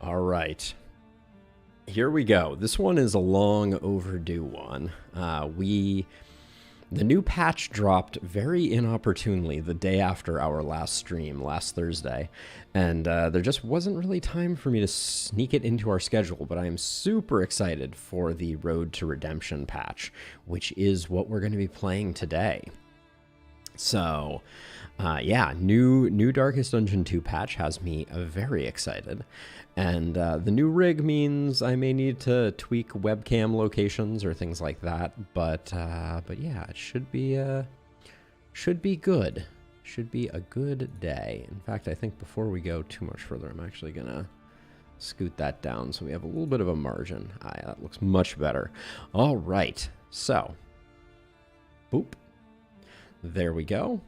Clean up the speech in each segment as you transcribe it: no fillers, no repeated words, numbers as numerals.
All right. Here we go. This one is a long overdue one. The new patch dropped very inopportunely the day after our last stream, last Thursday, and there just wasn't really time for me to sneak it into our schedule, but I am super excited for the Road to Redemption patch, which is what we're going to be playing today. So, yeah, new Darkest Dungeon 2 patch has me very excited. And the new rig means I may need to tweak webcam locations or things like that. But yeah, it should be good. Should be a good day. In fact, I think before we go too much further, I'm actually gonna scoot that down so we have a little bit of a margin. That looks much better. All right, so boop. There we go.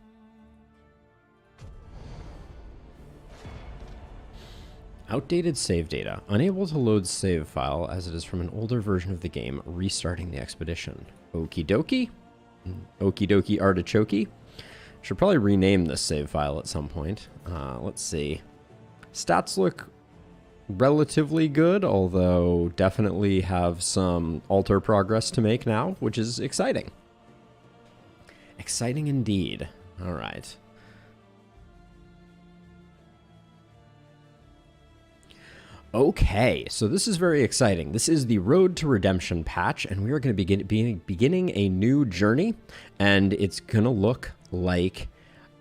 Outdated save data. Unable to load save file as it is from an older version of the game. Restarting the expedition. Okie dokie. Okie dokie artichoke. Should probably rename this save file at some point. Let's see. Stats look relatively good, although definitely have some altar progress to make now, which is exciting. Exciting indeed. All right. Okay, so this is very exciting. This is the Road to Redemption patch, and we are going to be beginning a new journey, and it's going to look like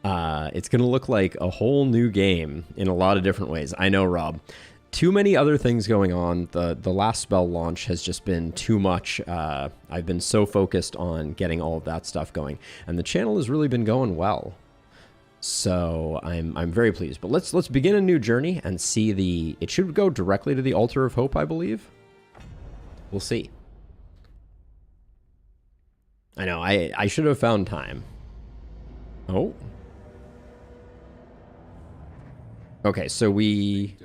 a whole new game in a lot of different ways. I know, Rob. Too many other things going on. The last spell launch has just been too much. I've been so focused on getting all of that stuff going, and the channel has really been going well. So I'm very pleased. But let's begin a new journey and see it should go directly to the Altar of Hope, I believe. We'll see. I know, I should have found time. Oh. Okay, so we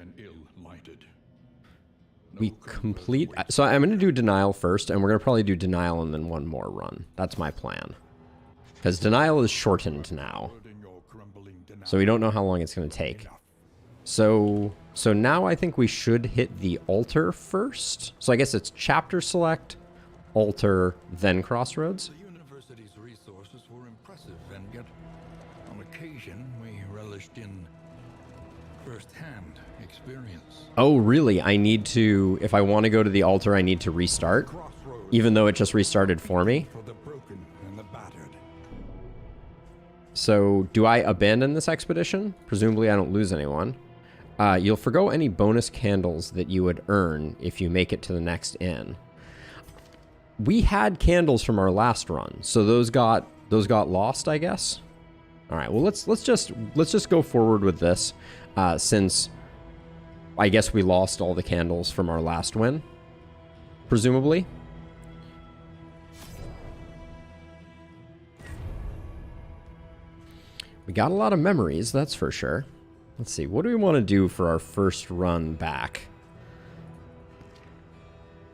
complete. So I'm going to do Denial first, and we're going to probably do Denial and then one more run. That's my plan. Because Denial is shortened now. So we don't know how long it's going to take. So now I think we should hit the altar first. So I guess it's chapter select, altar, then crossroads. The university's resources were impressive, and yet on occasion we relished in first-hand experience. Oh, really? I need to, if I want to go to the altar, I need to restart? Even though it just restarted for me? For the broken and the battered. So, do I abandon this expedition? Presumably I don't lose anyone. You'll forgo any bonus candles that you would earn if you make it to the next inn. We had candles from our last run, so those got lost, I guess. All right, well let's just go forward with this, since I guess we lost all the candles from our last win, presumably. We got a lot of memories, that's for sure. Let's see, what do we want to do for our first run back?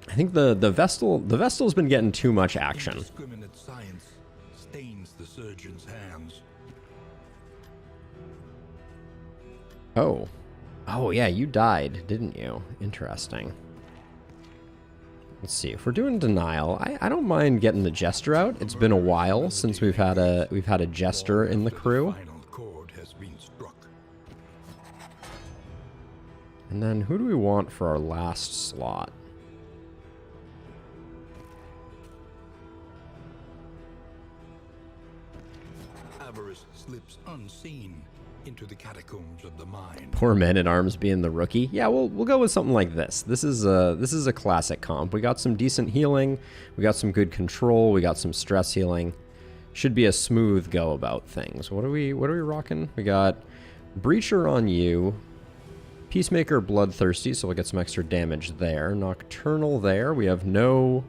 I think the Vestal's been getting too much action. Indiscriminate science stains the surgeon's hands. Oh. Oh, yeah, you died, didn't you? Interesting. Let's see, if we're doing Denial, I don't mind getting the Jester out. It's been a while since we've had a Jester in the crew. And then who do we want for our last slot? Avarice slips unseen into the catacombs of the mind. Poor Man-at-Arms being the rookie. Yeah, we'll go with something like this. This is a classic comp. We got some decent healing, we got some good control, we got some stress healing. Should be a smooth go about things. What are we rocking? We got Breacher on you, Peacemaker Bloodthirsty, so we'll get some extra damage there. Nocturnal there. We have no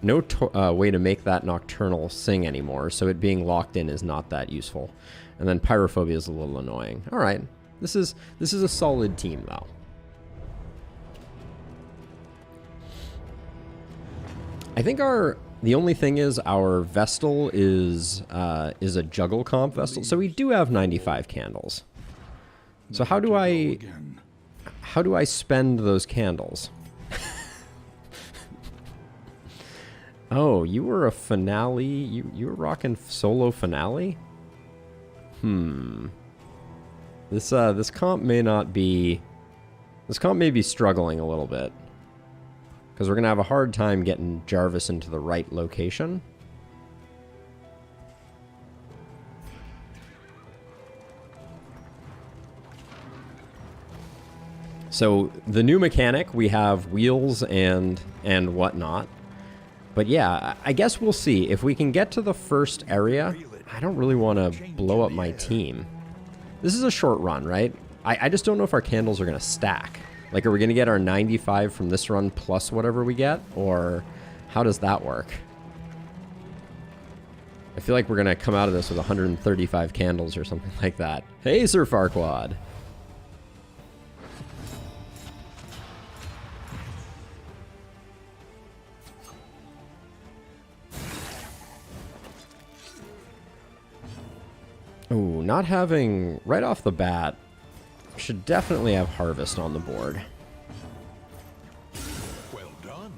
way to make that Nocturnal sing anymore, so it being locked in is not that useful. And then Pyrophobia is a little annoying. All right, this is a solid team though. I think the only thing is our Vestal is a juggle comp Vestal, so we do have 95 candles. So how do I How do I spend those candles? Oh, you were a finale? You were rocking solo finale? This comp may not be... This comp may be struggling a little bit. Because we're going to have a hard time getting Jarvis into the right location. So, the new mechanic, we have wheels and whatnot. But yeah, I guess we'll see. If we can get to the first area, I don't really want to blow up my team. This is a short run, right? I just don't know if our candles are going to stack. Like, are we going to get our 95 from this run plus whatever we get? Or how does that work? I feel like we're going to come out of this with 135 candles or something like that. Hey, Sir Farquaad. Ooh, not having... Right off the bat, should definitely have Harvest on the board. Well done.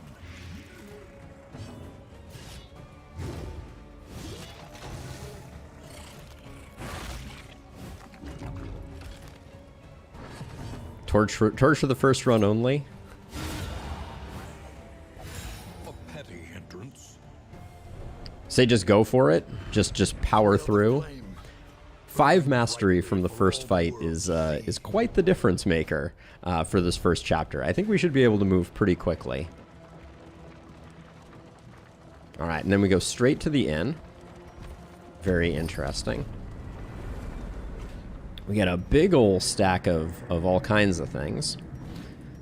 Torch for the first run only. A petty entrance. Say just go for it. Just power through. 5 mastery from the first fight is quite the difference maker for this first chapter. I think we should be able to move pretty quickly. All right, and then we go straight to the inn. Very interesting. We get a big ol' stack of all kinds of things.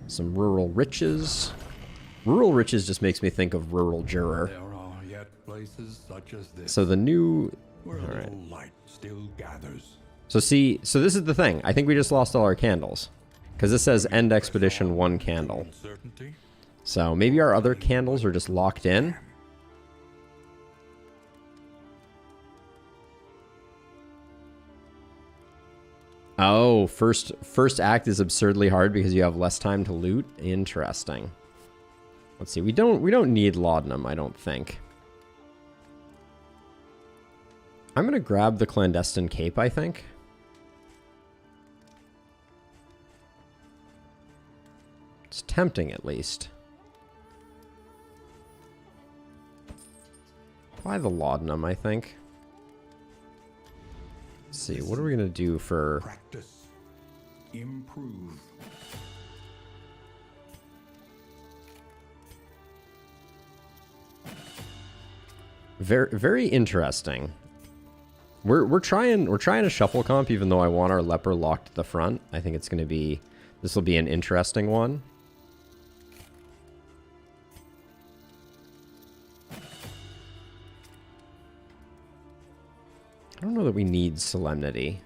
Some rural riches. Rural riches just makes me think of rural juror. There are yet places such as this. So the new... Where a all right. little light still gathers. So see, so this is the thing. I think we just lost all our candles. Because this says end expedition 1 candle. Uncertainty. So maybe our other candles are just locked in. Oh, first act is absurdly hard because you have less time to loot. Interesting. Let's see. We don't need laudanum, I don't think. I'm gonna grab the clandestine cape, I think. It's tempting, at least. Buy the laudanum, I think. Let's see, what are we gonna do for... Practice. Improve. Very, very interesting. We're trying a shuffle comp, even though I want our leper locked at the front. I think it's gonna be... This will be an interesting one. I don't know that we need Solemnity.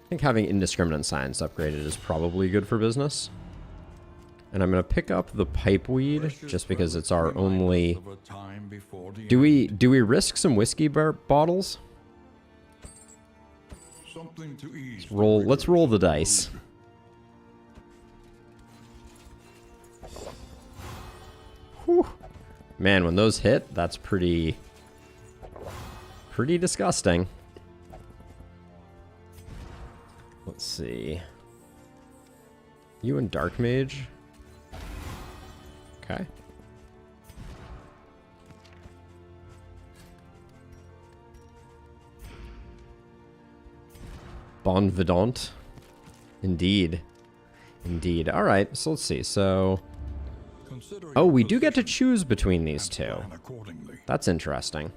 I think having Indiscriminate Science upgraded is probably good for business. And I'm going to pick up the Pipeweed, just because it's our only... Do we risk some whiskey bottles? Something to ease. Let's roll the dice. Whew. Man, when those hit, that's pretty disgusting. Let's see. You and Dark Mage. Okay. Bon Vidant. Indeed. Indeed. Alright, so let's see. So... Oh, we do get to choose between these two. That's interesting.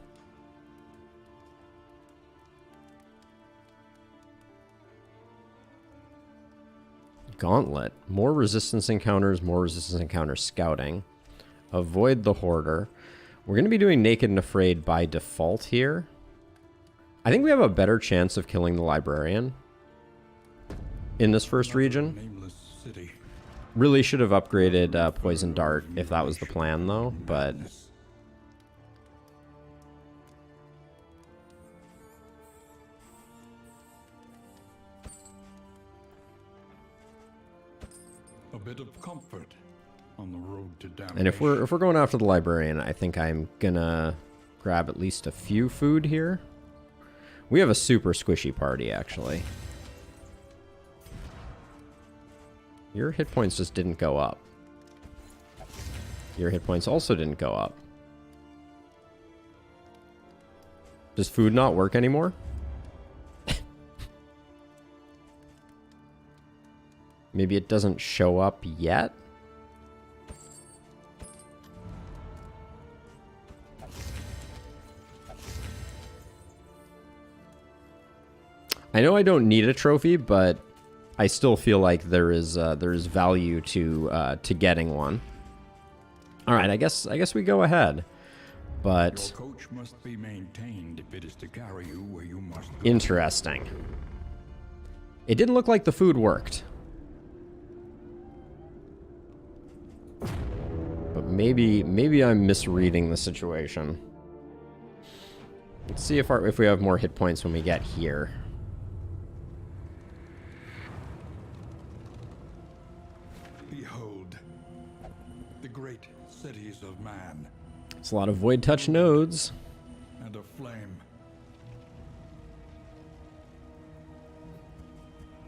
Gauntlet. More resistance encounters, scouting. Avoid the Hoarder. We're going to be doing Naked and Afraid by default here. I think we have a better chance of killing the Librarian in this first region. Really should have upgraded Poison Dart if that was the plan, though, but... a bit of comfort on the road to damnation. And if we're going after the librarian, I think I'm gonna grab at least a few food here. We have a super squishy party, actually. Your hit points just didn't go up. Your hit points also didn't go up. Does food not work anymore? Maybe it doesn't show up yet? I know I don't need a trophy, but I still feel like there is value to getting one. All right, I guess we go ahead. But your coach must be maintained if it is to carry you where you must go. Interesting. It didn't look like the food worked. But maybe I'm misreading the situation. Let's see if we have more hit points when we get here. Behold, the great cities of man. It's a lot of void touch nodes. And a flame.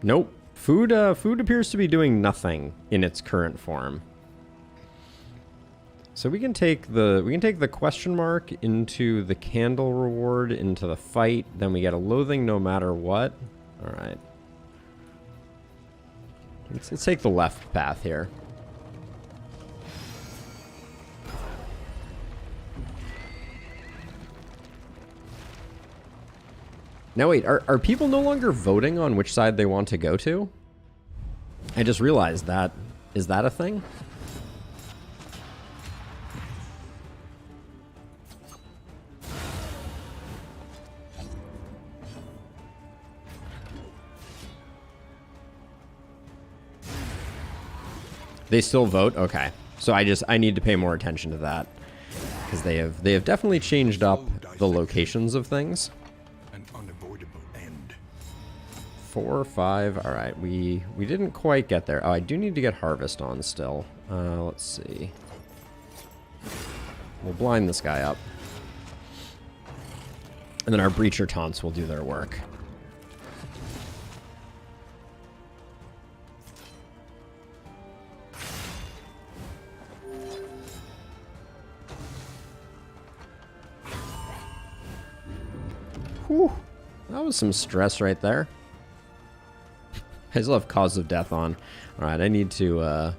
Nope. Food appears to be doing nothing in its current form. So we can take the question mark into the candle reward into the fight. Then we get a loathing no matter what. All right. Let's take the left path here. Now wait, are people no longer voting on which side they want to go to? I just realized that. Is that a thing? They still vote? Okay. So I need to pay more attention to that. Because they have definitely changed up the locations of things. 4 or 5. All right, we didn't quite get there. Oh, I do need to get harvest on still. Let's see. We'll blind this guy up. And then our breacher taunts will do their work. Whew. That was some stress right there. I still have cause of death on. Alright, I need to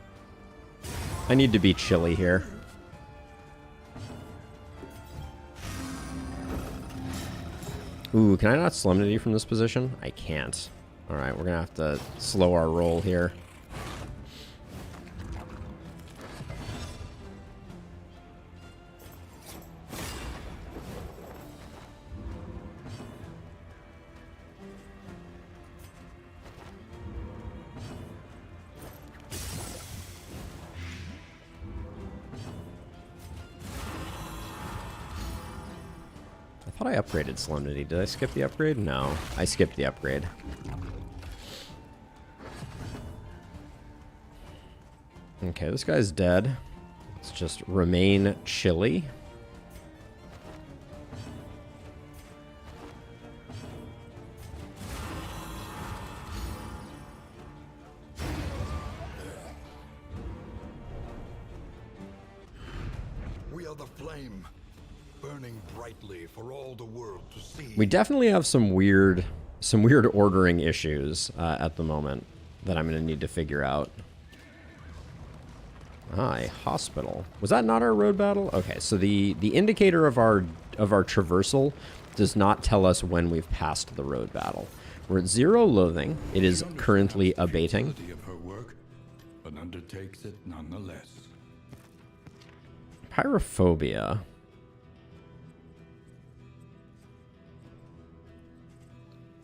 be chilly here. Ooh, can I not Solemnity from this position? I can't. Alright, we're gonna have to slow our roll here. I thought I upgraded Solemnity. Did I skip the upgrade? No, I skipped the upgrade. Okay, this guy's dead. Let's just remain chilly. We are the flame, burning brightly for all the world to see. We definitely have some weird ordering issues at the moment that I'm going to need to figure out. Ah, a hospital. Was that not our road battle? Okay, so the indicator of our traversal does not tell us when we've passed the road battle. We're at 0 loathing. It is currently abating. Of her work, but undertakes it nonetheless. Pyrophobia.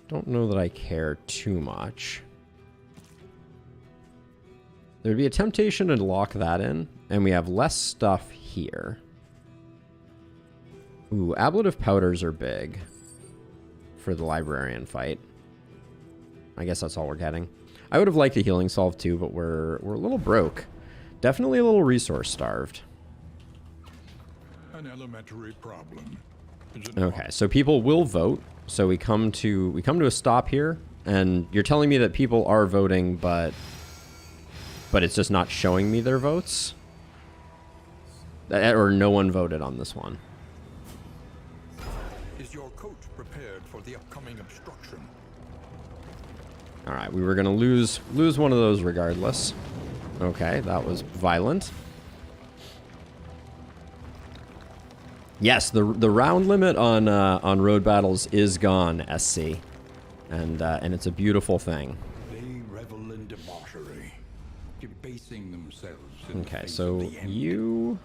Don't know that I care too much. There'd be a temptation to lock that in, and we have less stuff here. Ooh, ablative powders are big for the librarian fight. I guess that's all we're getting. I would have liked a healing solve too, but we're a little broke. Definitely a little resource starved. An elementary problem. Okay, so people will vote. So we come to a stop here, and you're telling me that people are voting, but it's just not showing me their votes? Or no one voted on this one. Is your coach prepared for the upcoming obstruction? All right, we were gonna lose one of those regardless. Okay, that was violent. Yes, the round limit on road battles is gone, SC, and it's a beautiful thing. They revel in debauchery, debasing themselves. In the Okay, face so of the enemy.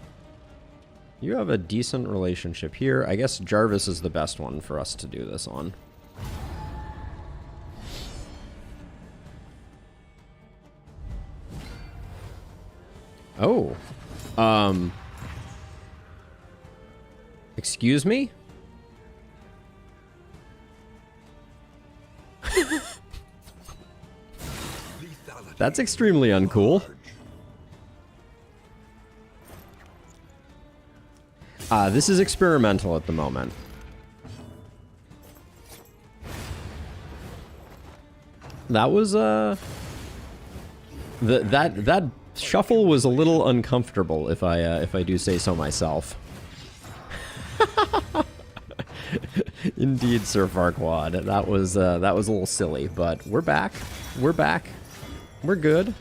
you have a decent relationship here. I guess Jarvis is the best one for us to do this on. Oh. Excuse me? That's extremely uncool. This is experimental at the moment. That was, that shuffle was a little uncomfortable, if I do say so myself. Indeed, Sir Farquaad. That was a little silly, but we're back. We're back. We're good.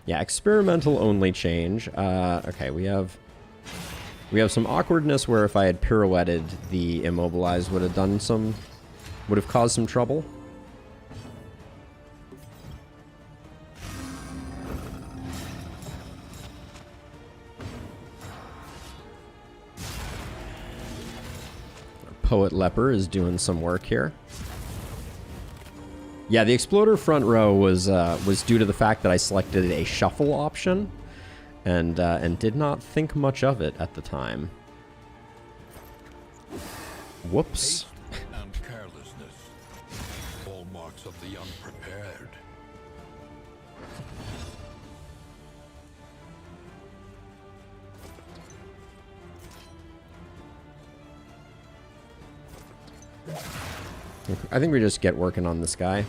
Yeah, experimental only change. Okay, we have some awkwardness where if I had pirouetted, the immobilize would have caused some trouble. Poet Leper is doing some work here. Yeah, the Exploder front row was due to the fact that I selected a shuffle option, and did not think much of it at the time. Whoops. Haste and carelessness, hallmarks of the unprepared. I think we just get working on this guy.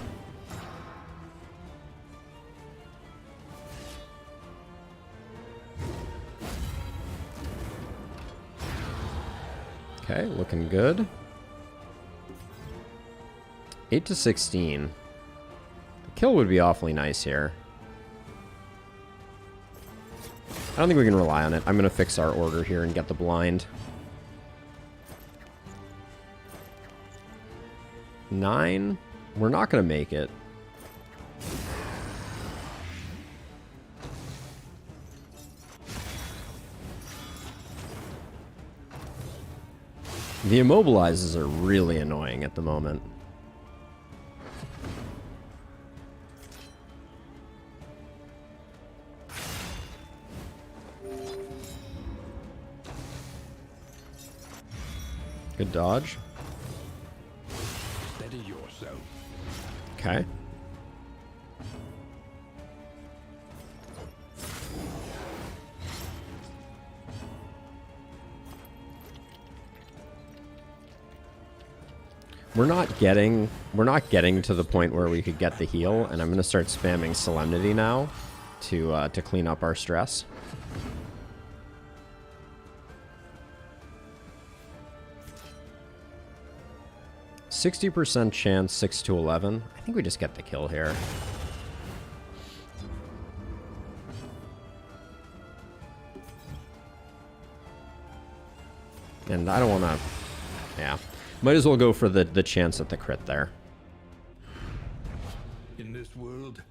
Okay, looking good. 8 to 16. The kill would be awfully nice here. I don't think we can rely on it. I'm going to fix our order here and get the blind. 9. We're not going to make it. The immobilizes are really annoying at the moment. Good dodge. Steady yourself. Okay. We're not getting to the point where we could get the heal, and I'm going to start spamming Solemnity now to clean up our stress. %60 chance, 6 to 11. I think we just get the kill here. And I don't want to... Yeah. Might as well go for the chance at the crit there. In this world,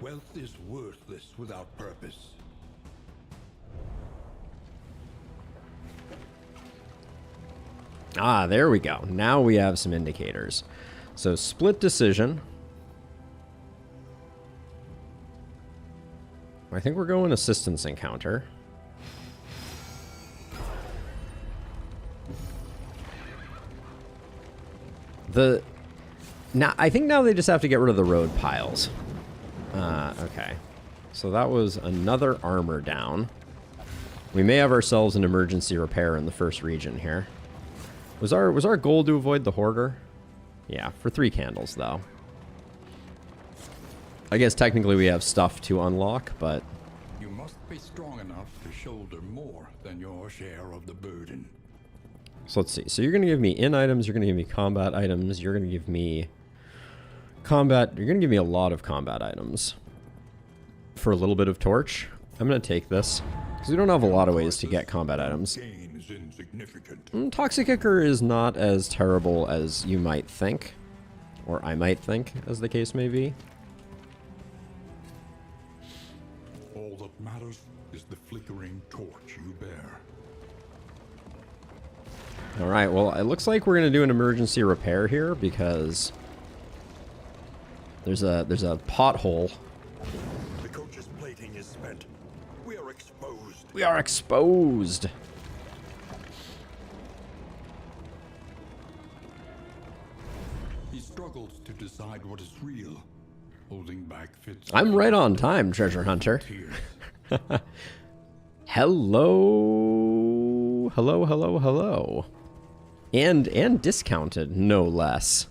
wealth is worthless without purpose. Ah, there we go. Now we have some indicators. So split decision. I think we're going assistance encounter. I think now they just have to get rid of the road piles. Okay. So that was another armor down. We may have ourselves an emergency repair in the first region here. Was our goal to avoid the hoarder? Yeah, for 3 candles though. I guess technically we have stuff to unlock, but You must be strong enough to shoulder more than your share of the burden. so let's see. So you're going to give me in items, you're going to give me combat items, you're going to give me combat, you're going to give me a lot of combat items. For a little bit of torch, I'm going to take this. Because we don't have a lot of ways to get combat items. Gain is insignificant. Toxic Kicker is not as terrible as you might think. Or I might think, as the case may be. All that matters is the flickering torch you bear. Alright, well, it looks like we're going to do an emergency repair here, because there's a pothole. The coach's plating is spent. We are exposed. We are exposed! He struggles to decide what is real, holding back fits. I'm right on time, Treasure Hunter. Tears. Hello. Hello, hello, hello. And discounted, no less.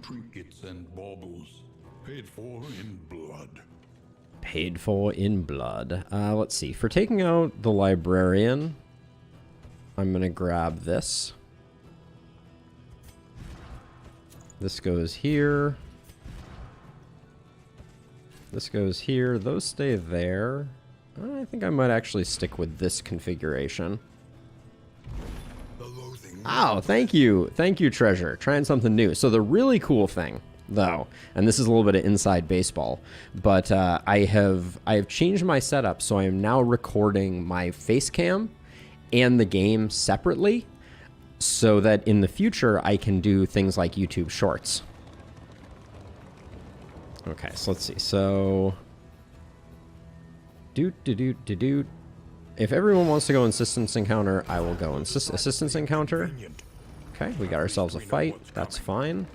Trinkets and baubles, paid for in blood. Paid for in blood. Let's see. For taking out the librarian, I'm going to grab this. This goes here. This goes here. Those stay there. I think I might actually stick with this configuration. The loathing. Oh, thank you. Thank you, Treasure. Trying something new. So the really cool thing, though, and this is a little bit of inside baseball, but I have changed my setup, so I am now recording my face cam and the game separately, so that in the future I can do things like YouTube Shorts. Okay, so let's see. So, if everyone wants to go assistance encounter, I will go assistance encounter. Okay, we got ourselves a fight. That's fine.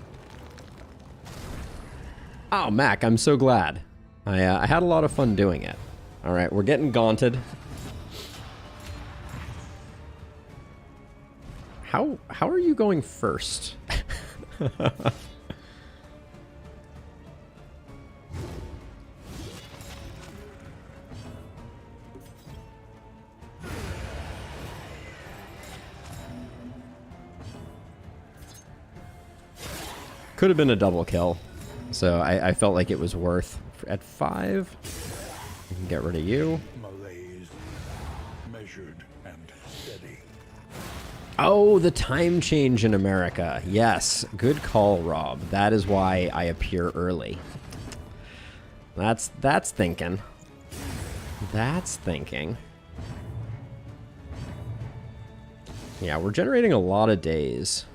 Oh, Mac, I'm so glad. I had a lot of fun doing it. All right, we're getting gaunted. How are you going first? Could have been a double kill, so I felt like it was worth. At 5, we can get rid of you. Malaise, measured and steady. Oh, the time change in America. Yes, good call, Rob. That is why I appear early. That's thinking. That's thinking. Yeah, we're generating a lot of days.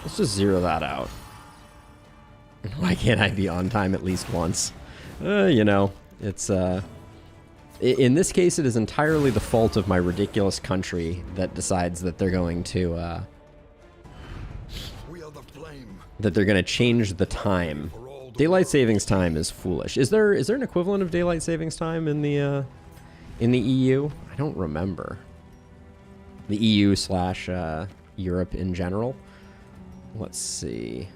Let's just zero that out. Why can't I be on time at least once? You know, it's, in this case, it is entirely the fault of my ridiculous country that decides that they're going to, We are the flame. that they're going to change the time. Daylight savings time is foolish. Is there an equivalent of daylight savings time in the EU? I don't remember. The EU / Europe in general. Let's see.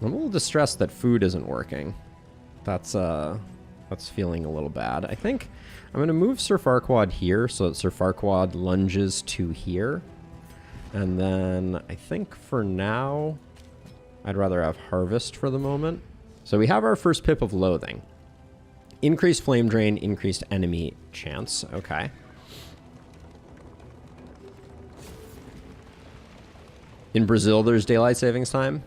I'm a little distressed that food isn't working. That's feeling a little bad. I think I'm going to move Sir Farquaad here so that Sir Farquaad lunges to here. And then I think for now, I'd rather have Harvest for the moment. So we have our first Pip of Loathing. Increased Flame Drain, increased enemy chance. Okay. In Brazil, there's daylight savings time.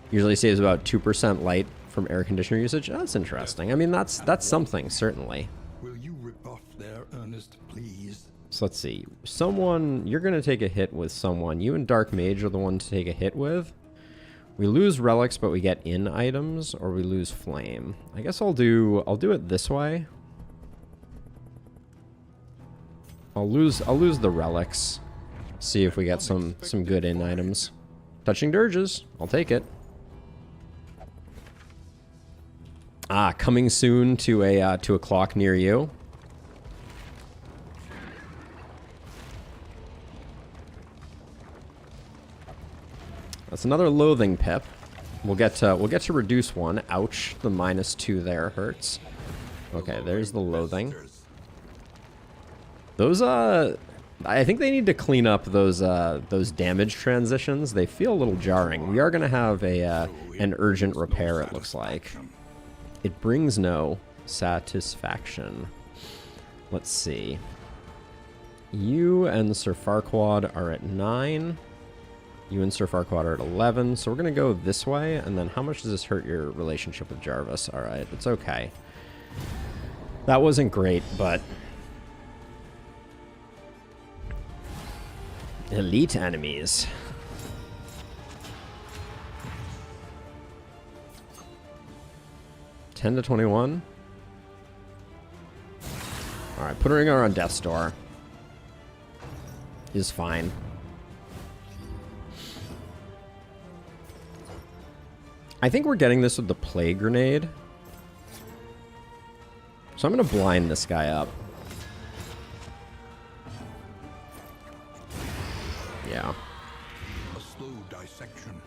Usually saves about 2% light from air conditioner usage. Oh, that's interesting. I mean, that's something, certainly. Will you rebuff their earnest pleas? So let's see. Someone, you're going to take a hit with someone. You and Dark Mage are the one to take a hit with. We lose relics, but we get in items, or we lose flame. I guess I'll do it this way. I'll lose the relics. See if we get some good in items. Touching dirges. I'll take it. Ah, coming soon to a clock near you. That's another loathing pip. We'll get to reduce one. Ouch, the -2 there hurts. Okay, there's the loathing. Those I think they need to clean up those damage transitions. They feel a little jarring. We are gonna have an urgent repair, it looks like. It brings no satisfaction. Let's see. You and Sir Farquaad are at 9. You and Sir Farquaad are at 11. So we're going to go this way. And then how much does this hurt your relationship with Jarvis? All right, it's okay. That wasn't great, but... Elite enemies. $10 to $21. All right, putting her on Death's Door is fine. I think we're getting this with the Plague Grenade. So I'm going to blind this guy up. Yeah. A slow dissection.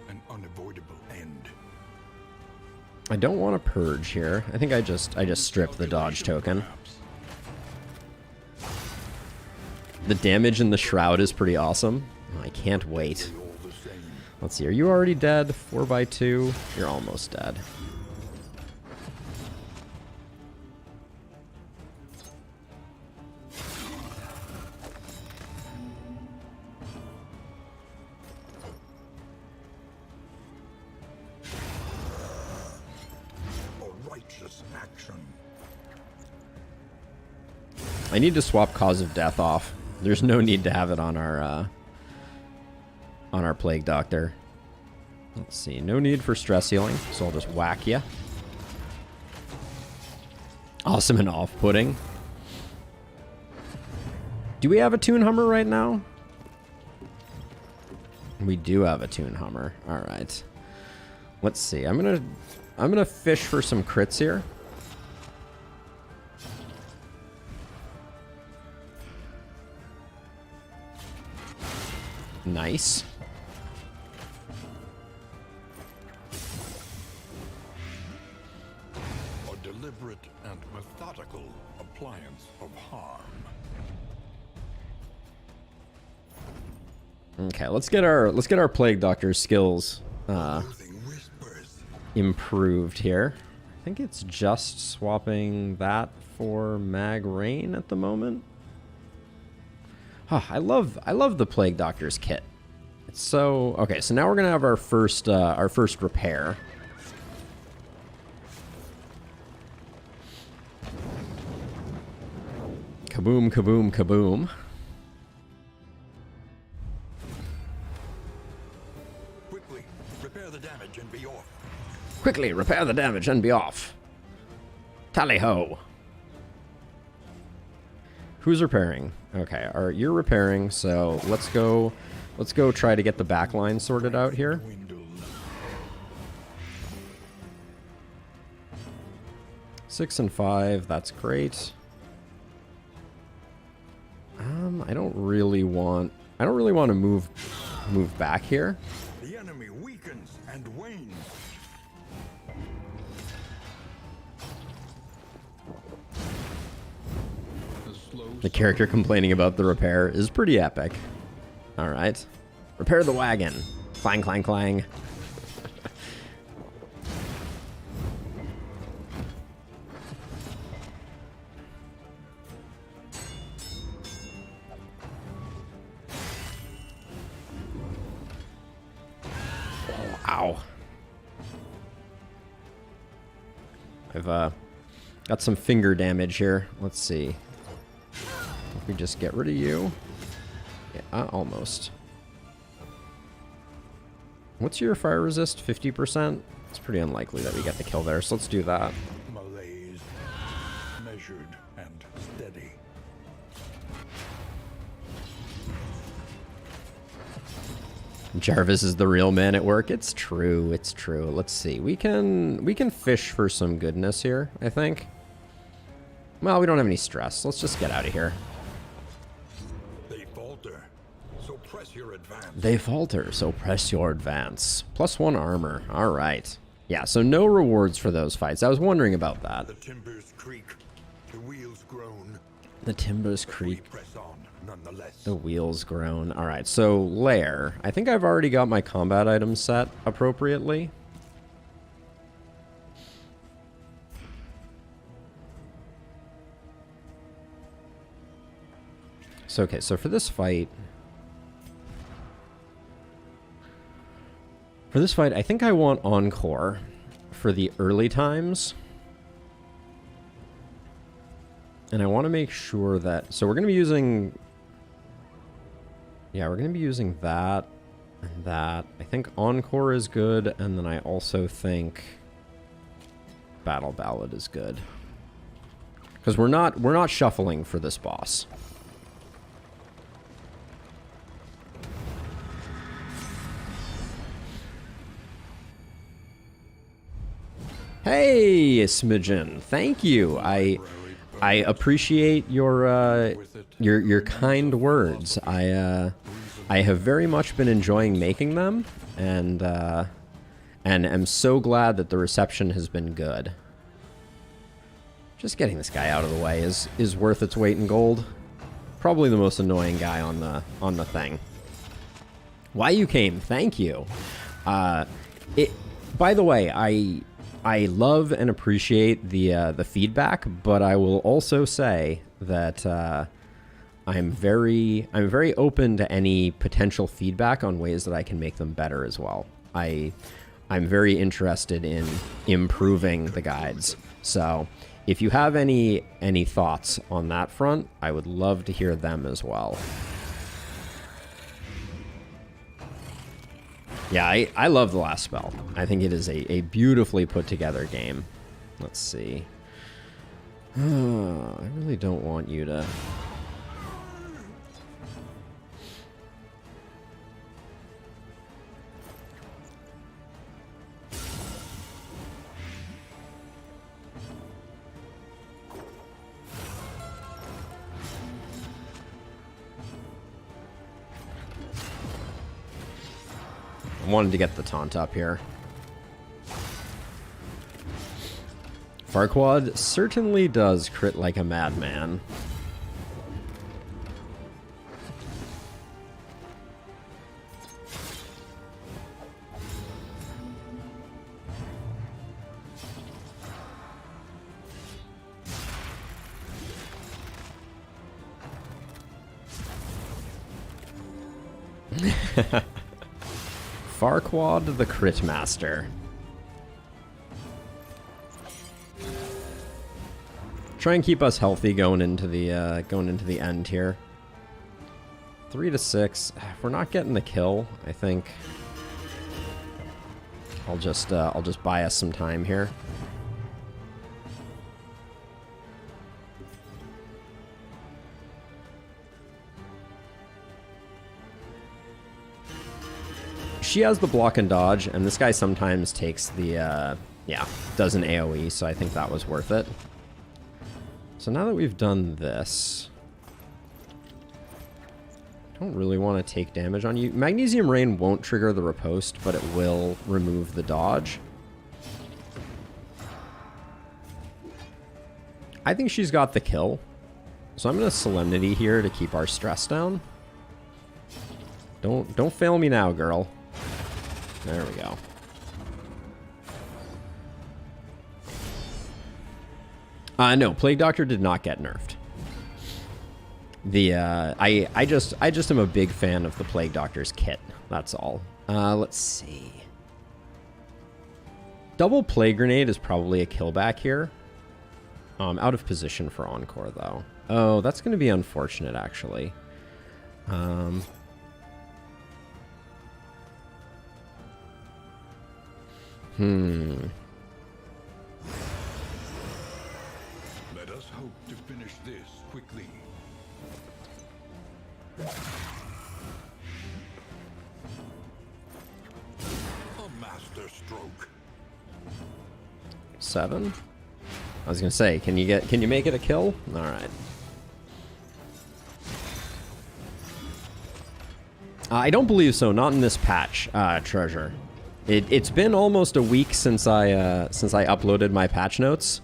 An unavoidable end. I don't want to purge here. I think I just strip the dodge token. The damage in the shroud is pretty awesome. I can't wait. Let's see, are you already dead? 4x2? You're almost dead. A righteous action. I need to swap Cause of Death off. There's no need to have it on our Plague Doctor. Let's see, no need for stress healing, so I'll just whack ya. Awesome and off-putting. Do we have a Toon Hummer right now? We do have a Toon Hummer. All right. Let's see. I'm gonna fish for some crits here. Nice. A deliberate and methodical appliance of harm. Okay, let's get our Plague Doctor's skills Whispers. improved here. I think it's just swapping that for Mag Rain at the moment. Oh, I love the Plague Doctor's kit. It's so okay. So now we're gonna have our first repair. Kaboom! Kaboom! Kaboom! Quickly, repair the damage and be off. Quickly repair the damage and be off. Tally ho! Who's repairing? Okay, you're repairing, so let's go try to get the back line sorted out here. 6 and 5, that's great. I don't really want to move back here. The enemy weakens and wanes. The character complaining about the repair is pretty epic. All right. Repair the wagon. Clang, clang, clang. Oh, ow. I've got some finger damage here. Let's see. We just get rid of you. Yeah, almost. What's your fire resist? 50%? It's pretty unlikely that we get the kill there, so let's do that. Malaise, measured and steady. Jarvis is the real man at work. It's true. It's true. Let's see. We can fish for some goodness here, I think. Well, we don't have any stress. Let's just get out of here. They falter, so press your advance. They falter, so press your advance. +1 armor. All right. Yeah, so no rewards for those fights. I was wondering about that. The timbers creak, the wheels groan. The timbers We creak. press on, nonetheless. The wheels groan. All right, so lair. I think I've already got my combat items set appropriately. So, okay, so for this fight... I think I want Encore for the early times. And I want to make sure that... So we're going to be using... Yeah, we're going to be using that and that. I think Encore is good, and then I also think Battle Ballad is good. Because we're not shuffling for this boss. Hey, Smidgen, thank you. I appreciate your kind words. I have very much been enjoying making them, and am so glad that the reception has been good. Just getting this guy out of the way is worth its weight in gold. Probably the most annoying guy on the thing. Why you came? Thank you. By the way, I love and appreciate the feedback, but I will also say that I'm very open to any potential feedback on ways that I can make them better as well. I'm very interested in improving the guides. So if you have any thoughts on that front, I would love to hear them as well. Yeah, I love the last spell. I think it is a beautifully put together game. Let's see. I really don't want you to... I wanted to get the taunt up here. Farquaad certainly does crit like a madman. Farquaad the Crit Master. Try and keep us healthy going into the end here. 3 to 6. If we're not getting the kill, I think I'll just buy us some time here. She has the block and dodge, and this guy sometimes takes the, does an AoE, so I think that was worth it. So now that we've done this, I don't really want to take damage on you. Magnesium Rain won't trigger the riposte, but it will remove the dodge. I think she's got the kill, so I'm going to Solemnity here to keep our stress down. Don't fail me now, girl. There we go. No, Plague Doctor did not get nerfed. I just am a big fan of the Plague Doctor's kit. That's all. Let's see. Double Plague Grenade is probably a killback here. Out of position for Encore though. Oh, that's going to be unfortunate actually. Let us hope to finish this quickly. masterstroke. 7. I was gonna say, can you make it a kill? All right. I don't believe so. Not in this patch, Treasure. It's been almost a week since I uploaded my patch notes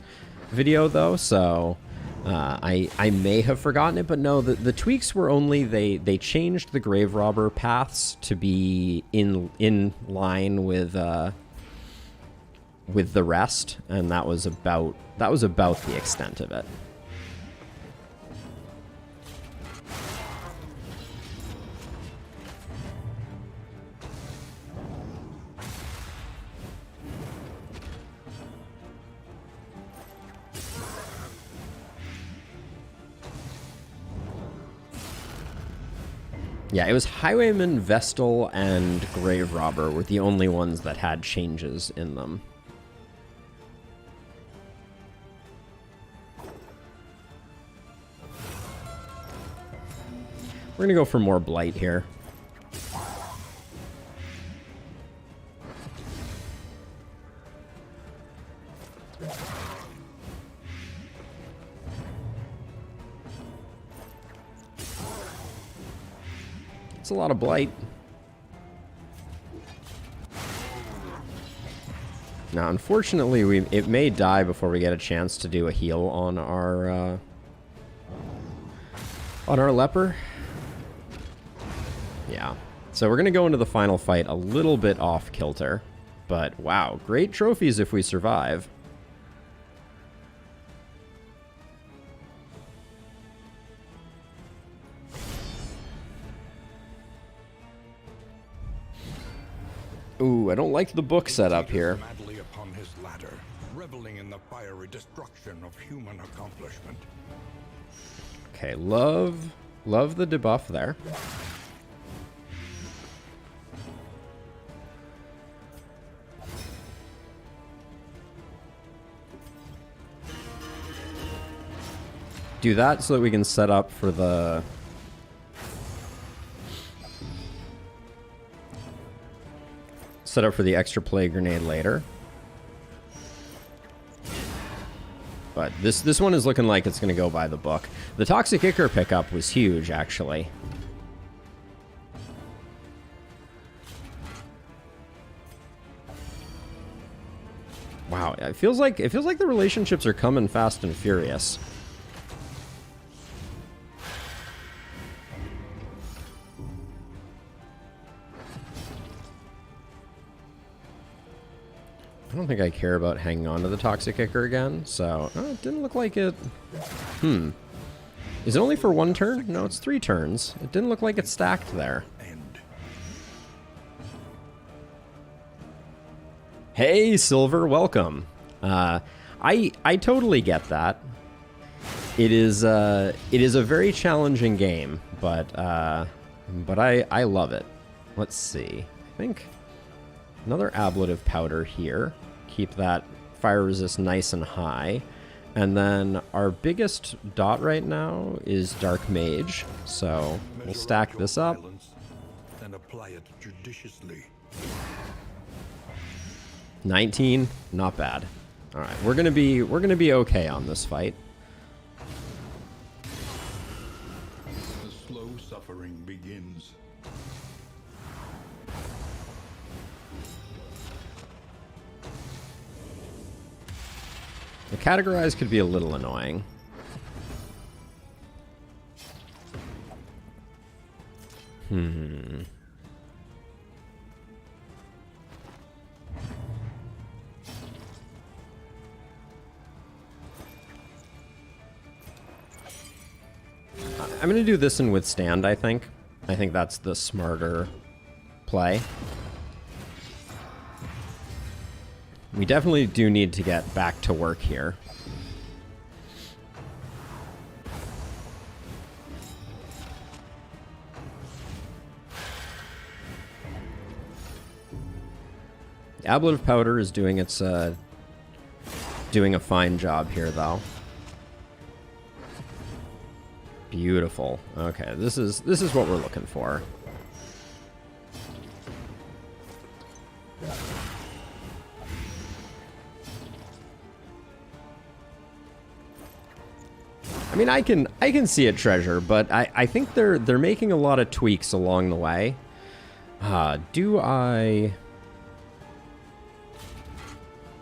video though, so I may have forgotten it. But no, the tweaks were only they changed the grave robber paths to be in line with the rest, and that was about the extent of it. Yeah, it was Highwayman, Vestal, and Grave Robber were the only ones that had changes in them. We're gonna go for more Blight here. It's a lot of Blight. Now, unfortunately, it may die before we get a chance to do a heal on our leper. Yeah. So we're gonna go into the final fight a little bit off kilter, but wow, great trophies if we survive. Ooh, I don't like the book setup here. Madly upon his ladder, reveling in the fiery destruction of human accomplishment. Okay, love the debuff there. Do that so that we can set up for the extra plague grenade later. But this one is looking like it's going to go by the book. The Toxic Ichor pickup was huge, actually. Wow, it feels like the relationships are coming fast and furious. I don't think I care about hanging on to the Toxic Ichor again, so... Oh, it didn't look like it... Is it only for 1 turn? No, it's 3 turns. It didn't look like it stacked there. Hey, Silver, welcome. I totally get that. It is a very challenging game, but I love it. Let's see. I think another ablative powder here. Keep that fire resist nice and high. And then our biggest dot right now is Dark Mage. So we'll stack this up. And apply it judiciously. 19, not bad. All right, we're gonna be okay on this fight. The slow suffering begins. The categorize could be a little annoying. I'm going to do this in Withstand, I think. I think that's the smarter play. We definitely do need to get back to work here. Ablative Powder is doing its doing a fine job here, though. Beautiful. Okay, this is what we're looking for. I mean, I can see a treasure, but I think they're making a lot of tweaks along the way. Do I?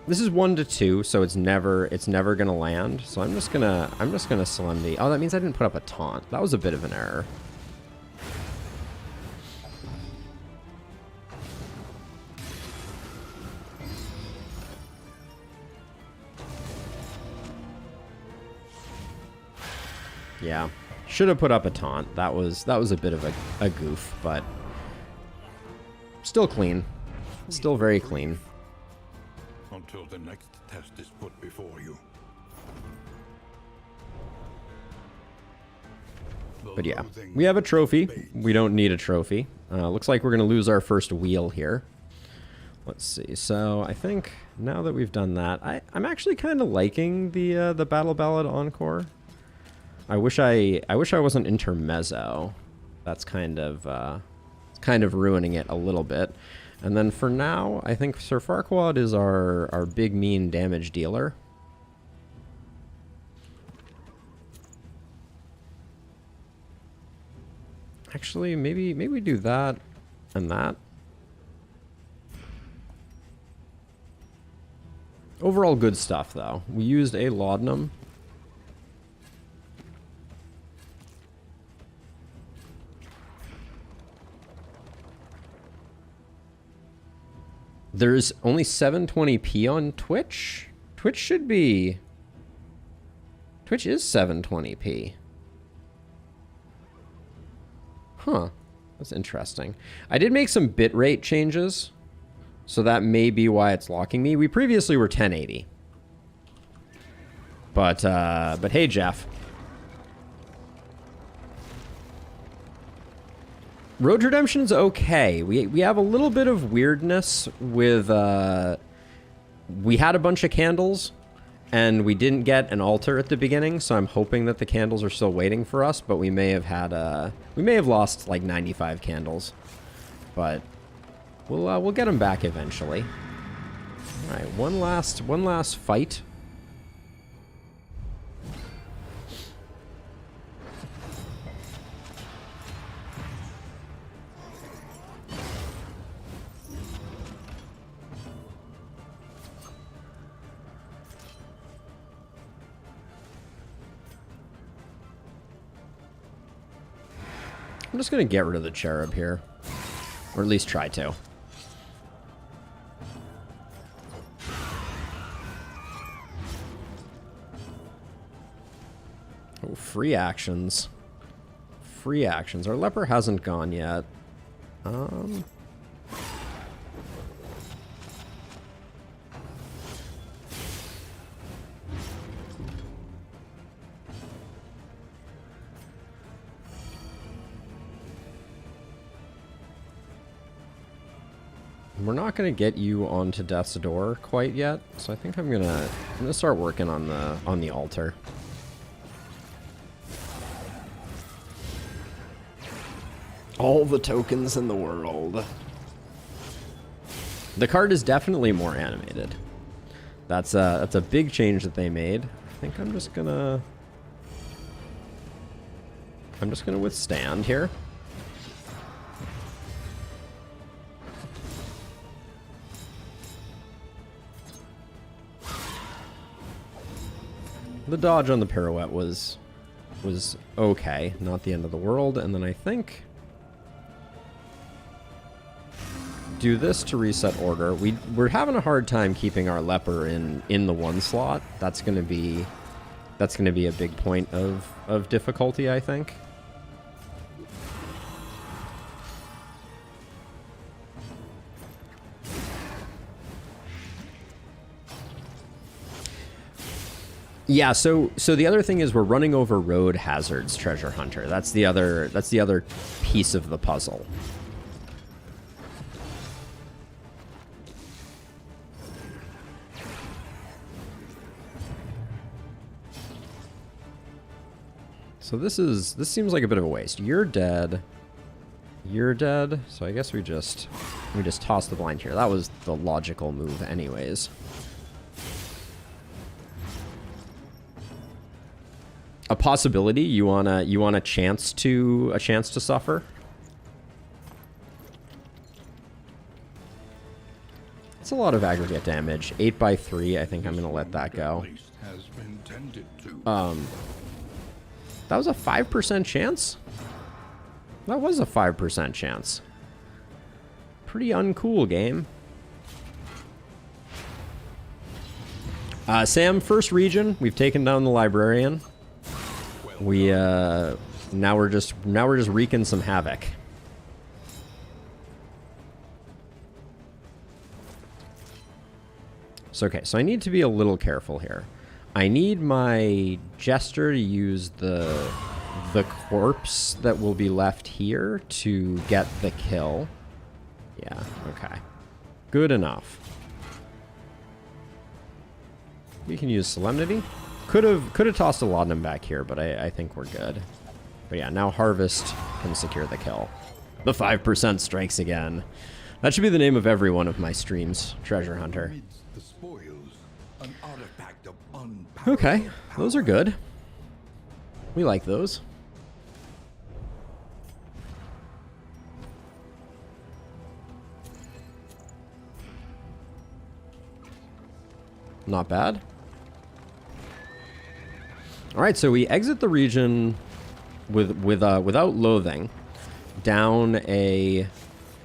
This is 1 to 2, so it's never gonna land. So I'm just gonna Solemnity. Oh, that means I didn't put up a taunt. That was a bit of an error. Yeah, should have put up a taunt. That was a bit of a goof, but still clean. Still very clean. Until the next test is put before you. But yeah, we have a trophy. We don't need a trophy. Looks like we're going to lose our first wheel here. Let's see. So I think now that we've done that, I'm actually kind of liking the Battle Ballad Encore. I wish I wasn't Intermezzo. That's kind of ruining it a little bit. And then for now, I think Sir Farquaad is our big mean damage dealer. Actually, maybe we do that and that. Overall good stuff though. We used a laudanum. There's only 720p on Twitch. Twitch is 720p. Huh. That's interesting. I did make some bitrate changes, so that may be why it's locking me. We previously were 1080. But hey, Jeff. Road to Redemption's okay. We have a little bit of weirdness with we had a bunch of candles and we didn't get an altar at the beginning, so I'm hoping that the candles are still waiting for us, but we may have lost like 95 candles. But we'll get them back eventually. All right, one last fight. I'm just going to get rid of the cherub here. Or at least try to. Oh, free actions. Free actions. Our leper hasn't gone yet. We're not going to get you onto Death's Door quite yet, so I think I'm gonna start working on the altar. All the tokens in the world. The card is definitely more animated. That's a big change that they made. I think I'm just gonna withstand here. The dodge on the pirouette was okay, not the end of the world, and then I think do this to reset order. We're having a hard time keeping our leper in the 1 slot. That's gonna be a big point of difficulty, I think. Yeah, so the other thing is we're running over Road Hazard's Treasure Hunter. That's the other piece of the puzzle. So this seems like a bit of a waste. You're dead. You're dead. So I guess we just toss the blind here. That was the logical move anyways. a possibility. You want a chance to suffer. It's a lot of aggregate damage. 8 by 3. I think I'm gonna let that go. That was a 5% chance. That was a 5% chance. Pretty uncool game. Sam, first region. We've taken down the librarian. We now we're just wreaking some havoc. So okay, so I need to be a little careful here. I need my jester to use the corpse that will be left here to get the kill. Yeah, okay. Good enough. We can use Solemnity. Could have tossed a laudanum back here, but I think we're good. But yeah, now Harvest can secure the kill. The 5% strikes again. That should be the name of every one of my streams, Treasure Hunter. Okay, those are good. We like those. Not bad. All right, so we exit the region without loathing, down a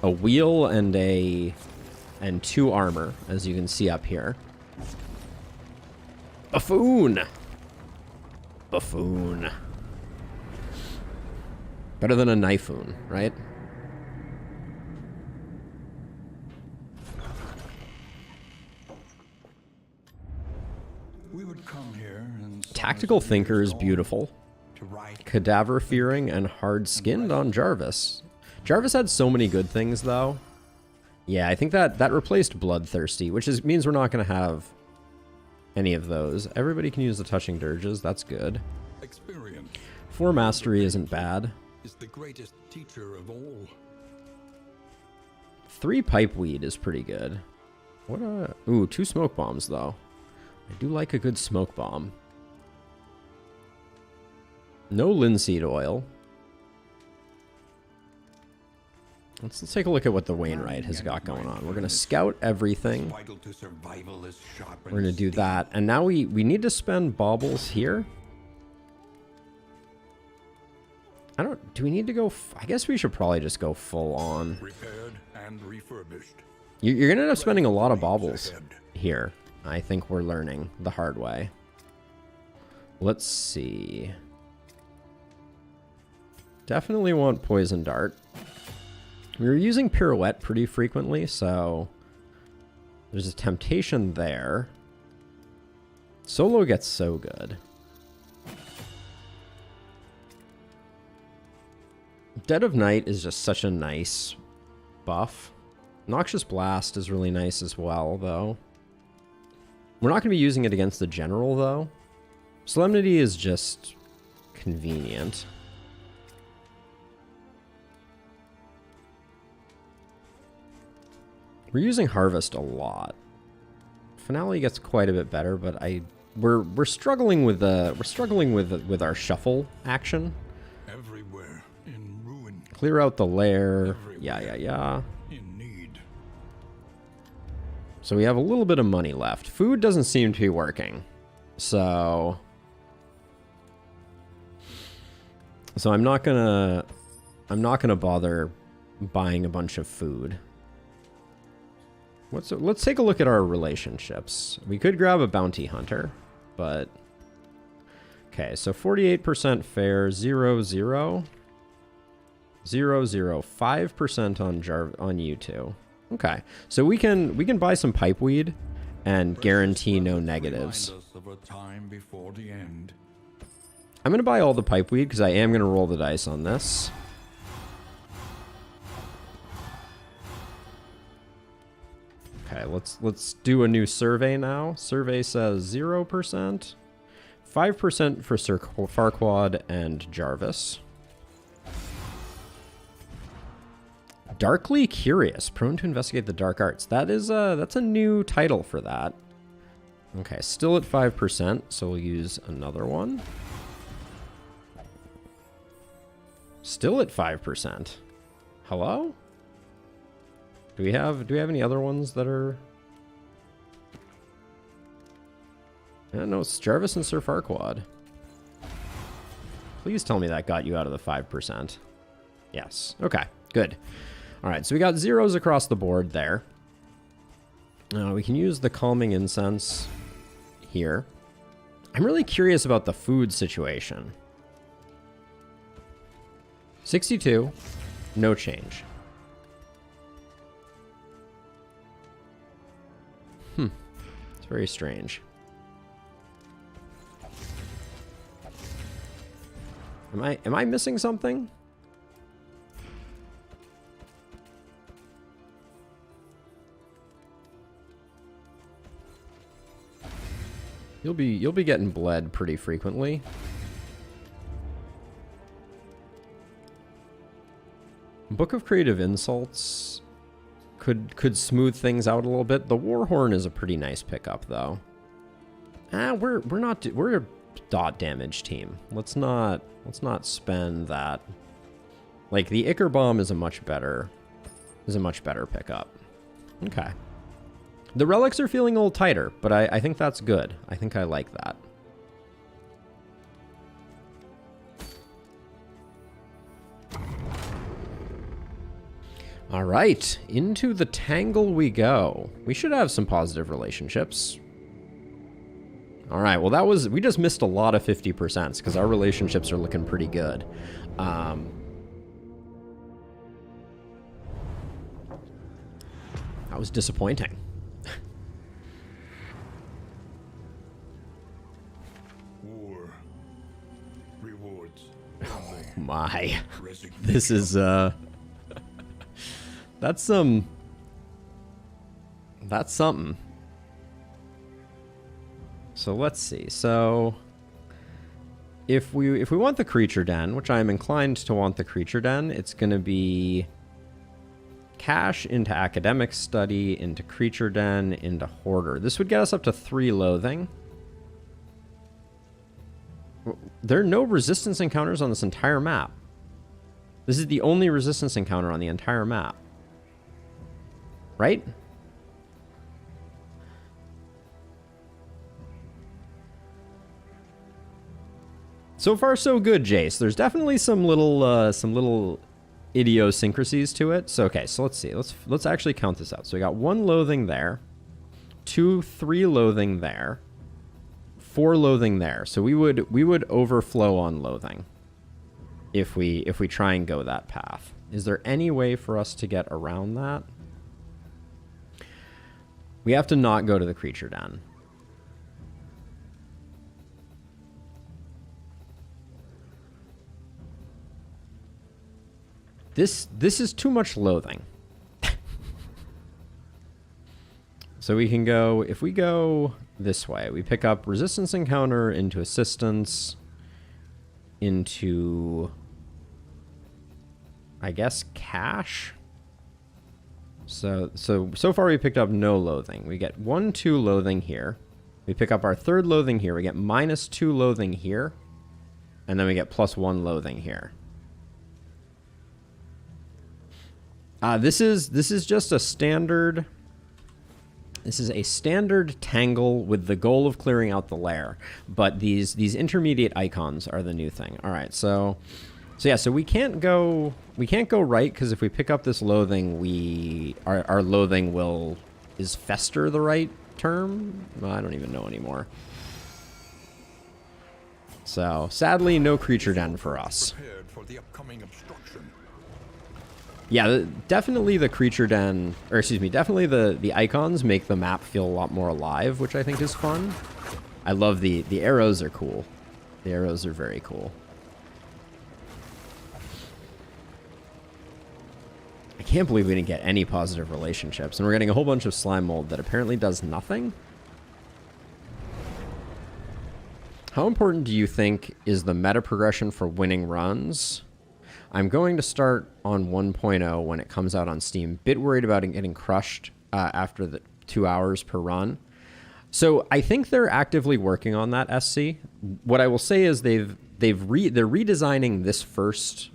wheel and 2 armor, as you can see up here. Buffoon. Buffoon. Better than a knifeoon, right? We would come here and Tactical Thinker is beautiful. Cadaver Fearing and Hard Skinned on Jarvis. Jarvis had so many good things, though. Yeah, I think that replaced Bloodthirsty, which means we're not going to have any of those. Everybody can use the Touching Dirges. That's good. Experience. 4 Mastery isn't bad. Is the greatest teacher of all. 3 Pipeweed is pretty good. What a... Ooh, 2 Smoke Bombs, though. I do like a good Smoke Bomb. No Linseed Oil. Let's take a look at what the Wainwright has got going on. We're going to scout everything. We're going to do that. And now we need to spend baubles here. Do we need to go... I guess we should probably just go full on. Repaired and refurbished. You're going to end up spending a lot of baubles here. I think we're learning the hard way. Let's see. Definitely want Poison Dart. We were using Pirouette pretty frequently, so there's a temptation there. Solo gets so good. Dead of Night is just such a nice buff. Noxious Blast is really nice as well, though. We're not going to be using it against the General, though. Solemnity is just convenient. We're using Harvest a lot. Finale gets quite a bit better, but we're struggling with our shuffle action. Everywhere in ruin. Clear out the lair. Yeah. In need. So we have a little bit of money left. Food doesn't seem to be working. So I'm not gonna bother buying a bunch of food. Let's take a look at our relationships. We could grab a bounty hunter, but okay, so 48% fair, 0, 0. 0, 0, 5% on you two. Okay, so we can buy some pipeweed and guarantee no negatives. I'm gonna buy all the pipeweed because I am gonna roll the dice on this. Okay, let's do a new survey now. Survey says 0%, 5% for Sir Farquaad and Jarvis. Darkly Curious, prone to investigate the dark arts. That's a new title for that. Okay, still at 5%, so we'll use another one. Still at 5%. Hello? Do we have any other ones that are... I don't know, it's Jarvis and Sir Farquaad. Please tell me that got you out of the 5%. Yes. Okay, good. All right, so we got zeros across the board there. We can use the calming incense here. I'm really curious about the food situation. 62, no change. It's very strange. Am I missing something? You'll be getting bled pretty frequently. Book of Creative Insults could smooth things out a little bit. The Warhorn is a pretty nice pickup though. We're a dot damage team. Let's not spend that. Like the Ichor Bomb is a much better pickup. Okay. The relics are feeling a little tighter, but I think that's good. I think I like that. All right, into the Tangle we go. We should have some positive relationships. All right, well we just missed a lot of 50% because our relationships are looking pretty good. That was disappointing. War rewards. Oh my. This is that's something. So let's see. So if we want the Creature Den, which I'm inclined to want the Creature Den, it's going to be cash into Academic Study, into Creature Den, into Hoarder. This would get us up to 3 Loathing. There are no resistance encounters on this entire map. This is the only resistance encounter on the entire map. Right? So far, so good, Jace. There's definitely some little idiosyncrasies to it. So okay, so let's see. Let's actually count this out. So we got 1 Loathing there, 2, 3 Loathing there, 4 Loathing there. So we would overflow on Loathing if we try and go that path. Is there any way for us to get around that? We have to not go to the Creature Den. This is too much Loathing. So we can go, if we go this way, we pick up Resistance Encounter into Assistance, into, I guess, Cash. So far we picked up no Loathing. We get 1, 2 Loathing here. We pick up our 3rd Loathing here. We get -2 Loathing here. And then we get +1 Loathing here. This is just a standard. This is a standard Tangle with the goal of clearing out the lair. But these intermediate icons are the new thing. All right, so yeah, so we can't go right, because if we pick up this Loathing, our Loathing is Fester the right term? Well, I don't even know anymore. So sadly, no Creature Den for us. Prepared for the upcoming obstruction. Yeah, definitely the Creature Den, or excuse me, definitely the icons make the map feel a lot more alive, which I think is fun. I love the arrows are cool. The arrows are very cool. I can't believe we didn't get any positive relationships, and we're getting a whole bunch of slime mold that apparently does nothing. How important do you think is the meta progression for winning runs? I'm going to start on 1.0 when it comes out on Steam. Bit worried about it getting crushed after the 2 hours per run. So I think they're actively working on that, SC. What I will say is they're redesigning this first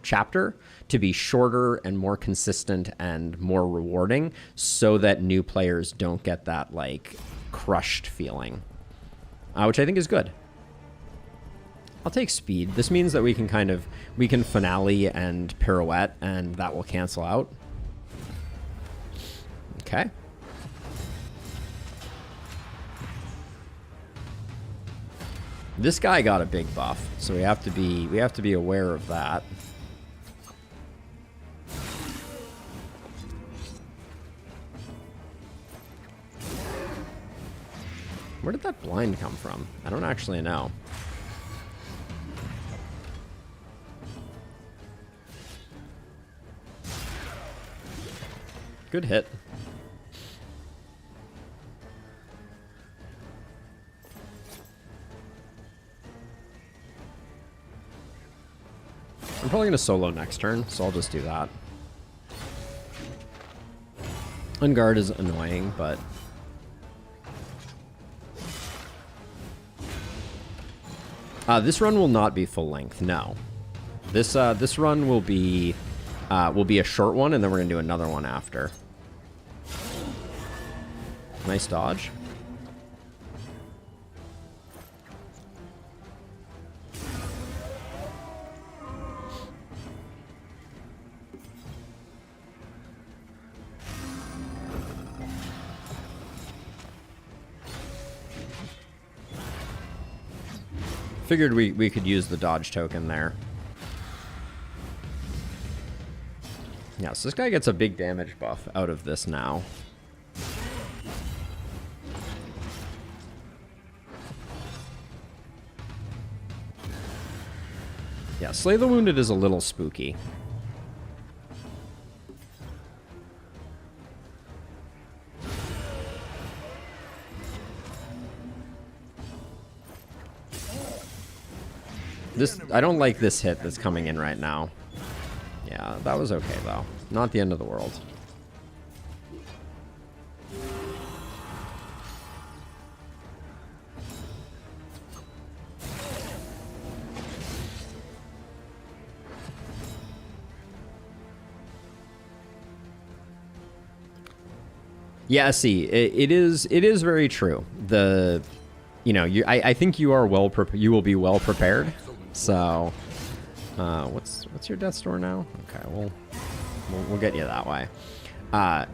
chapter to be shorter and more consistent and more rewarding, so that new players don't get that like crushed feeling, which I think is good. I'll take speed. This means that we can finale and pirouette, and that will cancel out. Okay. This guy got a big buff, so we have to be aware of that. Where did that blind come from? I don't actually know. Good hit. I'm probably going to solo next turn, so I'll just do that. Unguard is annoying, but... this run will not be full length, no. This run will be a short one, and then we're going to do another one after. Nice dodge. Figured we could use the dodge token there. Yeah, so this guy gets a big damage buff out of this now. Yeah, Slay the Wounded is a little spooky. I don't like this hit that's coming in right now. Yeah, that was okay though. Not the end of the world. Yeah, see, it is very true. I think you will be well prepared. So, what's your death's door now? Okay, we'll get you that way. I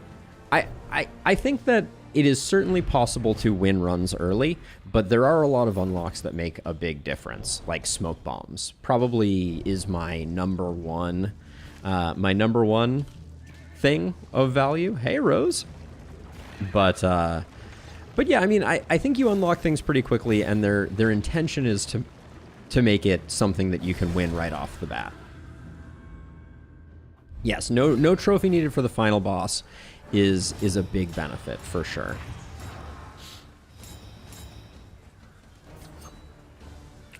think that it is certainly possible to win runs early, but there are a lot of unlocks that make a big difference, like smoke bombs. Probably is my number one thing of value. Hey, Rose. But yeah, I mean, I think you unlock things pretty quickly, and their intention is to make it something that you can win right off the bat. Yes, no trophy needed for the final boss is a big benefit for sure.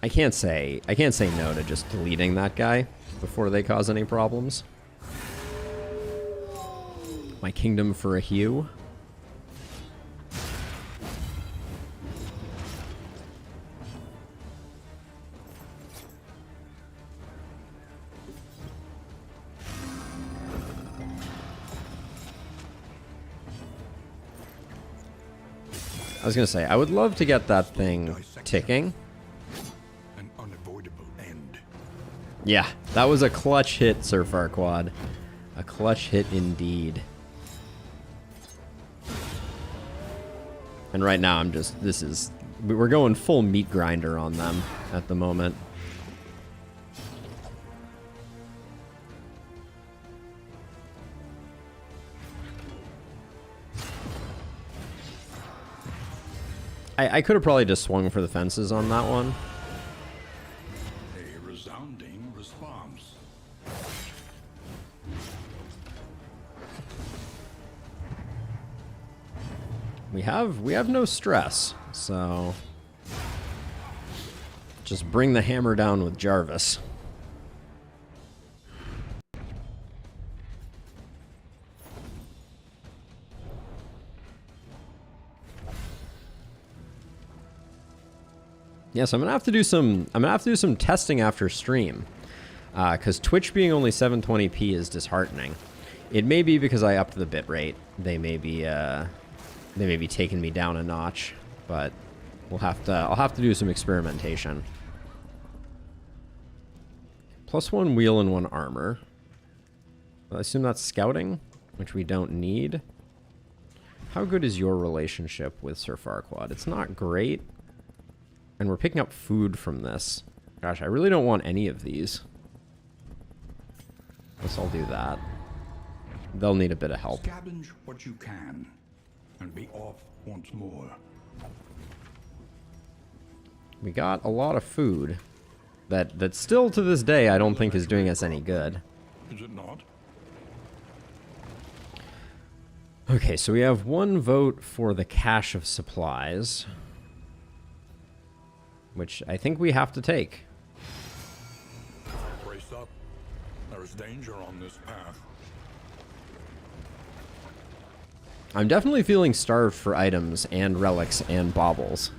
I can't say no to just deleting that guy before they cause any problems. My kingdom for a hue. I was gonna say, I would love to get that thing ticking. An unavoidable end. Yeah, that was a clutch hit, Sir Farquaad. A clutch hit indeed. And right now we're going full meat grinder on them at the moment. I could have probably just swung for the fences on that one. A resounding response. We have no stress, so just bring the hammer down with Jarvis. Yes, I'm gonna have to do some testing after stream. because Twitch being only 720p is disheartening. It may be because I upped the bitrate. They may be taking me down a notch, but I'll have to do some experimentation. +1 wheel and 1 armor. I assume that's scouting, which we don't need. How good is your relationship with Sir Farquaad? It's not great. And we're picking up food from this. Gosh, I really don't want any of these. Guess I'll do that. They'll need a bit of help. Scavenge what you can, and be off once more. We got a lot of food that still to this day I don't think is doing us any good. Is it not? Okay, so we have 1 vote for the cache of supplies, which I think we have to take. Brace up. There is danger on this path. I'm definitely feeling starved for items and relics and baubles.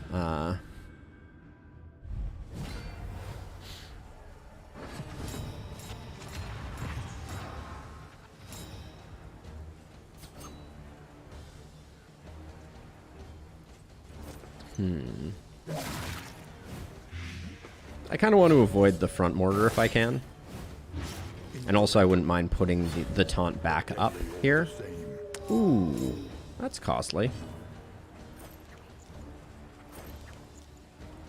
I kind of want to avoid the front mortar if I can. And also I wouldn't mind putting the taunt back up here. Ooh, that's costly.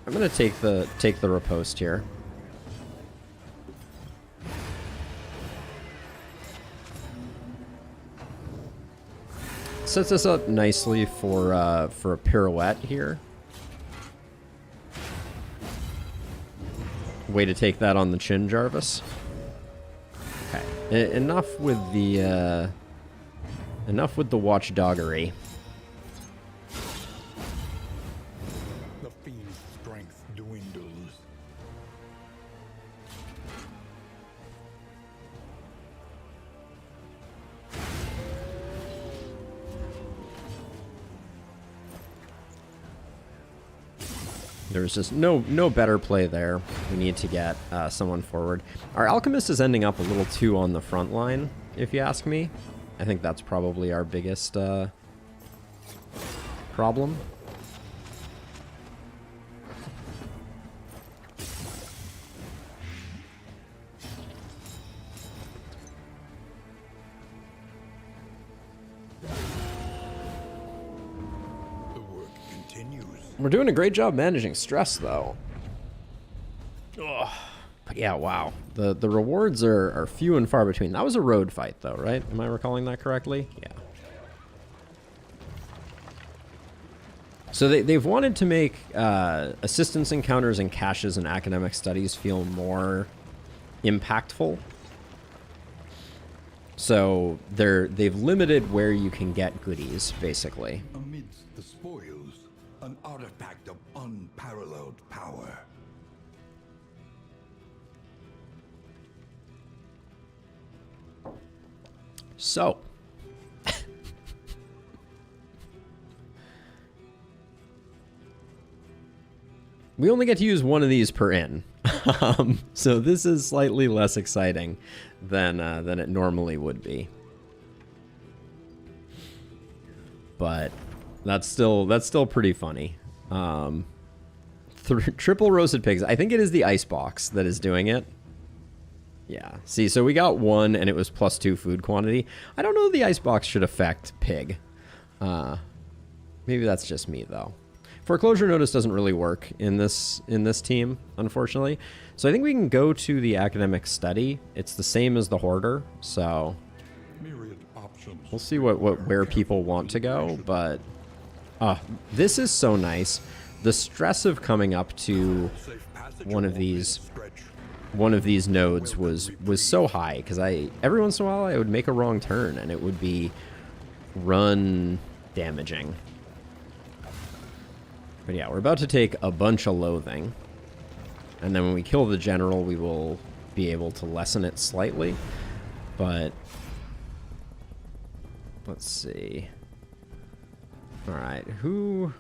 I'm gonna take the riposte here. Sets us up nicely for a pirouette here. Way to take that on the chin, Jarvis. Okay, enough with the watchdoggery. The fiend's strength dwindles. There's just no better play there. We need to get someone forward. Our alchemist is ending up a little too on the front line, if you ask me. I think that's probably our biggest problem. We're doing a great job managing stress, though. Ugh. But yeah, wow. The rewards are few and far between. That was a road fight, though, right? Am I recalling that correctly? Yeah. So they've wanted to make assistance encounters and caches and academic studies feel more impactful. So they've limited where you can get goodies, basically. Amidst the spoils, an artifact of unparalleled power. So, we only get to use one of these per inn. So this is slightly less exciting than it normally would be. But that's still pretty funny. Triple roasted pigs. I think it is the icebox that is doing it. Yeah. See, so we got 1 and it was +2 food quantity. I don't know if the icebox should affect pig. Maybe that's just me though. Foreclosure notice doesn't really work in this team, unfortunately. So I think we can go to the academic study. It's the same as the hoarder, so Myriad options. we'll see where people want to go, but this is so nice. The stress of coming up to one of these nodes was so high because every once in a while I would make a wrong turn and it would be run damaging. But yeah, we're about to take a bunch of loathing, and then when we kill the general we will be able to lessen it slightly. But let's see. All right, who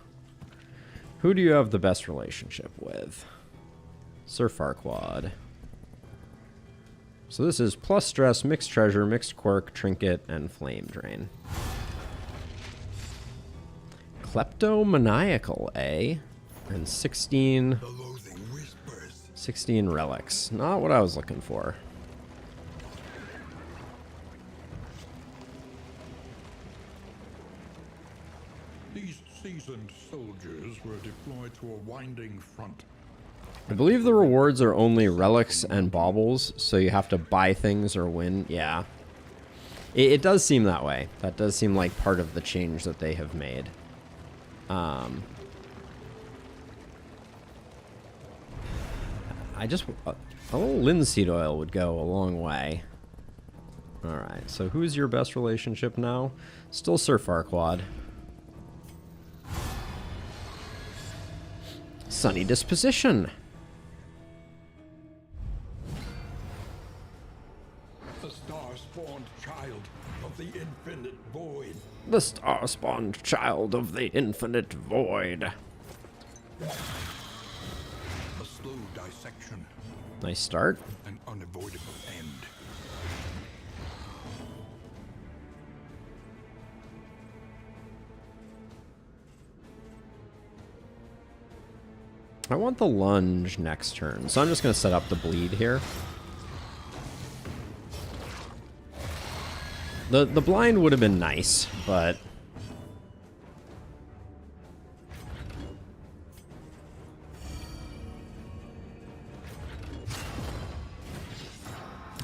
do you have the best relationship with? Sir Farquaad. So this is plus stress, mixed treasure, mixed quirk, trinket, and flame drain. Kleptomaniacal, eh? And 16 relics. Not what I was looking for. These seasoned soldiers were deployed to a winding front. I believe the rewards are only relics and baubles, so you have to buy things or win. Yeah. It does seem that way. That does seem like part of the change that they have made. A little linseed oil would go a long way. Alright, so who's your best relationship now? Still Sir Farquaad. Sunny disposition. The star-spawned child of the infinite void. The star-spawned child of the infinite void. A slow dissection. Nice start. An unavoidable end. I want the lunge next turn, so I'm just going to set up the bleed here. The blind would have been nice, but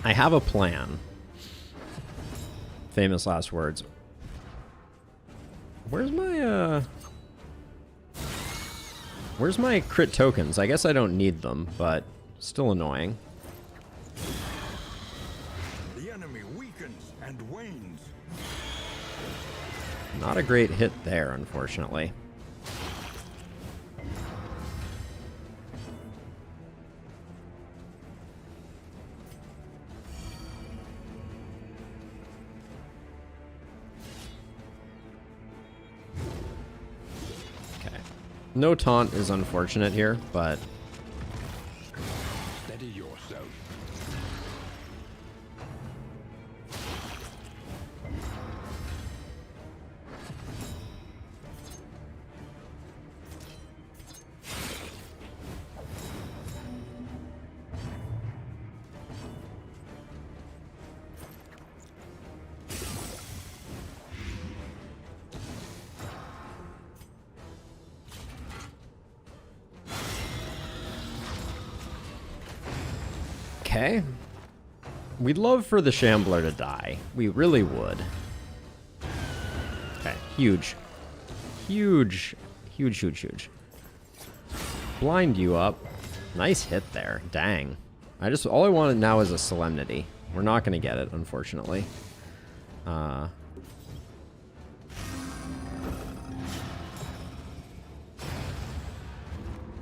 I have a plan. Famous last words. Where's my crit tokens? I guess I don't need them, but still annoying. The enemy weakens and wanes. Not a great hit there, unfortunately. No taunt is unfortunate here, but Steady yourself. okay. We'd love for the Shambler to die. We really would. Okay, huge. Huge. Huge, huge, huge. Blind you up. Nice hit there. Dang. All I wanted now is a Solemnity. We're not going to get it, unfortunately.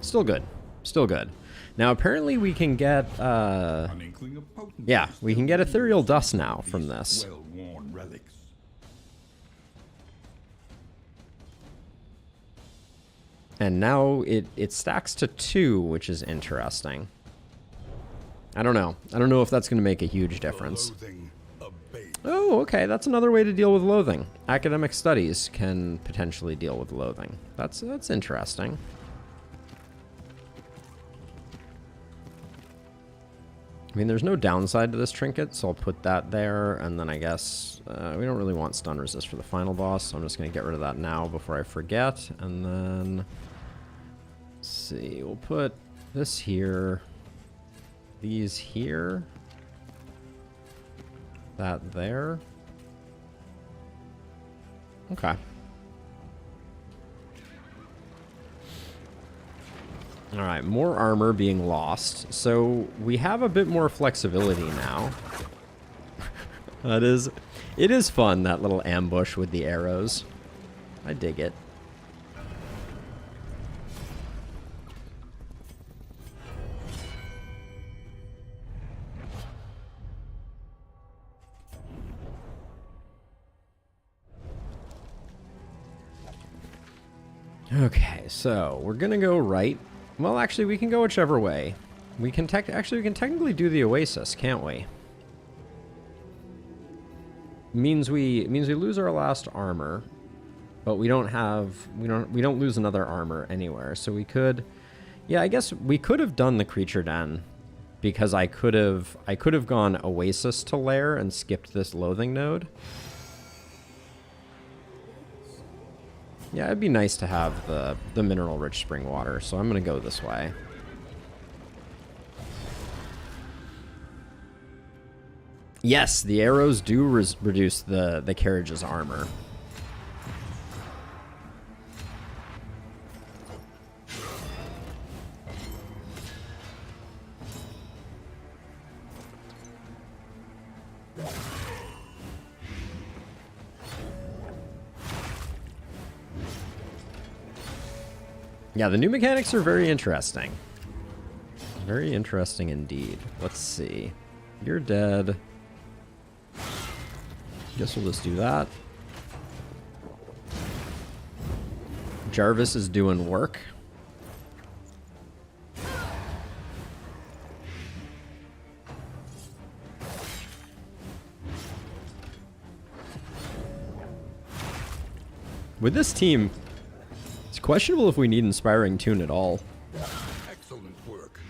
Still good. Still good. Now, apparently we can get, yeah, we can get Ethereal Dust now from this. Well-worn relics. And now it stacks to 2, which is interesting. I don't know. I don't know if that's going to make a huge difference. Oh, okay. That's another way to deal with loathing. Academic studies can potentially deal with loathing. That's interesting. I mean, there's no downside to this trinket, so I'll put that there, and then I guess we don't really want stun resist for the final boss, so I'm just going to get rid of that now before I forget, and then, let's see, we'll put this here, these here, that there. Okay. Alright, more armor being lost. So we have a bit more flexibility now. It is fun, that little ambush with the arrows. I dig it. Okay, so we're gonna go right. Well, actually, we can go whichever way. We can technically do the Oasis, can't we? means we lose our last armor, but we don't lose another armor anywhere. So we could, yeah, I guess we could have done the creature den, because I could have gone Oasis to Lair and skipped this Loathing node. Yeah, it'd be nice to have the mineral rich spring water, so I'm gonna go this way. Yes, the arrows do reduce the carriage's armor. Yeah, the new mechanics are very interesting. Very interesting indeed. Let's see. You're dead. Guess we'll just do that. Jarvis is doing work. With this team, it's questionable if we need Inspiring Tune at all. Excellent work.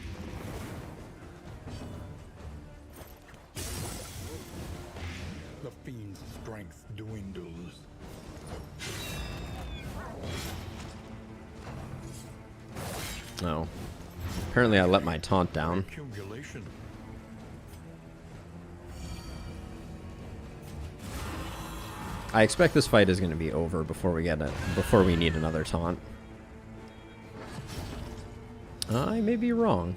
The fiend's strength dwindles. Oh. Apparently I let my taunt down. Accumulation. I expect this fight is going to be over before we need another taunt. I may be wrong.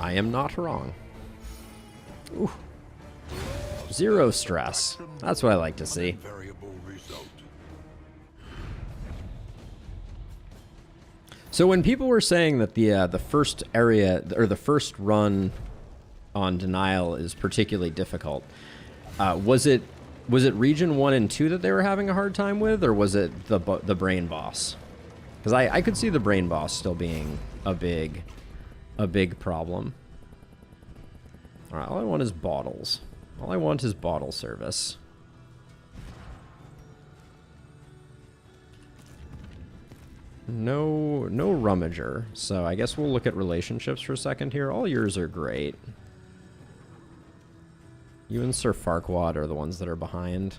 I am not wrong. Ooh. Zero stress. That's what I like to see. Variable result. So when people were saying that the first area or the first run on Denial is particularly difficult, was it region 1 and 2 that they were having a hard time with, or was it the brain boss? Because I could see the brain boss still being a big problem. All right, all I want is bottles. All I want is bottle service. No rummager, so I guess we'll look at relationships for a second here. All yours are great. You and Sir Farquaad are the ones that are behind.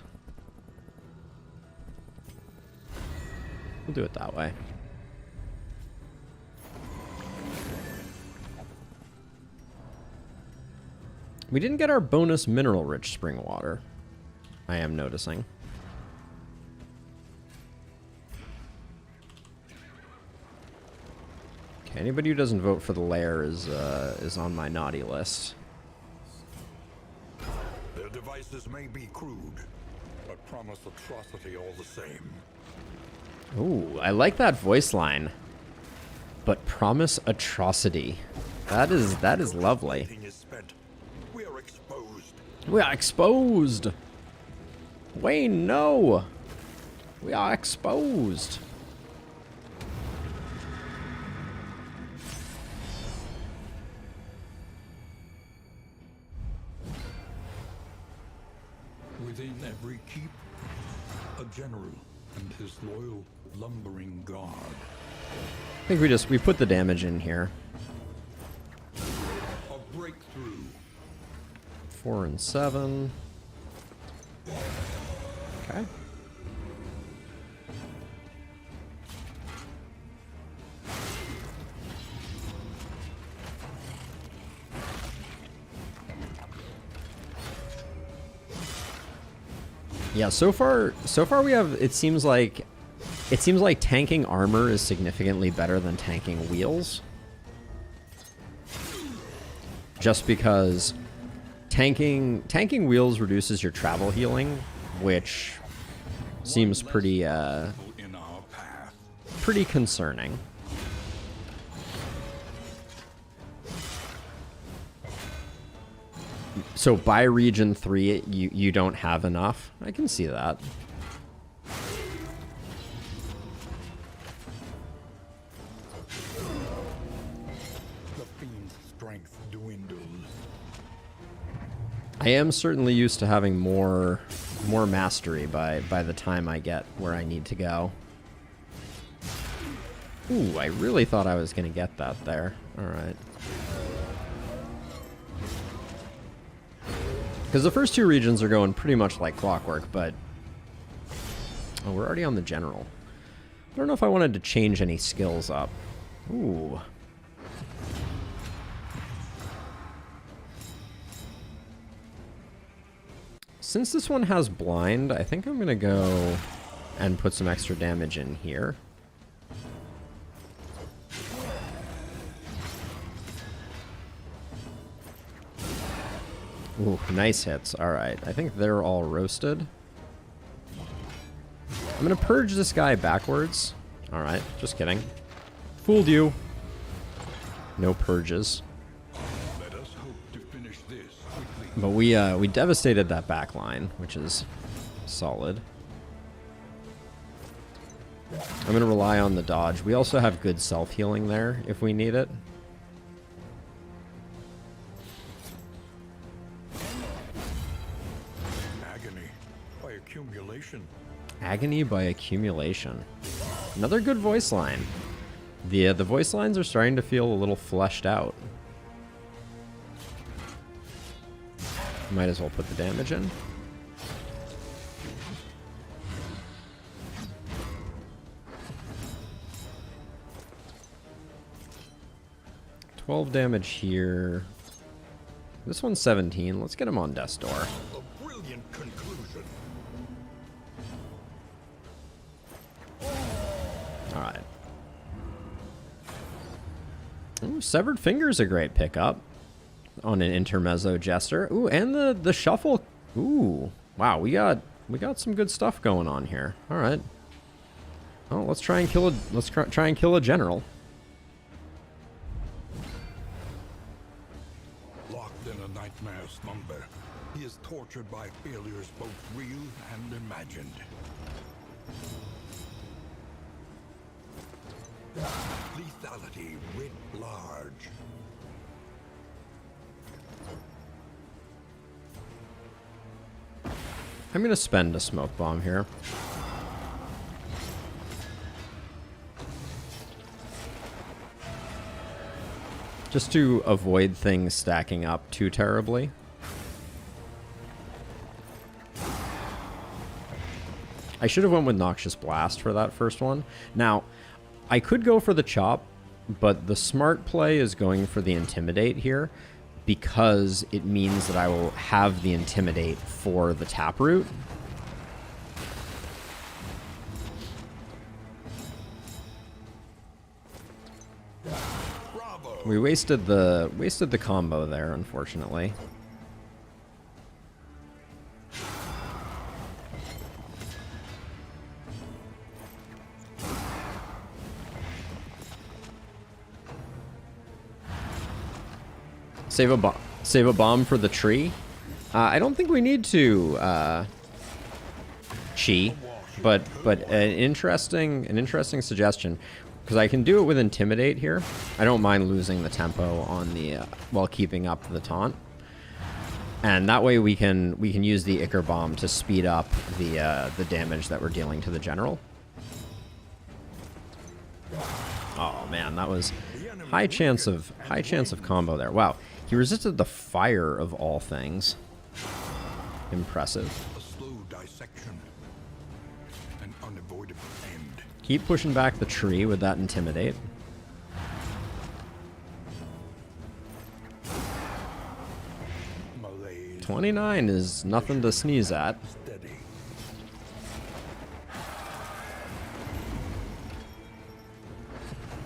We'll do it that way. We didn't get our bonus mineral-rich spring water, I am noticing. Okay, anybody who doesn't vote for the lair is on my naughty list. Their devices may be crude, but promise atrocity all the same. Ooh, I like that voice line. But promise atrocity. That is lovely. Fighting is spent. We are exposed. We are exposed. Wayne, no. We are exposed. Within every keep, a general and his loyal lumbering guard. I think we put the damage in here. A breakthrough. 4 and 7. Okay. Yeah, so far we have, it seems like tanking armor is significantly better than tanking wheels. Just because tanking wheels reduces your travel healing, which seems pretty in our path. pretty concerning. So by region 3 you don't have enough. I can see that. The fiend's strength dwindles. I am certainly used to having more mastery by the time I get where I need to go. Ooh, I really thought I was going to get that there. All right. Because the first two regions are going pretty much like clockwork, but... Oh, we're already on the general. I don't know if I wanted to change any skills up. Ooh. Since this one has blind, I think I'm going to go and put some extra damage in here. Ooh, nice hits. Alright, I think they're all roasted. I'm going to purge this guy backwards. Alright, just kidding. Fooled you. No purges. Let us hope to finish this quickly. But we devastated that back line, which is solid. I'm going to rely on the dodge. We also have good self-healing there if we need it. Agony by accumulation. Agony by accumulation. Another good voice line. The voice lines are starting to feel a little fleshed out. Might as well put the damage in. Damage here. This one's 17. Let's get him on Death's Door. A brilliant conclusion. Alright. Ooh, Severed Finger's a great pickup on an Intermezzo Jester. Ooh, and the shuffle. Ooh, wow, we got some good stuff going on here. All right. Oh, let's try and kill a general. Locked in a nightmare slumber, he is tortured by failures both real and imagined. Lethality writ large. I'm gonna spend a smoke bomb here. Just to avoid things stacking up too terribly. I should have went with Noxious Blast for that first one. Now, I could go for the Chop, but the smart play is going for the Intimidate here because it means that I will have the Intimidate for the Taproot. Bravo. We wasted the combo there, unfortunately. Save a bomb for the tree. I don't think we need to chi, but an interesting suggestion, because I can do it with Intimidate here. I don't mind losing the tempo on the while keeping up the taunt, and that way we can use the Ichor Bomb to speed up the damage that we're dealing to the general. Oh man, that was high chance of combo there. Wow. He resisted the fire of all things. Impressive. A slow dissection. An unavoidable end. Keep pushing back the tree with that Intimidate. Malaise. 29 is nothing to sneeze at. Steady.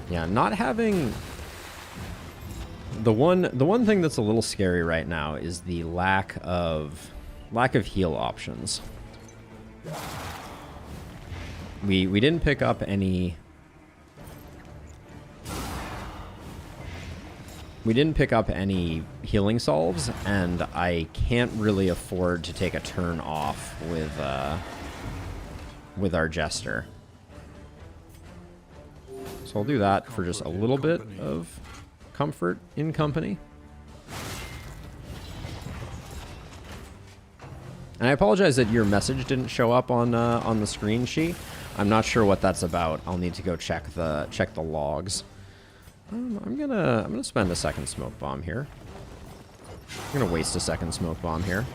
Yeah, not having... The one thing that's a little scary right now is the lack of heal options. We didn't pick up any... We didn't pick up any healing salves, and I can't really afford to take a turn off with our Jester. So I'll do that for just a little bit of comfort in company. And I apologize that your message didn't show up on the screen sheet. I'm not sure what that's about. I'll need to go check the logs. I'm gonna spend a second smoke bomb here. I'm gonna waste a second smoke bomb here.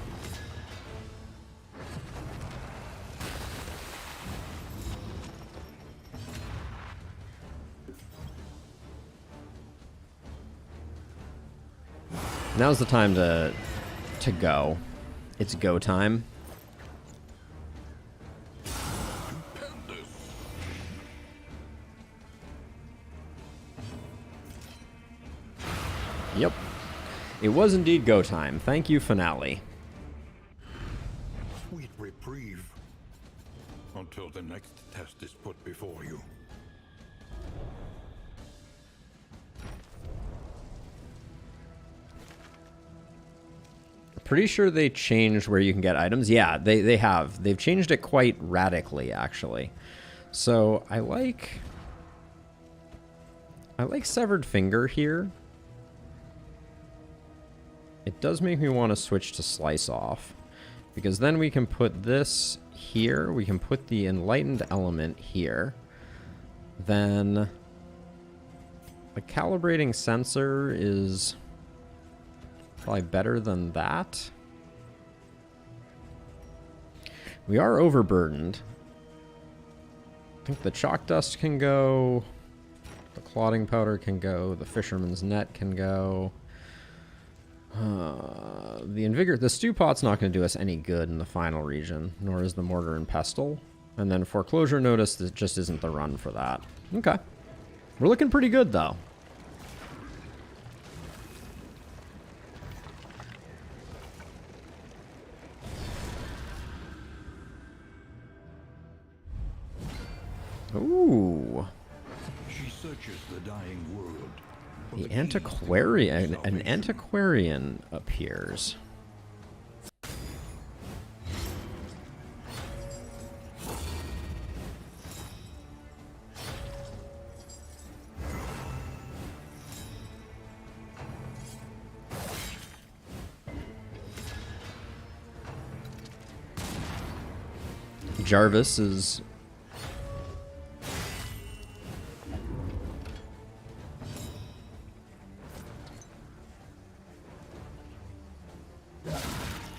Now's the time to go. It's go time. Yep. It was indeed go time. Thank you, Finale. Sweet reprieve. Until the next test is put before you. Pretty sure they changed where you can get items. Yeah, they have. They've changed it quite radically, actually. So I like Severed Finger here. It does make me want to switch to Slice Off, because then we can put this here. We can put the Enlightened Element here. Then the Calibrating Sensor is probably better than that. We are overburdened. I think the Chalk Dust can go. The Clotting Powder can go. The Fisherman's Net can go. The Stew Pot's not going to do us any good in the final region, nor is the Mortar and Pestle. And then Foreclosure Notice, that just isn't the run for that. Okay. We're looking pretty good, though. Ooh. She searches the dying world. The Antiquarian, an Antiquarian appears. Jarvis is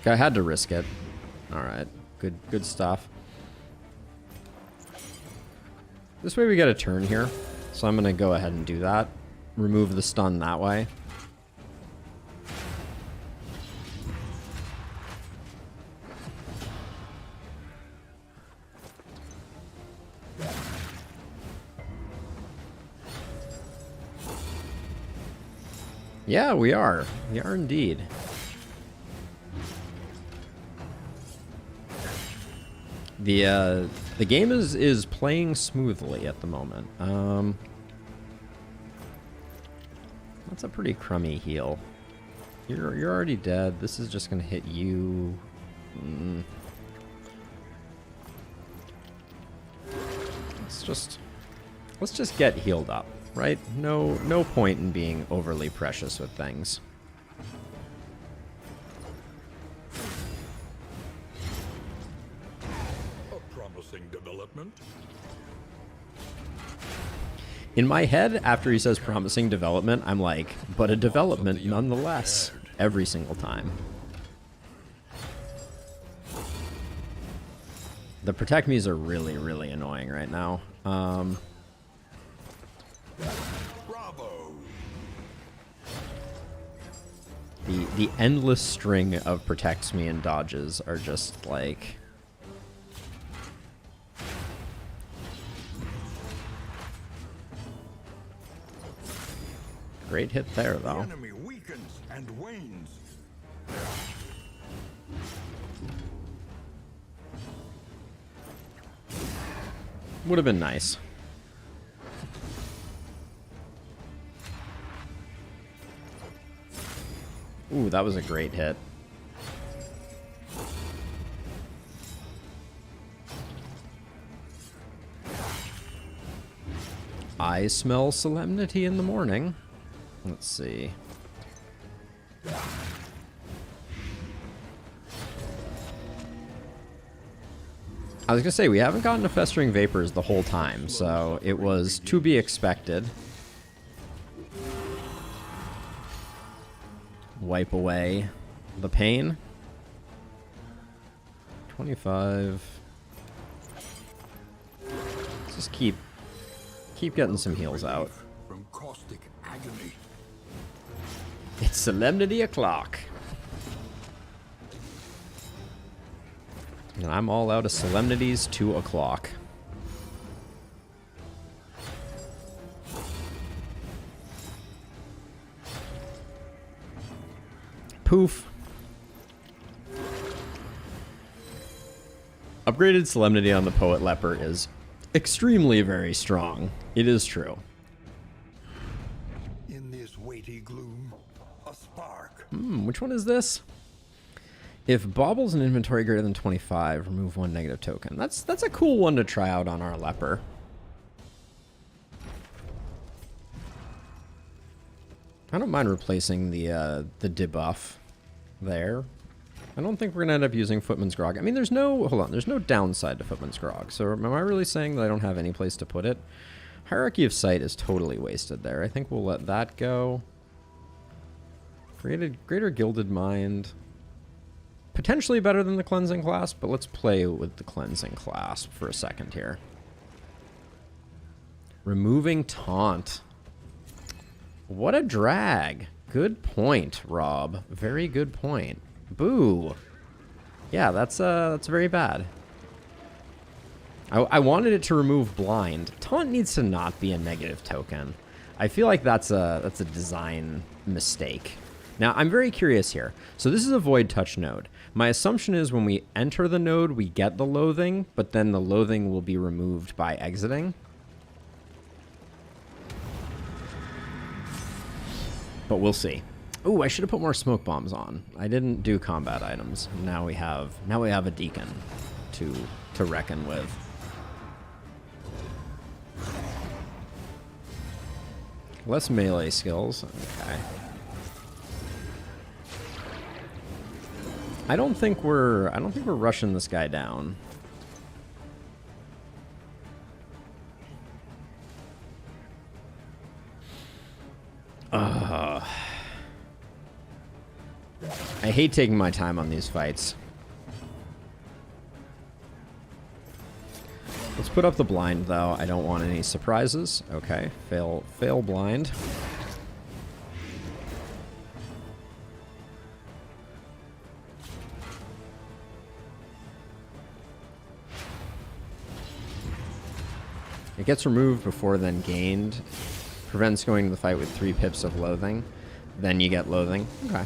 I had to risk it. Alright. Good stuff. This way we get a turn here. So I'm going to go ahead and do that. Remove the stun that way. Yeah, we are. We are indeed. The game is playing smoothly at the moment. That's a pretty crummy heal. You're already dead. This is just gonna hit you. Let's just get healed up, right? No point in being overly precious with things. Development. In my head, after he says promising development, I'm like, but a development nonetheless, every single time. The Protect Me's are really, really annoying right now. Bravo. The endless string of Protects Me and dodges are just like... Great hit there, though. The enemy weakens and wanes. Would have been nice. Ooh, that was a great hit. I smell solemnity in the morning. Let's see. I was gonna say, we haven't gotten to Festering Vapors the whole time, so it was to be expected. Wipe away the pain. 25. Let's just keep getting some heals out. From caustic agony. It's Solemnity o'clock. And I'm all out of Solemnities 2 o'clock. Poof. Upgraded Solemnity on the Poet Leper is extremely very strong. It is true. In this weighty gloom, a spark. Which one is this? If Bauble's an inventory greater than 25, remove 1 negative token. That's a cool one to try out on our leper. I don't mind replacing the debuff there. I don't think we're gonna end up using Footman's Grog. I mean, there's no downside to Footman's Grog. So am I really saying that I don't have any place to put it? Hierarchy of Sight is totally wasted there. I think we'll let that go. Greater Gilded Mind. Potentially better than the Cleansing Clasp, but let's play with the Cleansing Clasp for a second here. Removing Taunt. What a drag. Good point, Rob. Very good point. Boo. Yeah, that's very bad. I wanted it to remove Blind. Taunt needs to not be a negative token. I feel like that's a design mistake. Now, I'm very curious here. So this is a Void Touch node. My assumption is when we enter the node, we get the Loathing, but then the Loathing will be removed by exiting. But we'll see. Ooh, I should have put more smoke bombs on. I didn't do combat items. Now we have a Deacon to reckon with. Less melee skills. Okay. I don't think we're rushing this guy down. I hate taking my time on these fights. Let's put up the blind though. I don't want any surprises. Okay, fail blind. It gets removed before then gained. Prevents going to the fight with 3 pips of Loathing. Then you get Loathing. Okay.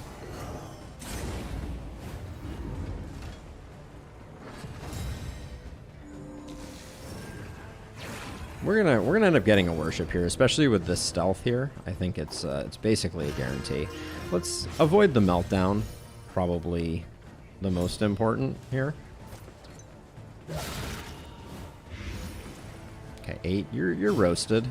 We're gonna end up getting a worship here, especially with this stealth here. I think it's basically a guarantee. Let's avoid the meltdown. Probably the most important here. Okay, 8. You're roasted.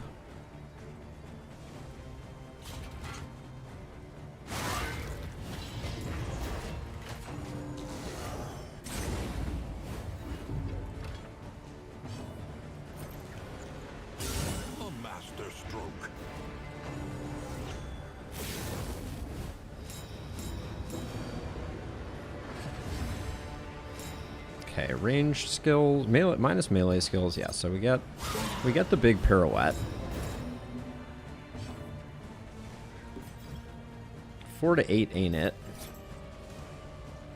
A master stroke. Okay, range skills, melee, minus melee skills. Yeah, so we get the big pirouette. 4 to 8 ain't it?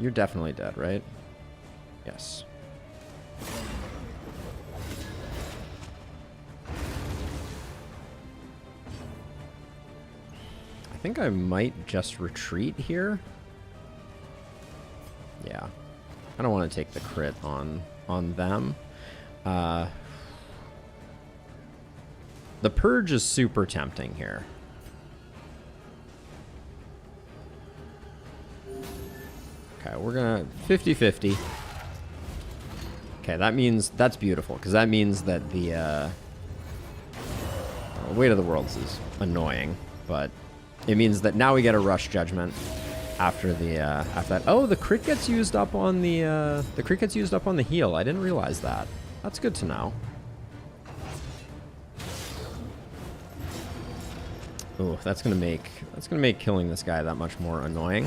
You're definitely dead, right? Yes. I think I might just retreat here. Yeah. I don't want to take the crit on them. The Purge is super tempting here. Okay, we're gonna 50-50. Okay, that means that's beautiful because that means that the Weight of the Worlds is annoying, but it means that now we get a Rush Judgment. after that. Oh, the crit gets used up on the crit gets used up on the heal. I didn't realize that. That's good to know. Ooh, that's gonna make killing this guy that much more annoying.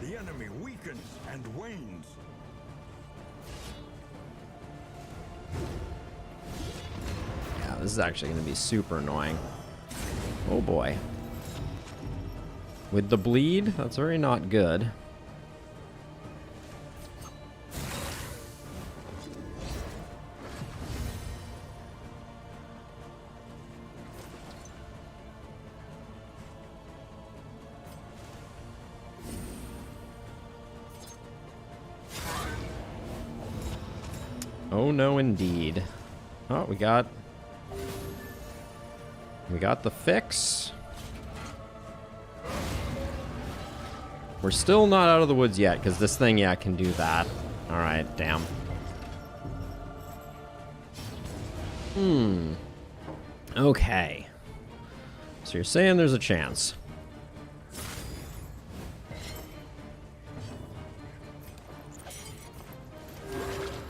The enemy weakens and wanes. Yeah, this is actually gonna be super annoying. Oh boy. With the bleed, that's very not good. Oh no, indeed. Oh, we got the fix. We're still not out of the woods yet, because this thing, yeah, can do that. Alright, damn. Okay. So you're saying there's a chance.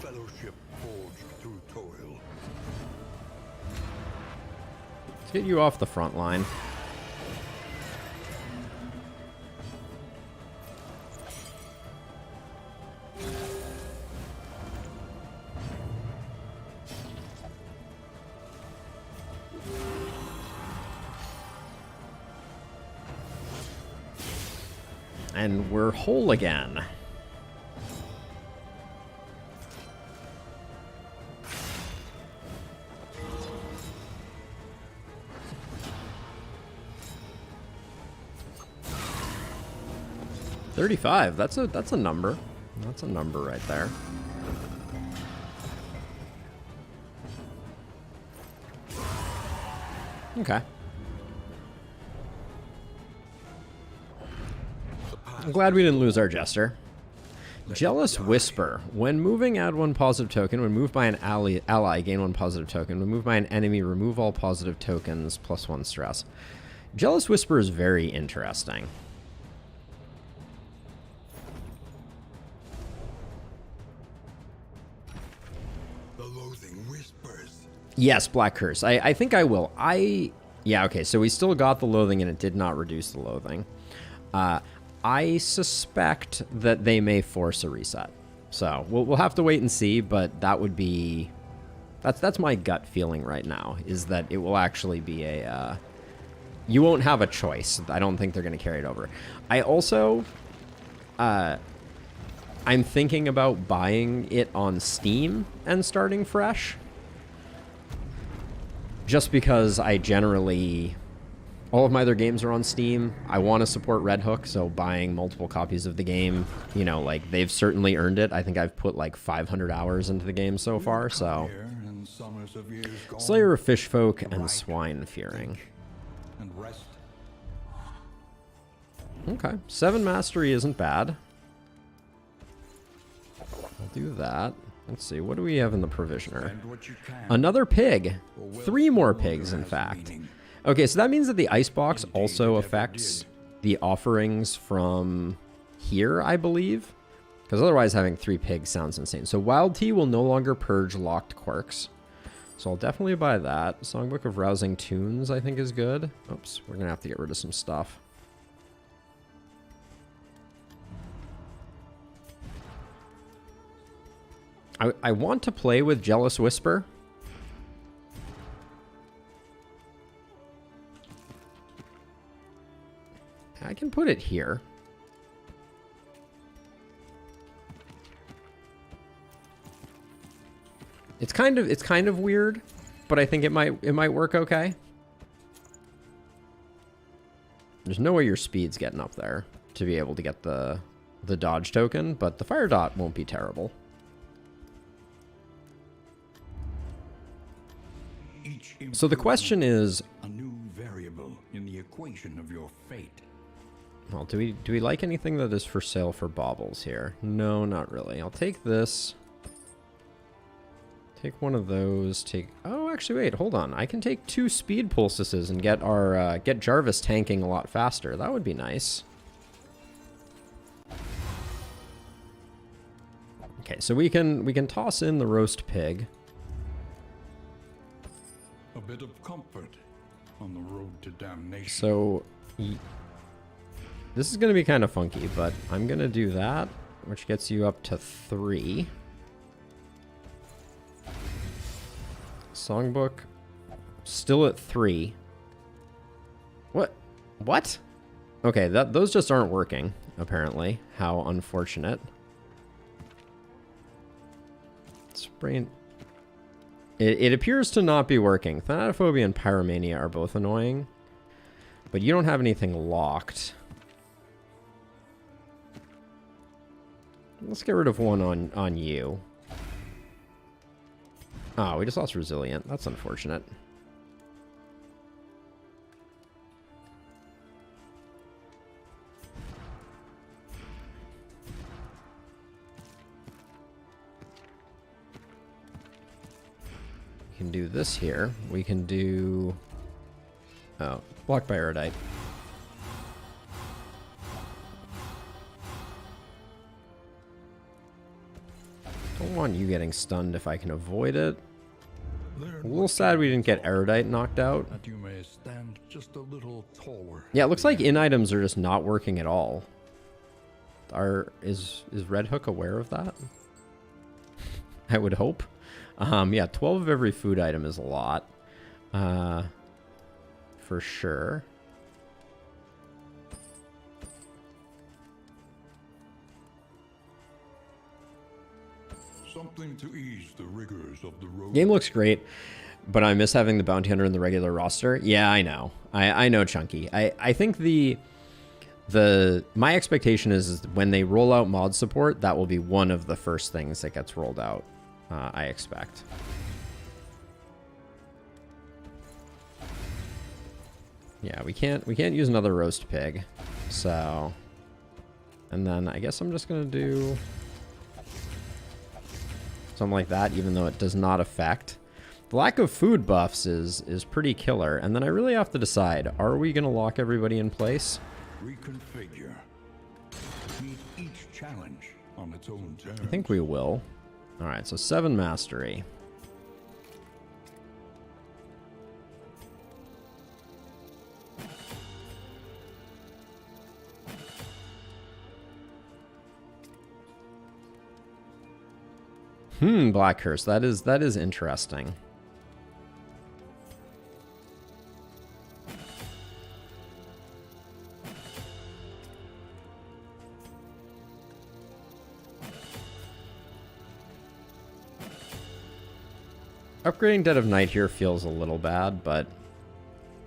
Fellowship forged through toil. Let's get you off the front line. And we're whole again. $35. That's a number. That's a number right there. Okay. I'm glad we didn't lose our Jester. Jealous Whisper. When moving, add 1 positive token. When moved by an ally, gain 1 positive token. When moved by an enemy, remove all positive tokens, plus 1 stress. Jealous Whisper is very interesting. The loathing whispers. Yes, Black Curse. I think I will. Yeah, okay, so we still got the loathing and it did not reduce the loathing. I suspect that they may force a reset. So we'll have to wait and see, but that would be... That's my gut feeling right now, is that it will actually be a... you won't have a choice. I don't think they're going to carry it over. I also... I'm thinking about buying it on Steam and starting fresh. Just because I generally... all of my other games are on Steam. I want to support Red Hook, so buying multiple copies of the game, you know, like, they've certainly earned it. I think I've put like 500 hours into the game so far, so... Slayer of Fishfolk and Swine Fearing. And rest. Okay, 7 Mastery isn't bad. I'll do that. Let's see, what do we have in the Provisioner? Another pig. 3 more pigs, in fact. Okay, so that means that the Icebox also affects the offerings from here, I believe. Because otherwise having 3 pigs sounds insane. So Wild Tea will no longer purge locked quirks. So I'll definitely buy that. Songbook of Rousing Tunes, I think, is good. Oops, we're going to have to get rid of some stuff. I want to play with Jealous Whisper. I can put it here. It's kind of weird, but I think it might work okay. There's no way your speed's getting up there to be able to get the dodge token, but the fire dot won't be terrible. So the question is, a new variable in the equation of your fate. well, do we like anything that is for sale for baubles here? No, not really. I'll take this. Take one of those. Take. Oh, actually, wait. Hold on. I can take 2 speed pulses and get our get Jarvis tanking a lot faster. That would be nice. Okay, so we can toss in the roast pig. A bit of comfort on the road to damnation. So this is going to be kind of funky, but I'm going to do that, which gets you up to 3. Songbook still at 3. What? What? Okay, those just aren't working, apparently. How unfortunate. Sprain. It appears to not be working. Thanatophobia and Pyromania are both annoying. But you don't have anything locked. Let's get rid of one on you. Oh, we just lost Resilient. That's unfortunate. We can do this here. We can do... Oh, blocked by Erudite. Don't want you getting stunned if I can avoid it. A little sad we didn't get Erudite knocked out. That you may stand just a little taller. Yeah, it looks like in items are just not working at all. Is Red Hook aware of that? I would hope. Yeah, 12 of every food item is a lot. For sure. Something to ease the rigors of the road. Game looks great, but I miss having the bounty hunter in the regular roster. Yeah, I know. I know, Chunky. I think my expectation is when they roll out mod support, that will be one of the first things that gets rolled out. I expect. Yeah, we can't use another roast pig. So, and then I guess I'm just gonna do something like that, even though it does not affect. The lack of food buffs is pretty killer. And then I really have to decide, are we gonna lock everybody in place? Reconfigure. Meet each challenge on its own terms. I think we will. All right, so 7 mastery. Black Curse. That is interesting. Upgrading Dead of Night here feels a little bad, but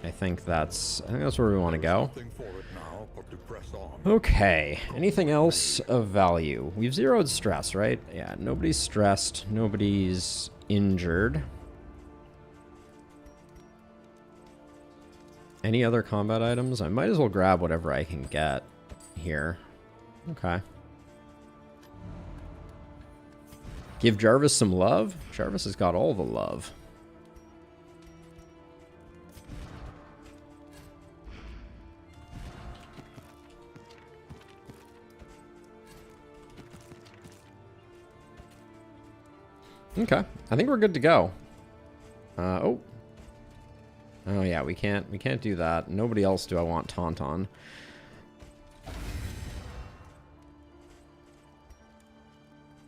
I think that's where we want to go. Nothing for it now but to press on. Okay, anything else of value? We've zeroed stress, right? Yeah, nobody's stressed, nobody's injured. Any other combat items? I might as well grab whatever I can get here. Okay. Give Jarvis some love? Jarvis has got all the love. Okay, I think we're good to go. Oh yeah, we can't do that. Nobody else do I want taunt on.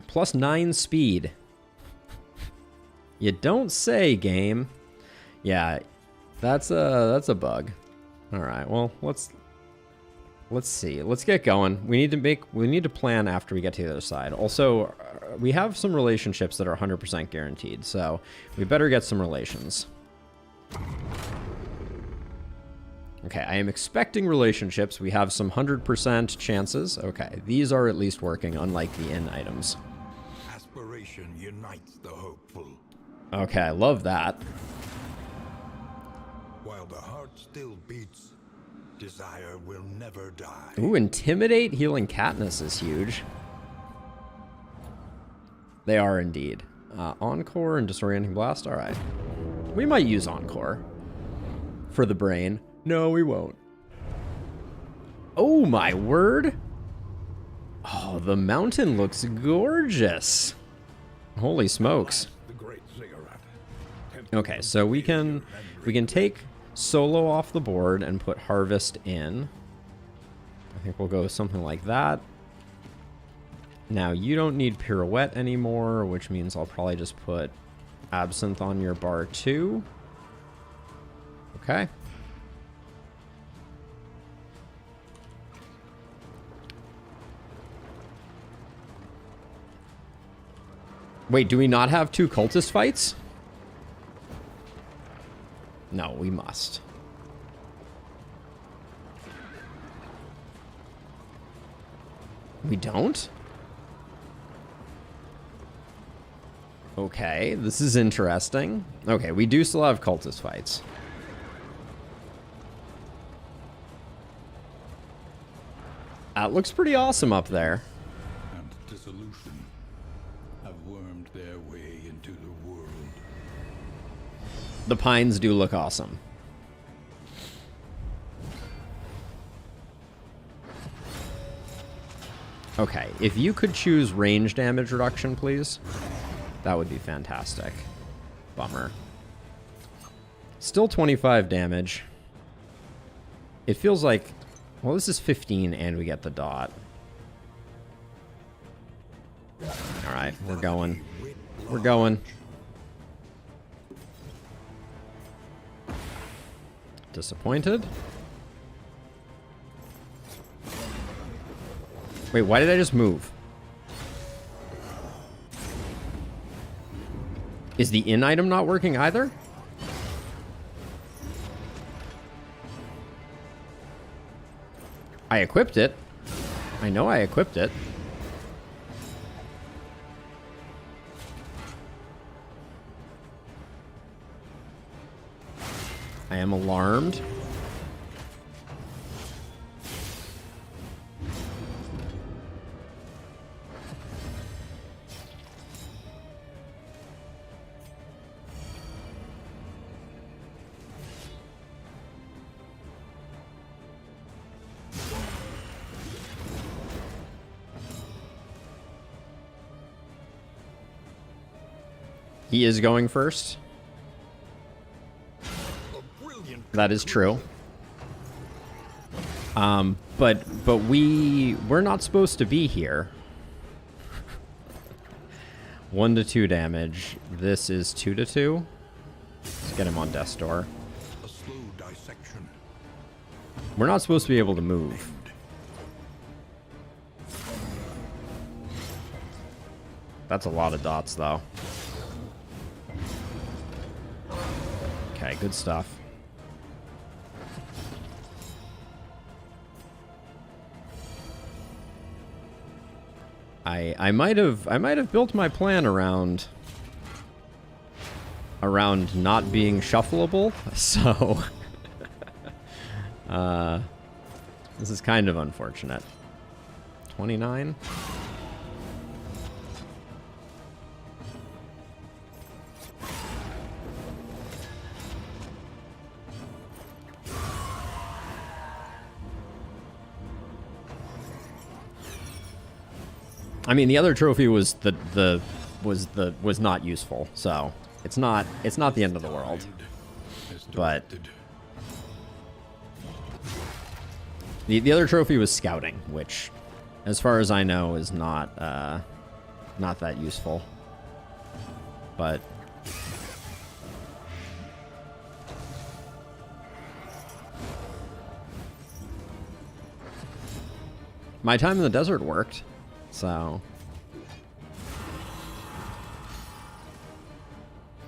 +9 speed. You don't say, game. Yeah, that's a bug. All right, well, let's see. Let's get going. We need to plan after we get to the other side. Also, we have some relationships that are 100% guaranteed, so we better get some relations. Okay, I am expecting relationships. We have some 100% chances. Okay, these are at least working, unlike the inn items. Aspiration unites the hopeful. Okay, I love that. While the heart still beats, desire will never die. Ooh, Intimidate, Healing Katniss is huge. They are indeed. Encore and Disorienting Blast. All right. We might use Encore for the brain. No, we won't. Oh, my word. Oh, the mountain looks gorgeous. Holy smokes. Okay, so we can take Solo off the board and put Harvest in. I think we'll go with something like that. Now, you don't need Pirouette anymore, which means I'll probably just put Absinthe on your bar too. Okay. Wait, do we not have 2 cultist fights? No, we must. We don't? Okay, this is interesting. Okay, we do still have cultist fights. That looks pretty awesome up there. And dissolution have wormed their way into the world. The pines do look awesome. Okay, if you could choose range damage reduction, please. That would be fantastic. Bummer. Still 25 damage. It feels like... Well, this is 15 and we get the dot. Alright, we're going. We're going. Disappointed. Wait, why did I just move? Is the in item not working either? I equipped it. I know I equipped it. I am alarmed. He is going first. That is true. But we're not supposed to be here. 1 to 2 damage. This is 2 to 2. Let's get him on death's door. A slow dissection. We're not supposed to be able to move. That's a lot of dots, though. Okay, good stuff. I might have built my plan around not being shuffleable, so this is kind of unfortunate. 29. I mean, the other trophy was was not useful, so it's not the end of the world. But the other trophy was scouting, which, as far as I know, is not that useful. But my time in the desert worked. So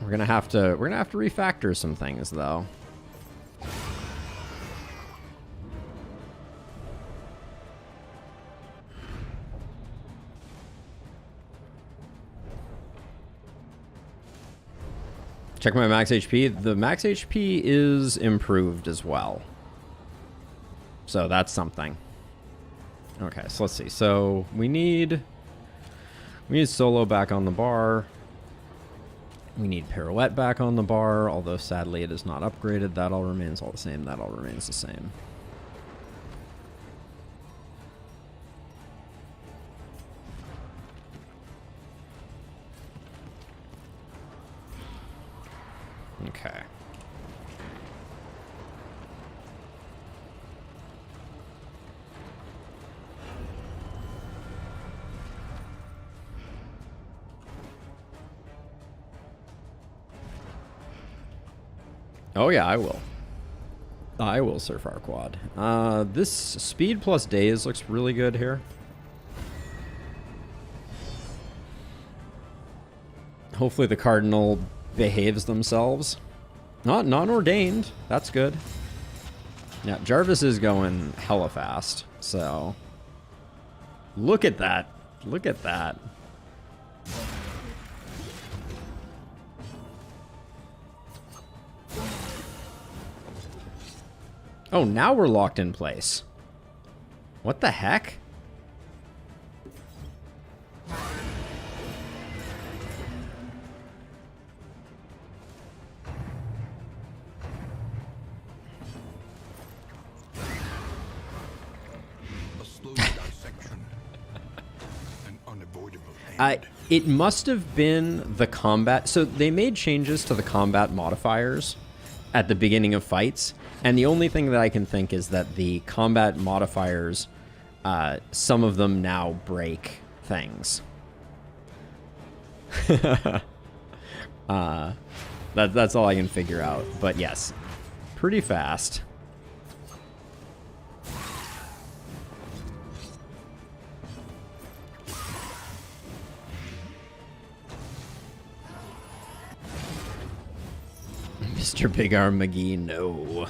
we're gonna have to refactor some things, though. Check my max HP. The max HP is improved as well, so that's something. Okay, so let's see. So we need Solo back on the bar. We need pirouette back on the bar, although sadly it is not upgraded. That all remains all the same. That all remains the same. Okay. Oh yeah, I will. I will surf our quad. This speed plus days looks really good here. Hopefully the Cardinal behaves themselves. Not non-ordained. That's good. Yeah, Jarvis is going hella fast, so... Look at that. Look at that. Oh, now we're locked in place. What the heck? A slow dissection. An unavoidable end. It must have been the combat. So they made changes to the combat modifiers at the beginning of fights. And the only thing that I can think is that the combat modifiers, some of them now break things. That's all I can figure out. But yes, pretty fast. Mr. Big Arm McGee, no.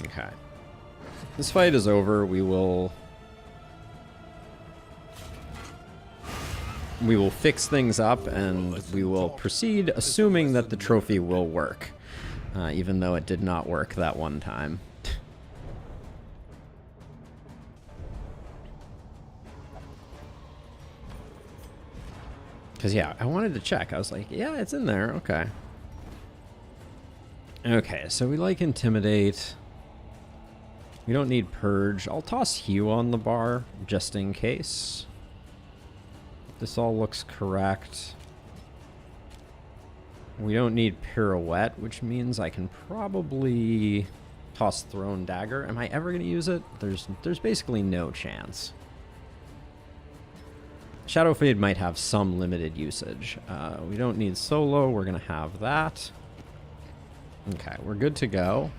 Okay. This fight is over. We will fix things up and we will proceed assuming that the trophy will work. Even though it did not work that one time. Because, yeah, I wanted to check. I was like, yeah, it's in there. Okay. Okay, so we like Intimidate. We don't need Purge. I'll toss Hue on the bar, just in case. This all looks correct. We don't need Pirouette, which means I can probably toss Thrown Dagger. Am I ever going to use it? There's basically no chance. Shadow Fade might have some limited usage. We don't need Solo. We're going to have that. Okay, we're good to go.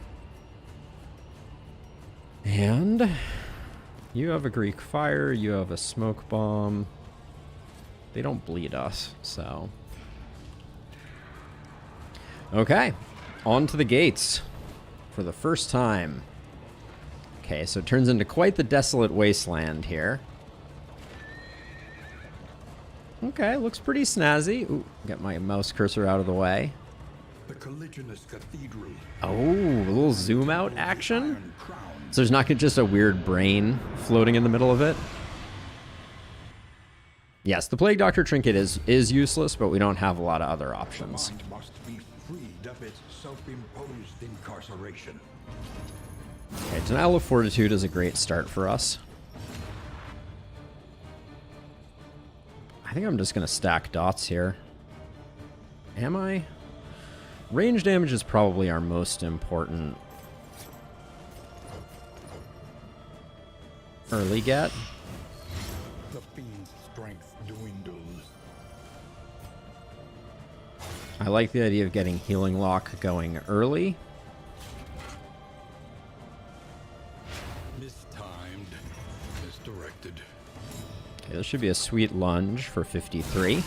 And you have a Greek Fire. You have a Smoke Bomb. They don't bleed us, so... Okay, on to the gates for the first time. Okay, so it turns into quite the desolate wasteland here. Okay, looks pretty snazzy. Ooh, get my mouse cursor out of the way. The Colliginous Cathedral. Oh, a little zoom out action? So there's not just a weird brain floating in the middle of it? Yes, the Plague Doctor trinket is useless, but we don't have a lot of other options. The mind must be freed of its self-imposed incarceration. Okay, Denial of Fortitude is a great start for us. I think I'm just going to stack dots here. Am I? Range damage is probably our most important early get. The fiend's strength dwindles. I like the idea of getting Healing Lock going early. Mistimed. Misdirected. Okay, this should be a sweet lunge for 53.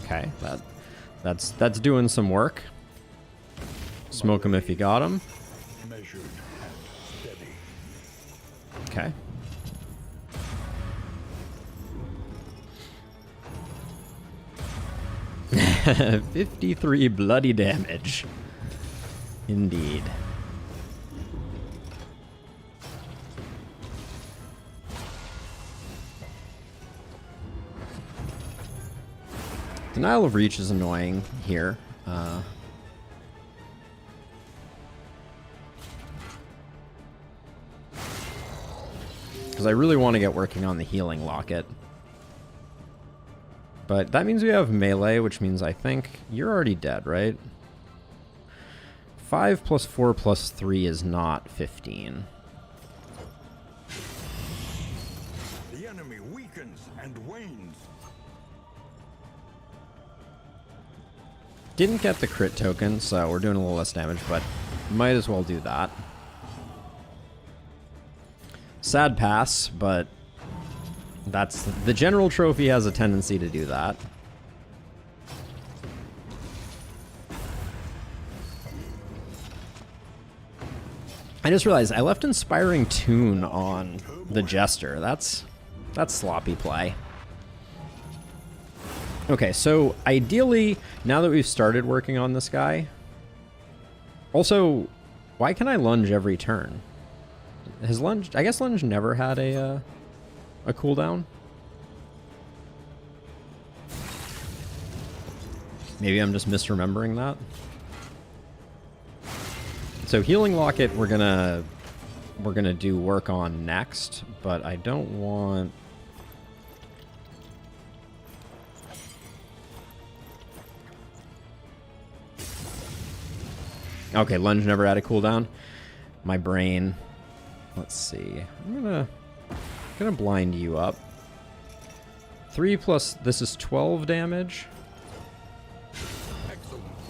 Okay, that's doing some work. Smoke him if you got him. Measured and steady. Okay. $53 bloody damage. Indeed. Denial of Reach is annoying here. Because I really want to get working on the healing locket. But that means we have melee, which means I think you're already dead, right? 5 plus 4 plus 3 is not 15. The enemy weakens and wanes. Didn't get the crit token, so we're doing a little less damage, but might as well do that. Sad pass, but that's the general trophy has a tendency to do that. I just realized I left Inspiring Tune on the Jester. That's sloppy play. Okay, so ideally, now that we've started working on this guy... Also, why can I lunge every turn? Has lunge... I guess lunge never had a cooldown? Maybe I'm just misremembering that. So healing locket we're gonna do work on next, but I don't want... Okay, lunge never had a cooldown. My brain. Let's see. I'm gonna blind you up. 3 plus this is 12 damage.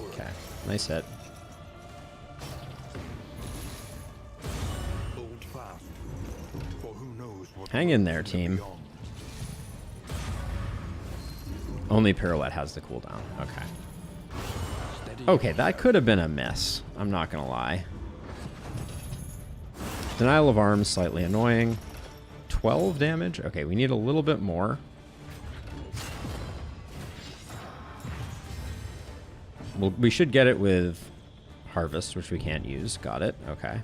Okay, nice hit. Hold fast, for who knows what Hang in there, team. beyond. Only Pirouette has the cooldown. Okay. Steady Okay, that could have been a miss. I'm not gonna lie. Denial of Arms, slightly annoying. 12 damage? Okay, we need a little bit more. Well, we should get it with Harvest, which we can't use. Got it. Okay.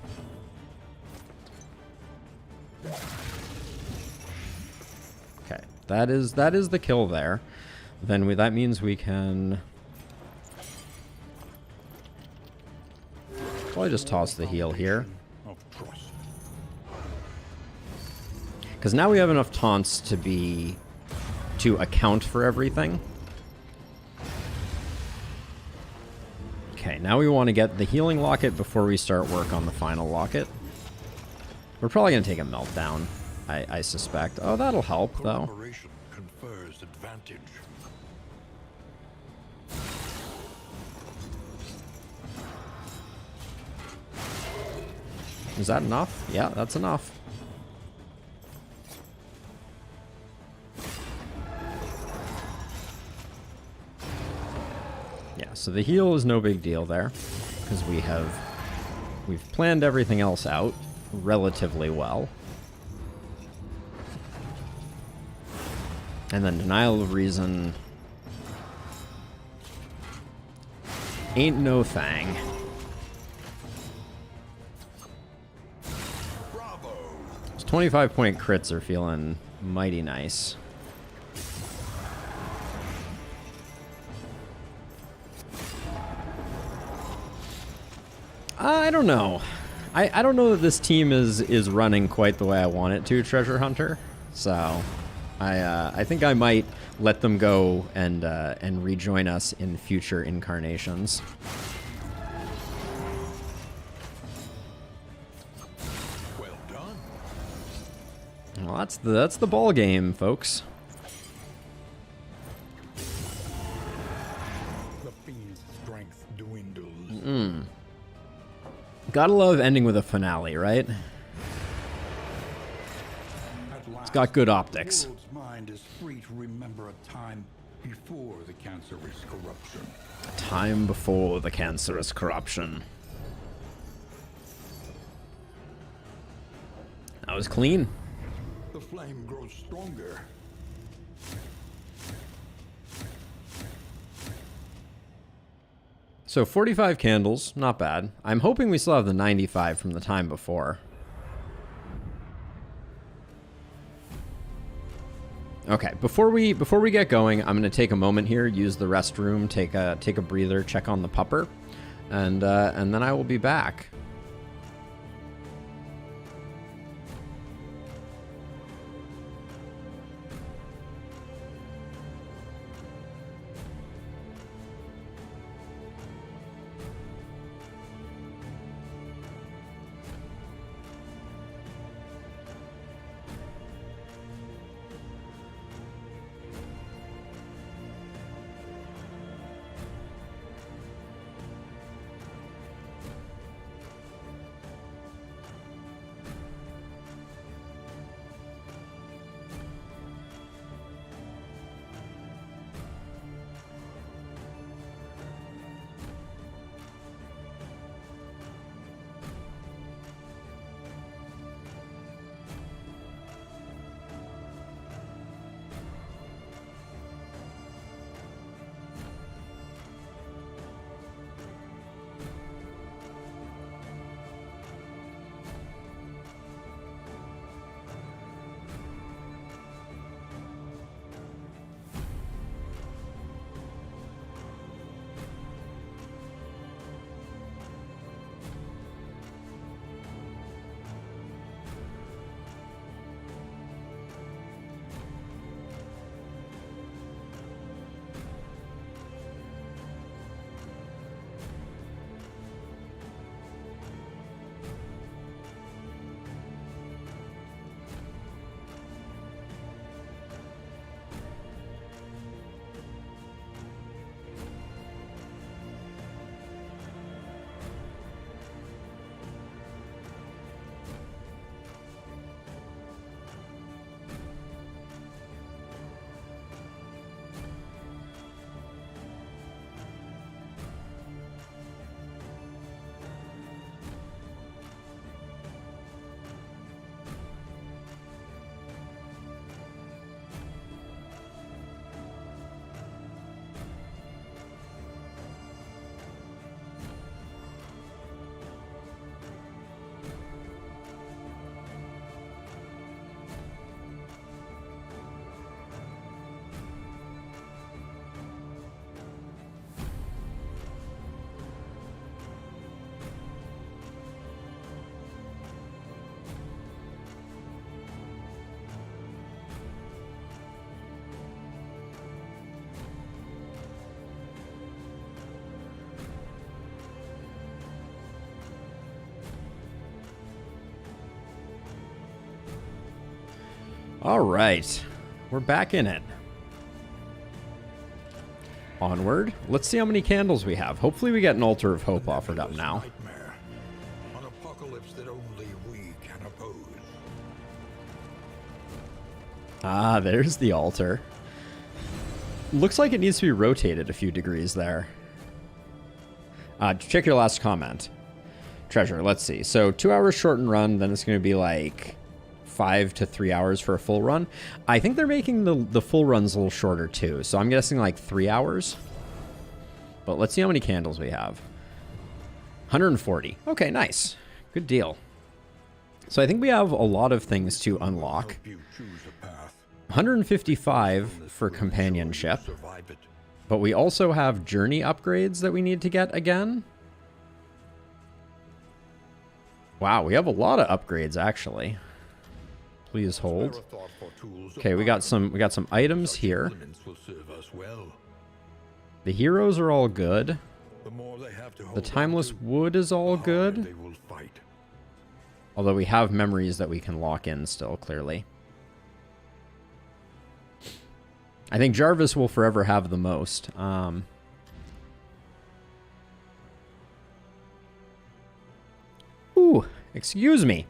Okay, that is the kill there. Then that means we can probably just toss the heal here. Of trust. Because now we have enough taunts to account for everything. Okay, now we want to get the healing locket before we start work on the final locket. We're probably going to take a meltdown, I suspect. Oh, that'll help, though. Cooperation confers advantage. Is that enough? Yeah, that's enough. Yeah, so the heal is no big deal there, because we've planned everything else out relatively well. And then Denial of Reason ain't no thing. Bravo! Those 25-point crits are feeling mighty nice. I don't know. I don't know that this team is running quite the way I want it to, Treasure Hunter. So I think I might let them go and rejoin us in future incarnations. Well done. Well, that's the ball game, folks. The fiend's strength dwindles. Gotta love ending with a finale, right? It's got good optics. The world's mind is free to remember a time before the cancerous corruption. Time before the cancerous corruption. That was clean. The flame grows stronger. So 45 candles, not bad. I'm hoping we still have the 95 from the time before. Okay, before we get going, I'm gonna take a moment here, use the restroom, take a breather, check on the pupper, and then I will be back. All right, we're back in it. Onward. Let's see how many candles we have. Hopefully we get an Altar of Hope offered up now. Nightmare. An apocalypse that only we can oppose. Ah, there's the altar. Looks like it needs to be rotated a few degrees there. Check your last comment. Treasure, let's see. So 2 hours shortened run, then it's going to be like 5 to 3 hours for a full run. I think they're making the full runs a little shorter too, so I'm guessing like 3 hours. But let's see how many candles we have. 140. Okay, nice. Good deal. So I think we have a lot of things to unlock. 155 for companionship. But we also have journey upgrades that we need to get again. Wow, we have a lot of upgrades actually. Please hold. Okay, we got some items here. The heroes are all good. The timeless wood is all good. Although we have memories that we can lock in still, clearly. I think Jarvis will forever have the most. Ooh, excuse me.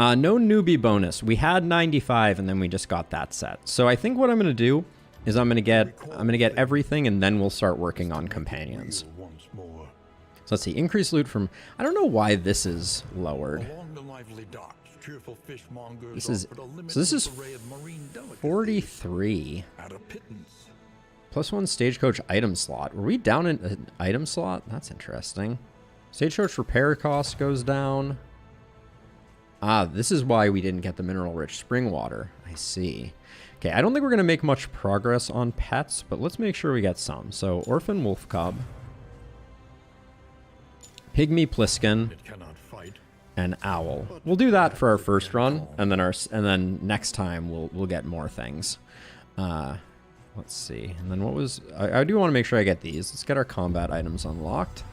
No newbie bonus. We had 95 and then we just got that set. So I think what I'm going to do is I'm going to get everything and then we'll start working on companions. So let's see. Increase loot from... I don't know why this is lowered. This is 43. +1 stagecoach item slot. Were we down in an item slot? That's interesting. Stagecoach repair cost goes down. Ah, this is why we didn't get the mineral-rich spring water. I see. Okay, I don't think we're going to make much progress on pets, but let's make sure we get some. So, Orphan Wolf Cub, Pygmy Pliskin, It cannot fight. and Owl. We'll do that for our first run, and then next time we'll get more things. Let's see. And then what was... I do want to make sure I get these. Let's get our combat items unlocked.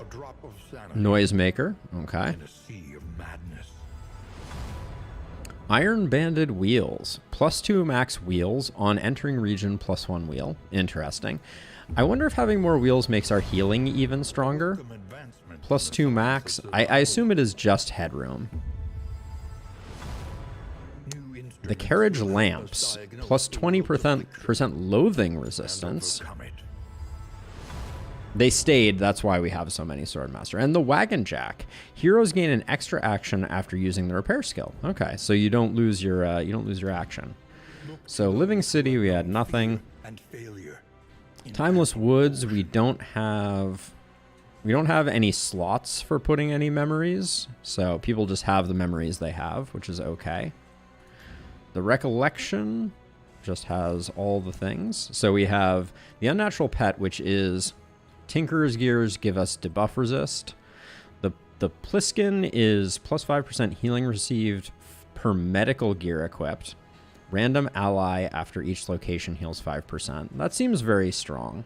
A drop of sanity Noisemaker. Okay. in a sea of madness. Iron Banded Wheels. +2 max wheels on entering region +1 wheel. Interesting. I wonder if having more wheels makes our healing even stronger. Welcome advancement +2 max. I assume it is just headroom. New instruments The carriage will help us lamps. diagnose Plus the road to 20% loathing victory resistance. and overcome it. They stayed, that's why we have so many Swordmaster. And the Wagon Jack. Heroes gain an extra action after using the repair skill. Okay, so you don't lose your action. So Living City, we had nothing. And failure. Timeless Woods, we don't have any slots for putting any memories. So people just have the memories they have, which is okay. The Recollection just has all the things. So we have the Unnatural Pet, which is Tinker's Gears give us debuff resist. The Pliskin is +5% healing received per medical gear equipped. Random ally after each location heals 5%. That seems very strong.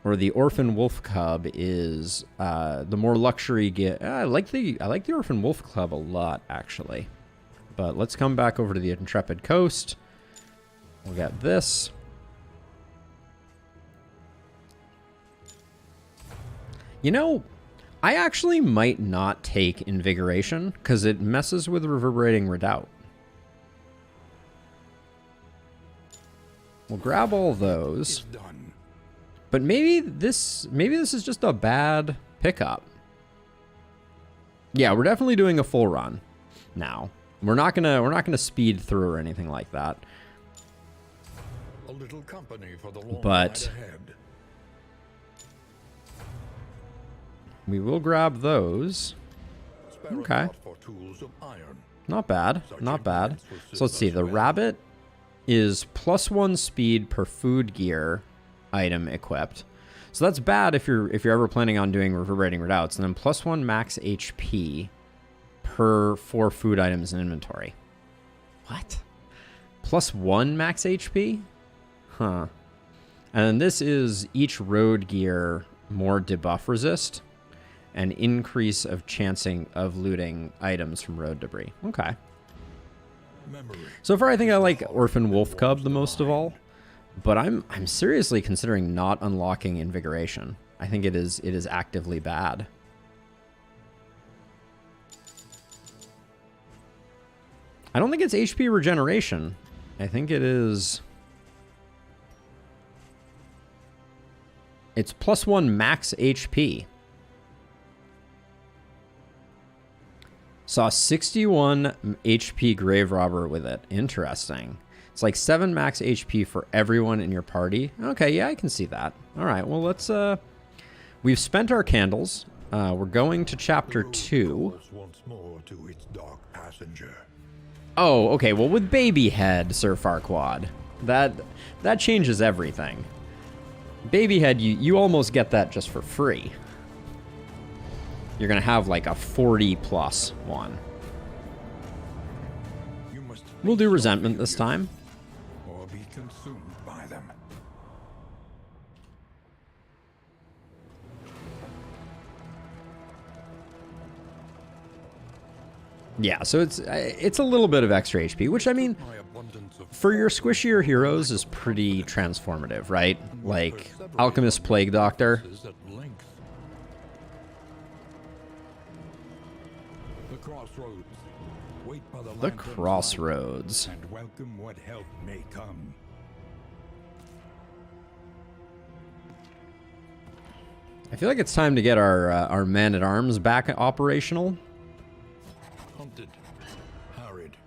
Or the Orphan Wolf Cub is the more luxury gear. I like the Orphan Wolf Cub a lot, actually. But let's come back over to the Intrepid Coast. We'll get this. You know, I actually might not take Invigoration because it messes with Reverberating Redoubt. We'll grab all those. Is done. But maybe this is just a bad pickup. Yeah, we're definitely doing a full run now. We're not gonna speed through or anything like that. A little company for the long But- ride ahead. We will grab those. Spare a Okay. thought for tools of iron. Not bad, Such not bad. implements will So let's serve see. us The well. rabbit is +1 speed per food gear item equipped. So that's bad if you're ever planning on doing Reverberating Redoubts, and then +1 max HP per 4 food items in inventory. What? +1 max HP? Huh. And then this is each road gear more debuff resist and increase of chancing of looting items from road debris. Okay. Memory. So far, I think I like Orphan Wolf Cub the most of all, but I'm seriously considering not unlocking Invigoration. I think it is actively bad. I don't think it's HP regeneration. I think it is... It's +1 max HP. Saw 61 HP Grave Robber with it. Interesting. It's like 7 max HP for everyone in your party. Okay, yeah, I can see that. All right, well, let's... We've spent our candles. We're going to chapter 2. Calls once more to its dark passenger. Oh, okay, well, with Baby Head, Sir Farquaad, that changes everything. Baby Head, you almost get that just for free. You're going to have like a 40+ one. You must We'll do face Resentment your this time. or be consumed by them. Yeah, so it's a little bit of extra HP, which, I mean, My abundance of for your squishier heroes is pretty transformative, right? Like Alchemist Plague Doctor. is at length. The crossroads. Wait by the The lantern's Crossroads. light and welcome what help may come. I feel like it's time to get our man-at-arms back operational. Hunted, harried,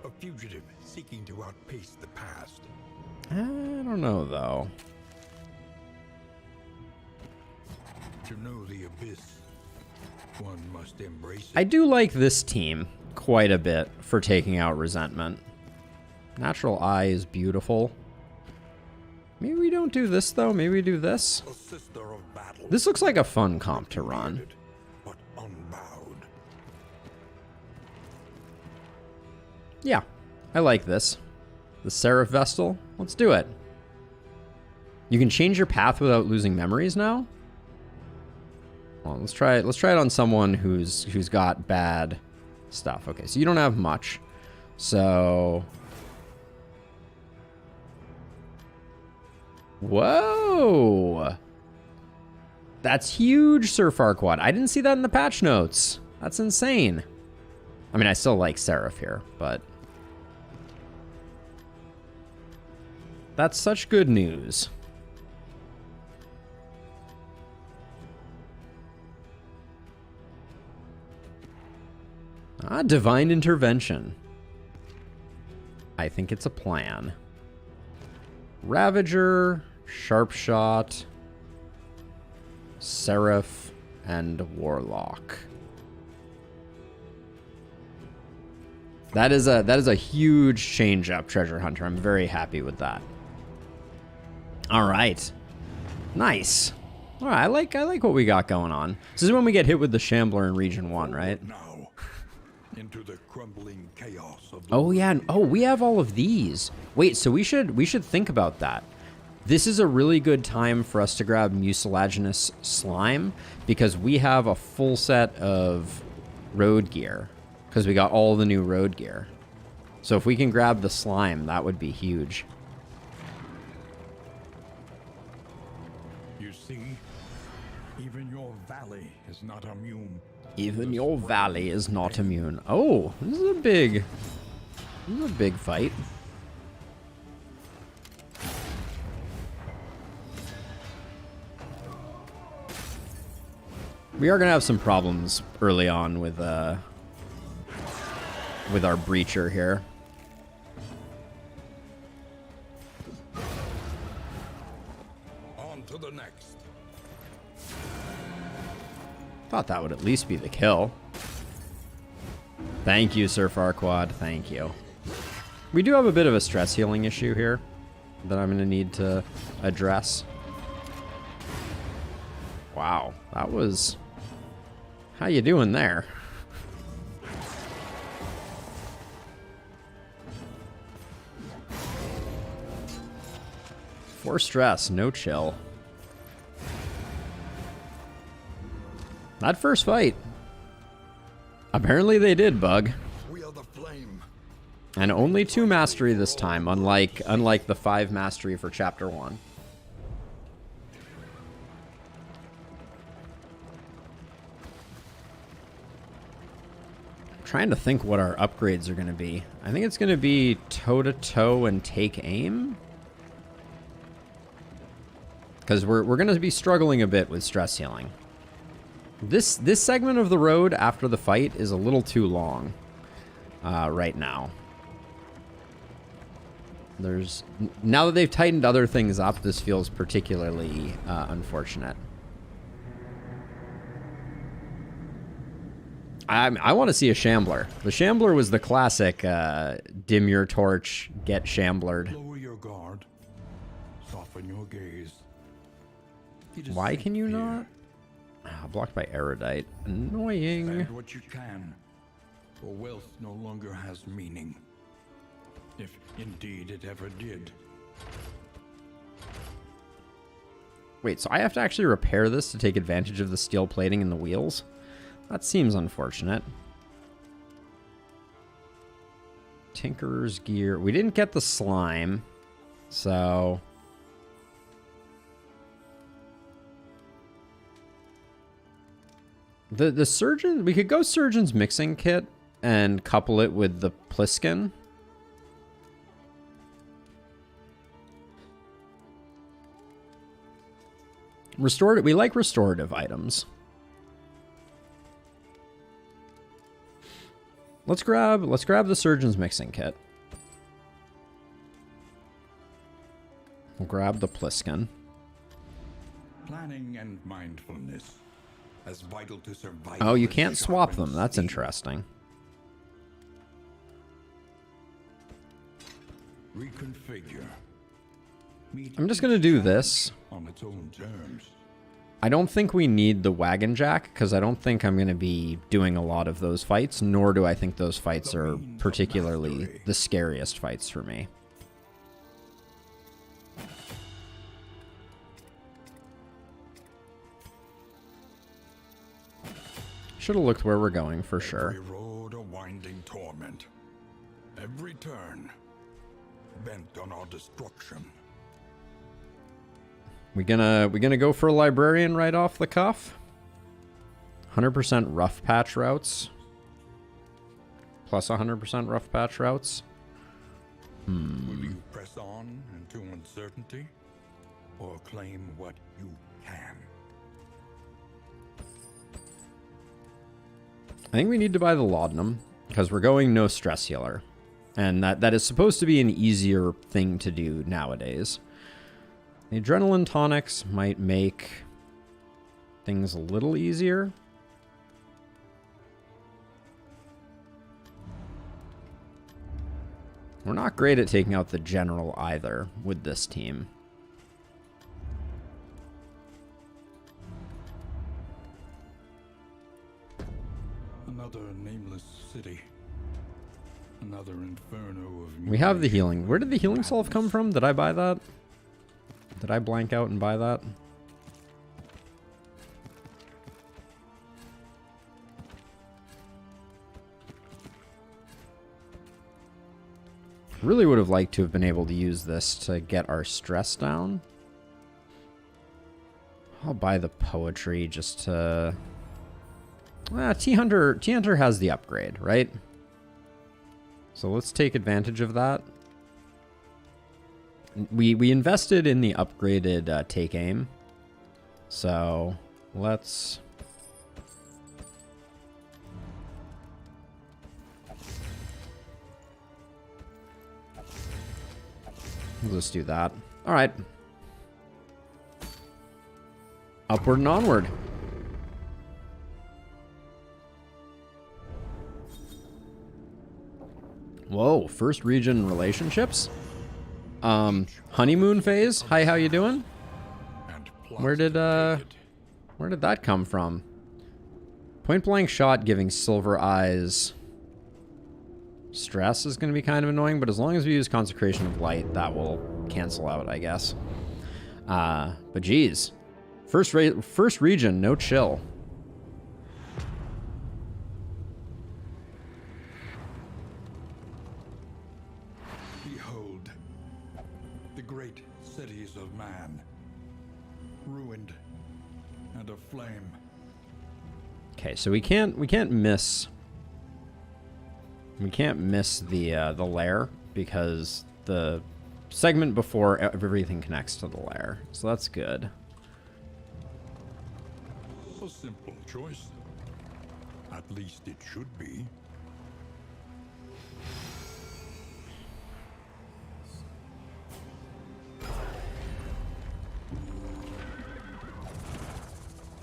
a fugitive seeking to outpace the past. I don't know, though. To know the abyss, one must embrace it. I do like this team quite a bit for taking out Resentment. Natural eye is beautiful. Maybe we don't do this, though. Maybe we do this. A sister of battle. This looks like a fun comp to run. But unbowed. Yeah, I like this. The Seraph Vestal. Let's do it. You can change your path without losing memories now? Well, let's try it. Let's try it on someone who's got bad stuff. Okay, so you don't have much. So... Whoa! That's huge, Sir Farquaad. I didn't see that in the patch notes. That's insane. I mean, I still like Seraph here, but... That's such good news. Ah, Divine Intervention. I think it's a plan. Ravager, Sharpshot, Seraph, and Warlock. That is a huge change up, Treasure Hunter. I'm very happy with that. All right. Nice. All right, I like what we got going on. This is when we get hit with the Shambler in Region 1, right? Now, into the crumbling chaos of the Oh yeah, and, oh, we have all of these. Wait, so we should think about that. This is a really good time for us to grab Mucilaginous Slime because we have a full set of road gear because we got all the new road gear. So if we can grab the slime, that would be huge. You see, even your valley is not immune. Even your valley is not immune. Oh, this is a big fight. We are gonna have some problems early on with our breacher here. On to the next. Thought that would at least be the kill. Thank you, Sir Farquaad. Thank you. We do have a bit of a stress healing issue here that I'm gonna need to address. Wow, that was... How you doing there? For stress, no chill. That first fight. Apparently they did, Bug. We are the flame. And only 2 mastery this time, unlike the 5 mastery for Chapter 1. Trying to think what our upgrades are going to be. I think it's going to be toe-to-toe and take aim. Because we're going to be struggling a bit with stress healing. This segment of the road after the fight is a little too long right now. Now that they've tightened other things up, this feels particularly unfortunate. I want to see a Shambler. The Shambler was the classic dim your torch, get Shamblered. Lower your guard. Soften your gaze. It is Why safe can you here. not? Blocked by Erudite. Annoying. Spend what you can, for wealth no longer has meaning. If indeed it ever did. Wait, so I have to actually repair this to take advantage of the steel plating in the wheels? That seems unfortunate. Tinkerer's gear. We didn't get the slime, so... The Surgeon... We could go Surgeon's Mixing Kit and couple it with the Pliskin. Restorative... We like restorative items. Let's grab the Surgeon's Mixing Kit. We'll grab the Pliskin. Planning and mindfulness. As vital to survival. Oh, you as can't swap them. sharpened That's steel. interesting. reconfigure. Meet I'm just going to do this. on its own terms. I don't think we need the wagon jack, because I don't think I'm going to be doing a lot of those fights, nor do I think those fights are particularly the scariest fights for me. Should have looked where we're going for sure. Every road a winding torment. Every turn bent on our destruction. We gonna go for a librarian right off the cuff? 100% rough patch routes. Plus 100% rough patch routes. Will you press on into uncertainty, or claim what you can? I think we need to buy the laudanum, because we're going no stress healer. And that is supposed to be an easier thing to do nowadays. The adrenaline tonics might make things a little easier. We're not great at taking out the general either with this team. Another nameless city. Another inferno of... We have the healing. Where did the healing salve come from? Did I buy that? Did I blank out and buy that? Really would have liked to have been able to use this to get our stress down. I'll buy the poetry just to... T-Hunter has the upgrade, right? So let's take advantage of that. We invested in the upgraded take aim. So let's... Let's do that. All right. Upward and onward. Whoa, first region relationships? Honeymoon phase? Hi, how you doing? Where did that come from? Point blank shot giving silver eyes stress is going to be kind of annoying, but as long as we use consecration of light, that will cancel out, I guess. But geez, first region, no chill. Behold, the great cities of man, ruined and aflame. Okay, so we can't miss. We can't miss the lair because the segment before everything connects to the lair, so that's good. A simple choice. At least it should be.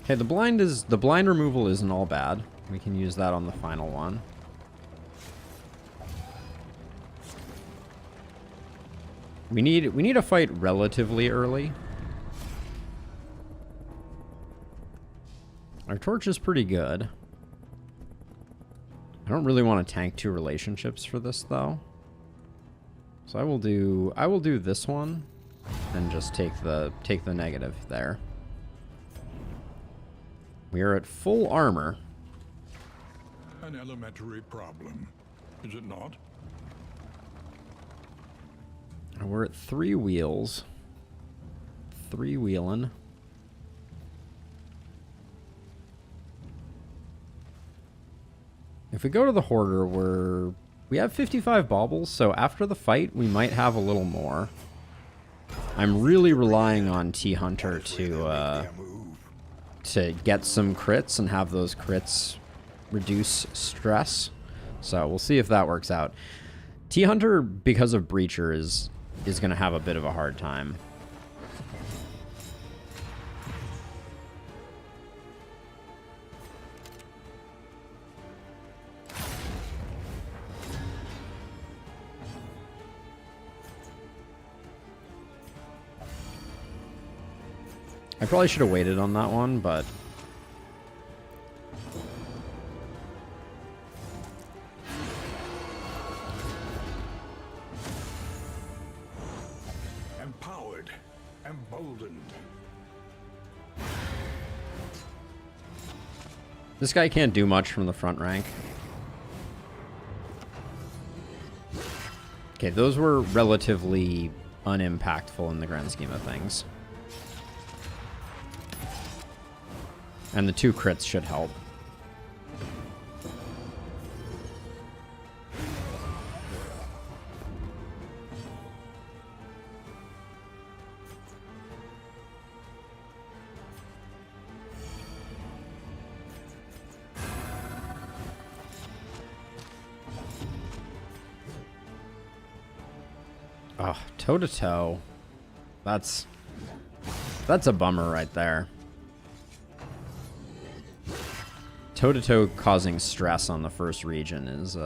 Okay, the blind removal isn't all bad. We can use that on the final one. We need a fight relatively early. Our torch is pretty good. I don't really want to tank 2 relationships for this though. So I will do this one and just take the negative there. We are at full armor. An elementary problem, is it not? We're at 3 wheels. 3 wheeling. If we go to the Hoarder, we have 55 baubles, so after the fight, we might have a little more. I'm really relying on T-Hunter to get some crits and have those crits reduce stress. So we'll see if that works out. T-Hunter, because of Breacher, is going to have a bit of a hard time. I probably should have waited on that one, but... Empowered, emboldened. This guy can't do much from the front rank. Okay, those were relatively unimpactful in the grand scheme of things. And the 2 crits should help. Oh, toe-to-toe. That's a bummer right there. Toe-to-toe causing stress on the first region is,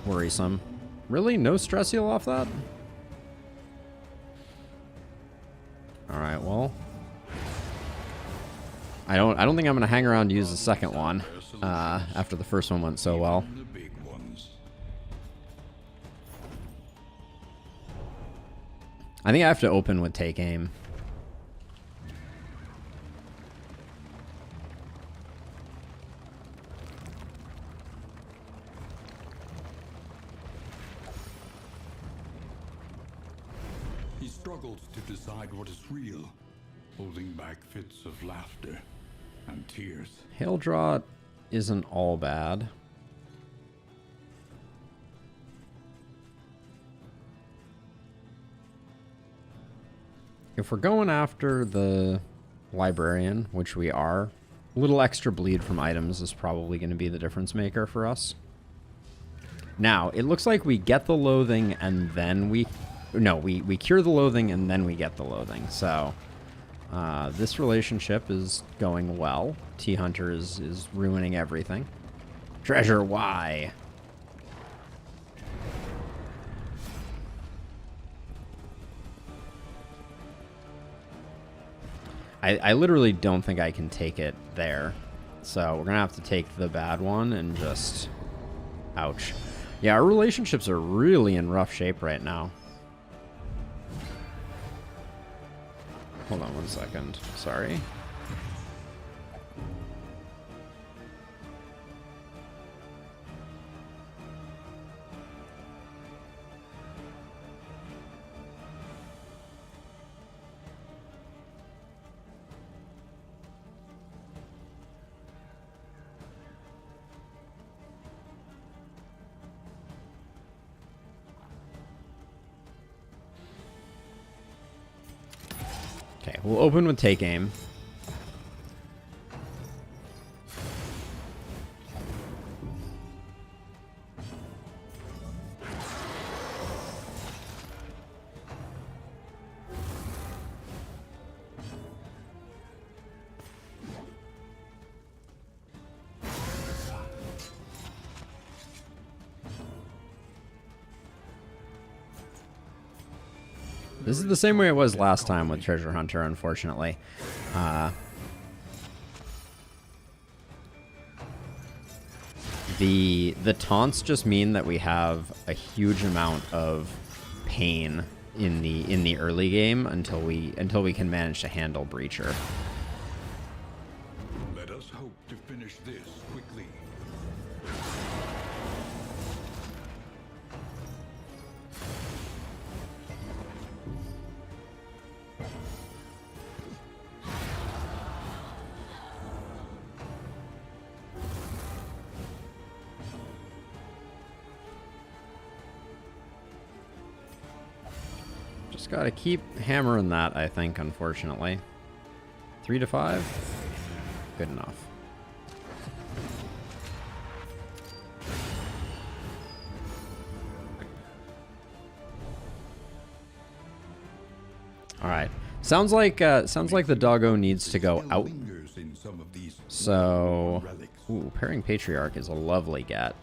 worrisome. Really? No stress heal off that? Alright, well. I don't think I'm gonna hang around to use the second one, after the first one went so well. I think I have to open with take aim. He struggles to decide what is real, holding back fits of laughter and tears. Hail Draw isn't all bad. If we're going after the librarian, which we are, a little extra bleed from items is probably going to be the difference maker for us. Now, it looks like we get the loathing and then we... No, we cure the loathing and then we get the loathing. So, this relationship is going well. T-Hunter is ruining everything. Treasure, why? I literally don't think I can take it there. So we're going to have to take the bad one and just... Ouch. Yeah, our relationships are really in rough shape right now. Hold on 1 second. Sorry. Okay, we'll open with take aim. This is the same way it was last time with Treasure Hunter, unfortunately. The taunts just mean that we have a huge amount of pain in the early game until we can manage to handle Breacher. Let us hope to finish this quickly. Just gotta keep hammering that, I think, unfortunately. 3 to 5? Good enough. Alright. Sounds like the doggo needs to go out. So, ooh, pairing Patriarch is a lovely get.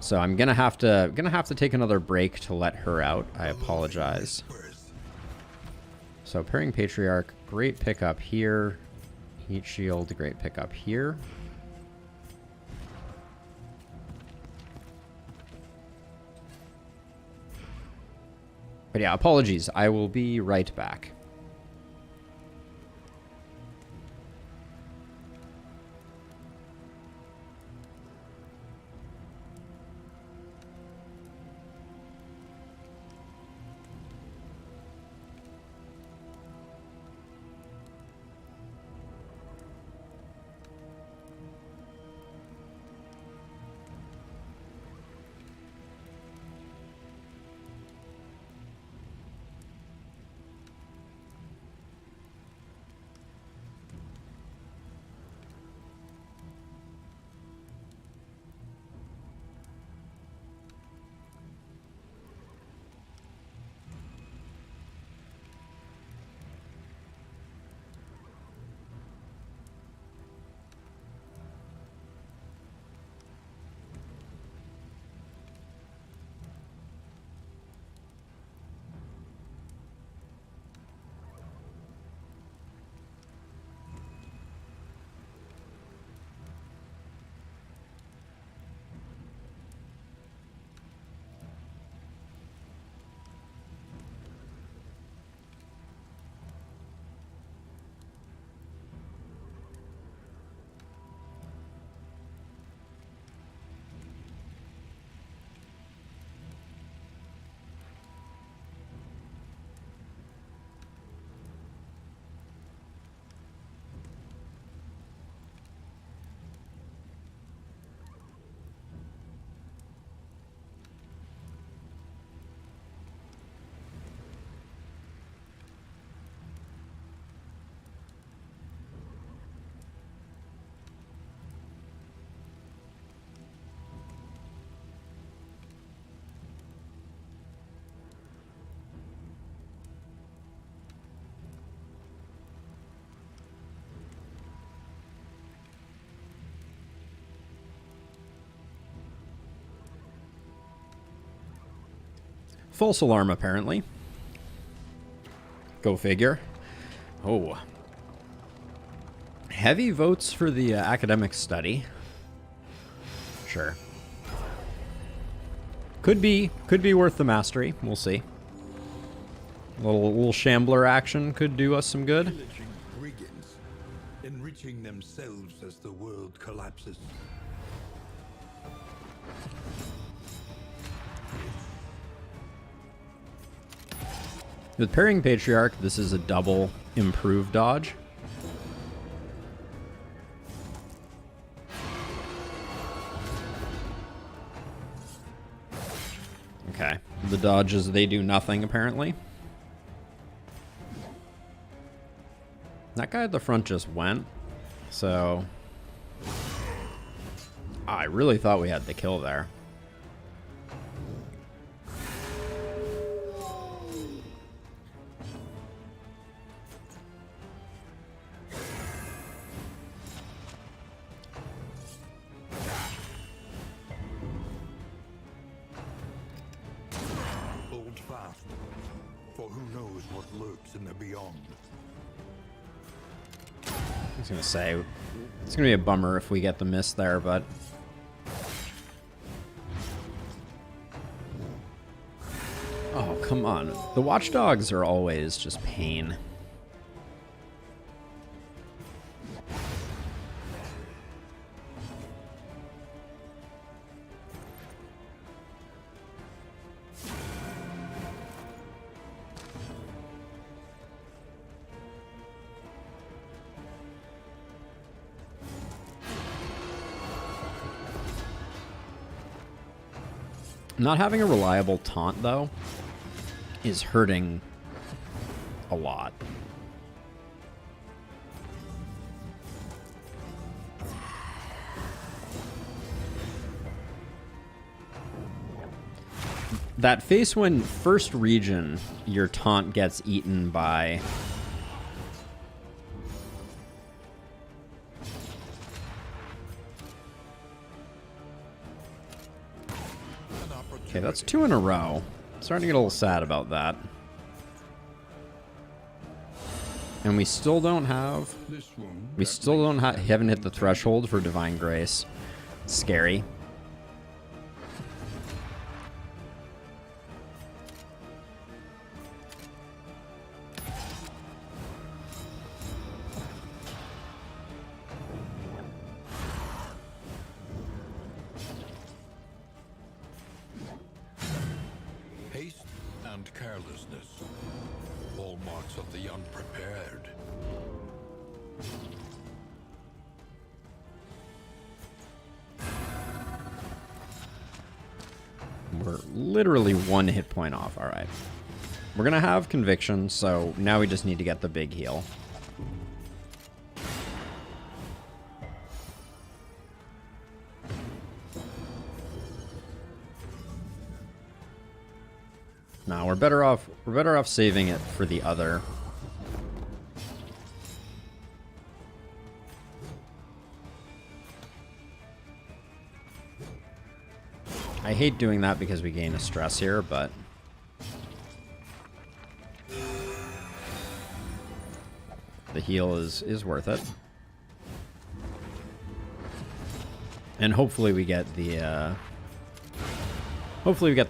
So I'm gonna have to take another break to let her out. I apologize. So Parrying Patriarch, great pickup here. Heat Shield, great pickup here. But yeah, apologies. I will be right back. False alarm, apparently. Go figure. Oh. Heavy votes for the academic study. Sure. Could be worth the mastery. We'll see. Little shambler action could do us some good. Pillaging brigands, enriching themselves as the world collapses. With Parrying Patriarch, this is a double improved dodge. Okay. The dodges, they do nothing, apparently. That guy at the front just went. So... I really thought we had the kill there. Hold fast, for who knows what lurks in the beyond. I was gonna say, it's gonna be a bummer if we get the miss there, but... Oh, come on. The watchdogs are always just pain. Not having a reliable taunt, though, is hurting a lot. That face when first region, your taunt gets eaten by... Okay, that's 2 in a row. Starting to get a little sad about that. And we still don't have... We still don't haven't hit the threshold for Divine Grace. Scary. Haste and carelessness, hallmarks of the unprepared. We're literally 1 hit point off. All right. We're going to have Conviction, so now we just need to get the big heal. No, we're better off saving it for the other. I hate doing that because we gain a stress here, but the heal is worth it. And hopefully we get the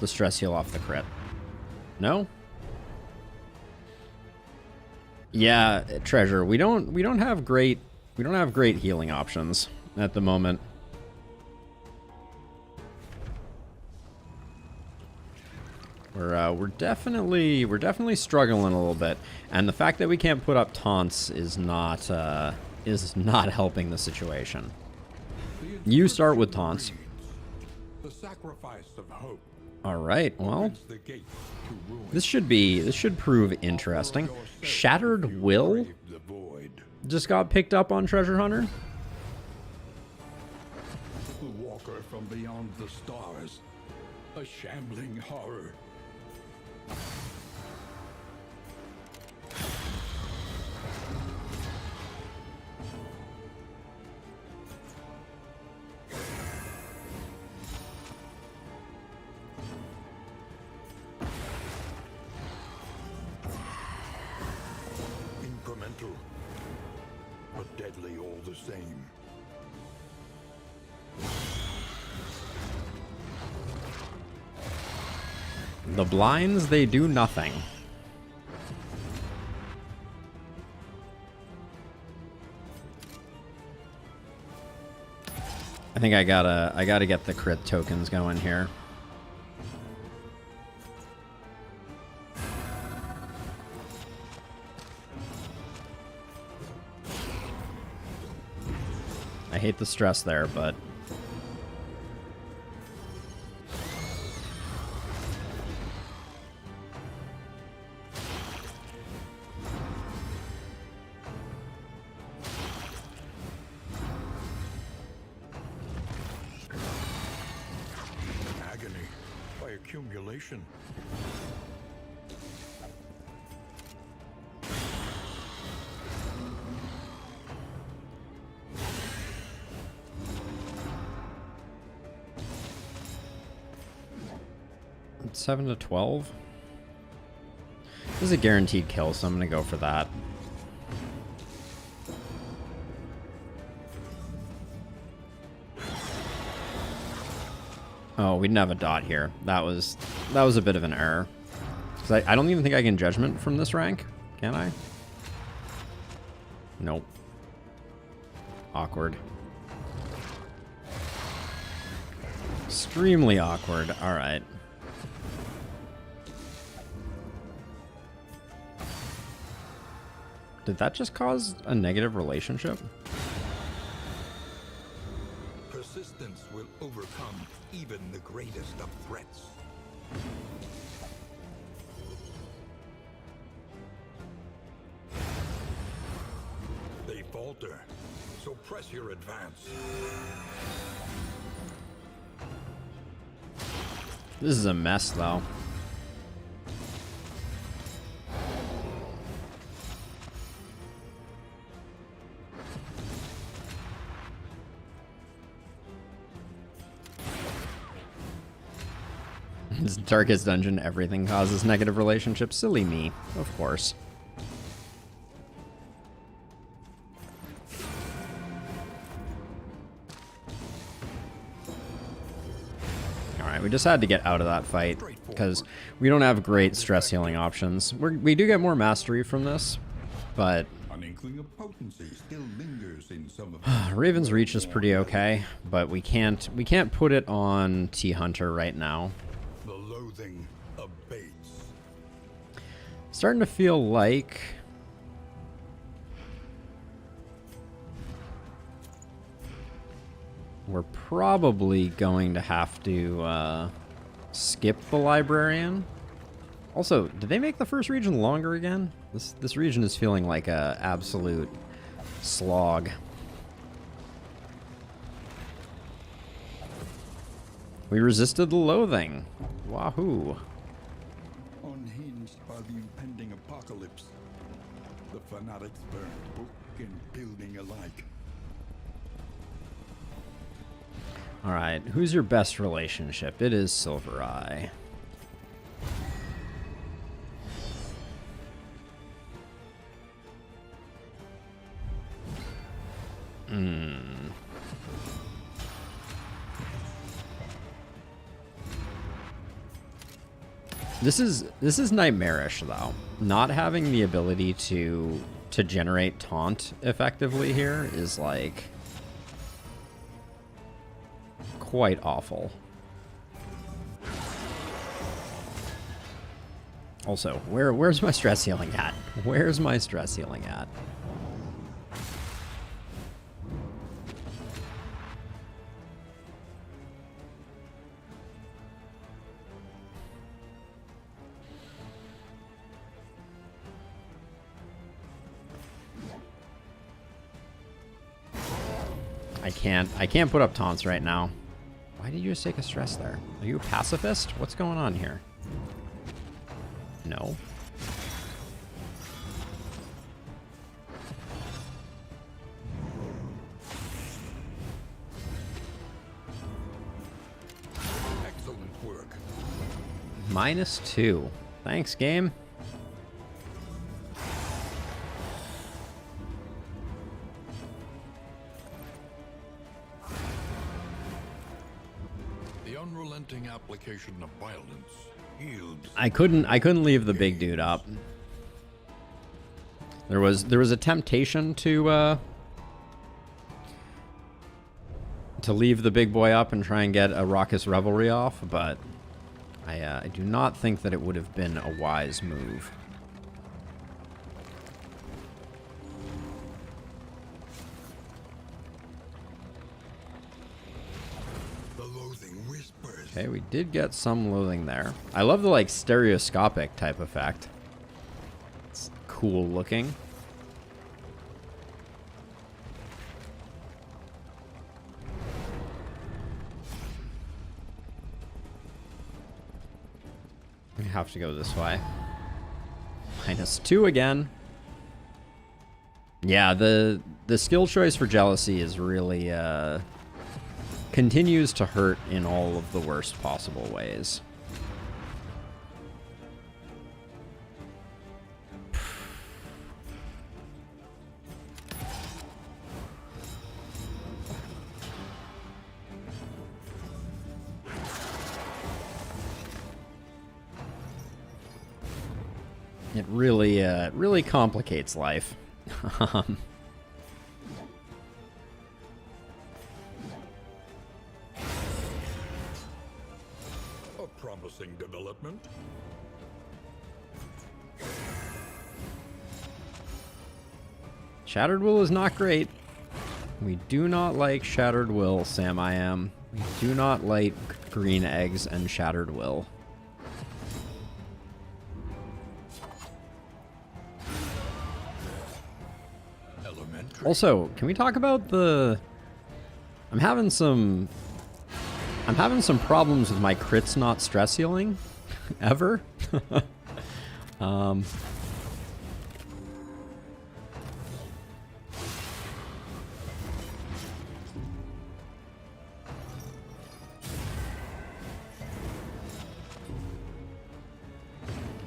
stress heal off the crit. No? Yeah, Treasure. We don't have great healing options at the moment. We're definitely struggling a little bit, and the fact that we can't put up taunts is not helping the situation. You start with taunts. The sacrifice of hope. All right. Well, this should prove interesting. Shattered Will just got picked up on Treasure Hunter. The walker from beyond the stars, a shambling horror. Incremental, but deadly all the same. The blinds, they do nothing. I think I gotta get the crit tokens going here. I hate the stress there, but Agony by accumulation. it's 7 to 12. This is a guaranteed kill, so I'm gonna go for that. Oh, we didn't have a dot here. That was a bit of an error. 'Cause I don't even think I can judgment from this rank. Can I? Nope. Awkward. Extremely awkward. All right. Did that just cause a negative relationship? Persistence will overcome even the greatest of threats. They falter, so press your advance. This is a mess, though. It's Darkest Dungeon, everything causes negative relationships. Silly me, of course. Alright, we just had to get out of that fight, because we don't have great stress healing options. We do get more mastery from this, but An inkling of potency still lingers in some of Raven's Reach is pretty okay, but we can't put it on T-Hunter right now. the loathing abates. Starting to feel like we're probably going to have to skip the Librarian. Also, did they make the first region longer again? This region is feeling like a absolute slog. We resisted the loathing. Wahoo. Unhinged by the impending apocalypse, the fanatics burned book and building alike. Alright, who's your best relationship? It is Silvereye. This is nightmarish though. Not having the ability to generate taunt effectively here is like quite awful. Also, where's my stress healing at? Where's my stress healing at? I can't put up taunts right now. Why did you just take a stress there? Are you a pacifist? What's going on here? No. Excellent work. -2. Thanks, game. The unrelenting application of violence yields. I couldn't leave the big dude up. There was a temptation to leave the big boy up and try and get a Raucous Revelry off, but I do not think that it would have been a wise move. The loathing whispers. Okay, we did get some loathing there. I love the like stereoscopic type effect. It's cool looking. We have to go this way. -2 again. Yeah, the skill choice for Jealousy is really continues to hurt in all of the worst possible ways. It really complicates life. A promising development. Shattered Will is not great. We do not like Shattered Will, Sam I am. We do not like green eggs and Shattered Will. Elementary. Also, can we talk about the... I'm having some problems with my crits not stress healing. Ever.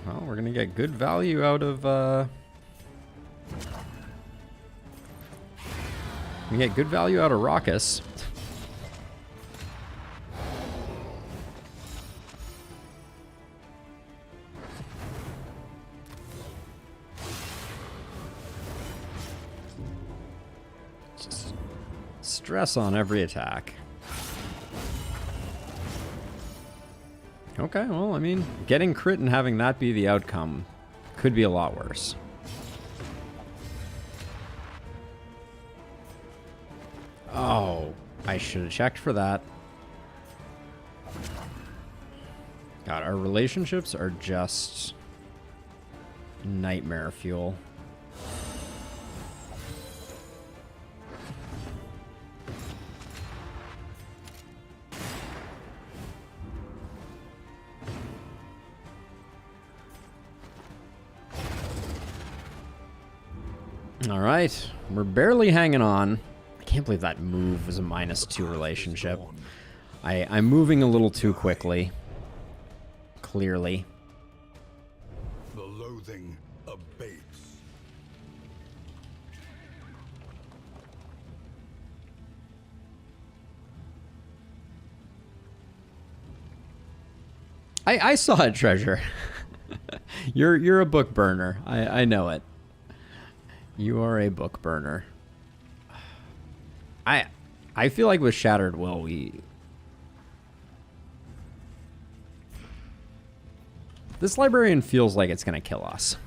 Well, we're gonna get good value out of, we get good value out of Raucous. Just stress on every attack. Okay, well, I mean, getting crit and having that be the outcome could be a lot worse. Oh, I should have checked for that. God, our relationships are just nightmare fuel. All right, we're barely hanging on. I can't believe that move was a -2 relationship. I'm moving a little too quickly. Clearly. The loathing abates. I saw it, Treasure. You're a book burner. I know it. You are a book burner. I feel like with Shattered Will, this librarian feels like it's gonna kill us.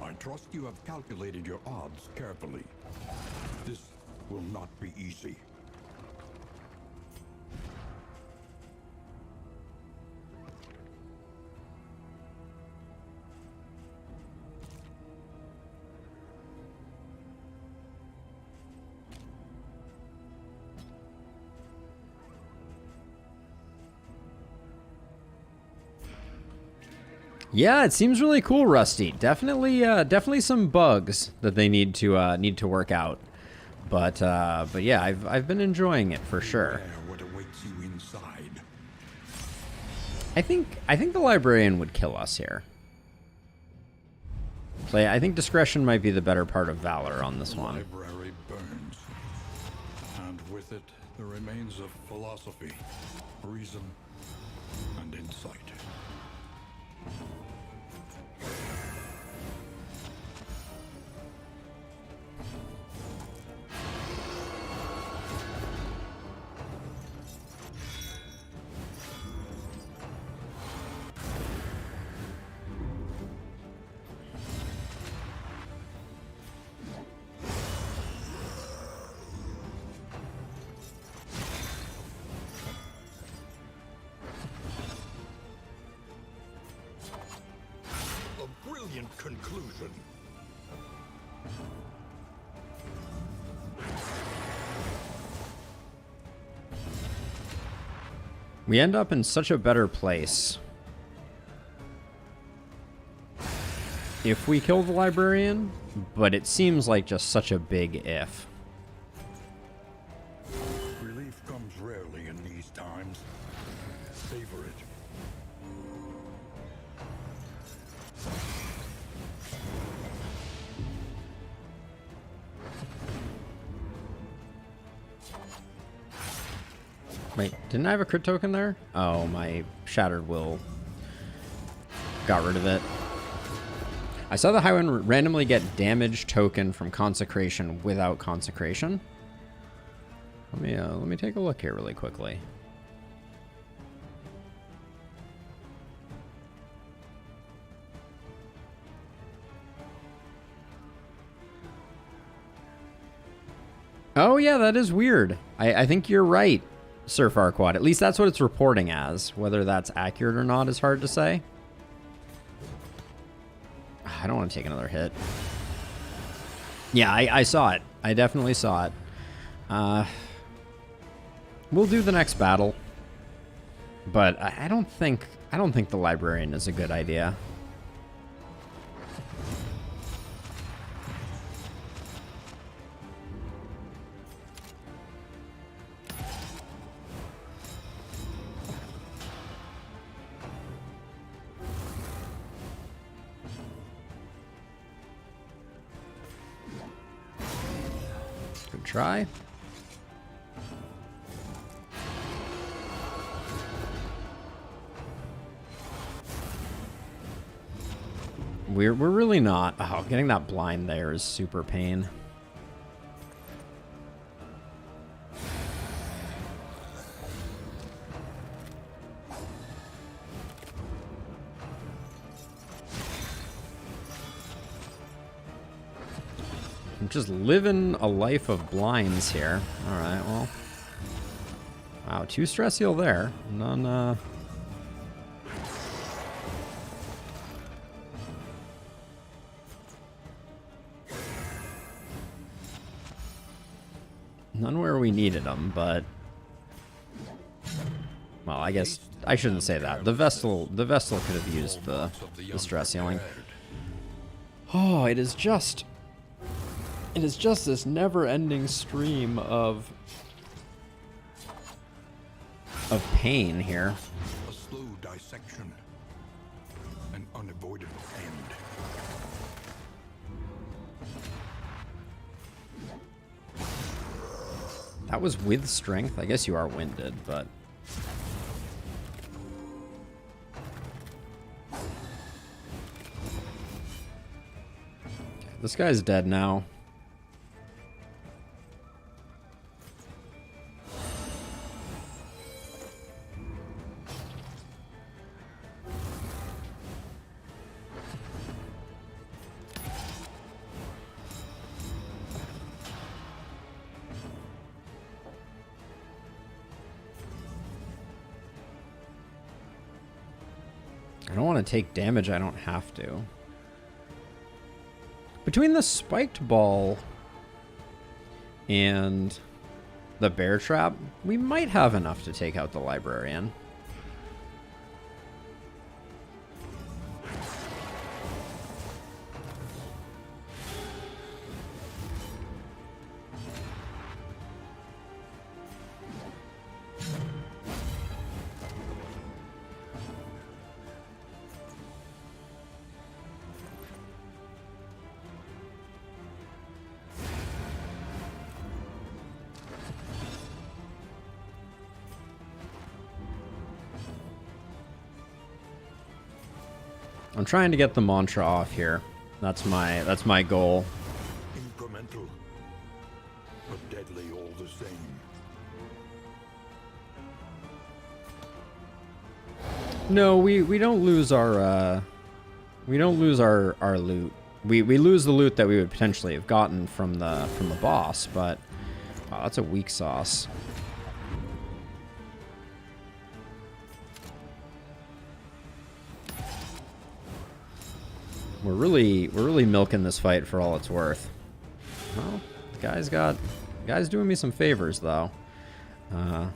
I trust you have calculated your odds carefully. This will not be easy. Yeah, it seems really cool, Rusty. Definitely some bugs that they need to work out. But yeah, I've been enjoying it for sure. What awaits you inside? I think the librarian would kill us here. So I think discretion might be the better part of valor on this one. Library burns, and with it the remains of philosophy, reason, and insight. Conclusion. We end up in such a better place if we kill the librarian, but it seems like just such a big if. Relief comes rarely in these times. Savor it. Wait, didn't I have a crit token there? Oh, my Shattered Will got rid of it. I saw the Highwayman randomly get damage token from Consecration without Consecration. Let me take a look here really quickly. Oh yeah, that is weird. I think you're right, Sir Farquaad. At least that's what it's reporting as. Whether that's accurate or not is hard to say. I don't want to take another hit. Yeah, I saw it. I definitely saw it. We'll do the next battle, but I don't think the librarian is a good idea. Good try. We're really not. Oh, getting that blind there is super pain. I'm just living a life of blinds here. All right, well. Wow, 2 stress heal there. None, None where we needed them, but... Well, I guess I shouldn't say that. The Vestal could have used the stress healing. Oh, it is just this never-ending stream of pain here. A slow dissection. An unavoidable end. That was with strength. I guess you are winded, but... This guy's dead now. I don't want to take damage I don't have to. Between the spiked ball and the bear trap, we might have enough to take out the librarian. I'm trying to get the mantra off here. That's my goal. Incremental, but deadly all the same. No, we don't lose our loot. We lose the loot that we would potentially have gotten from the boss, but wow, that's a weak sauce. We're really milking this fight for all it's worth. Well, the guy's doing me some favors though. I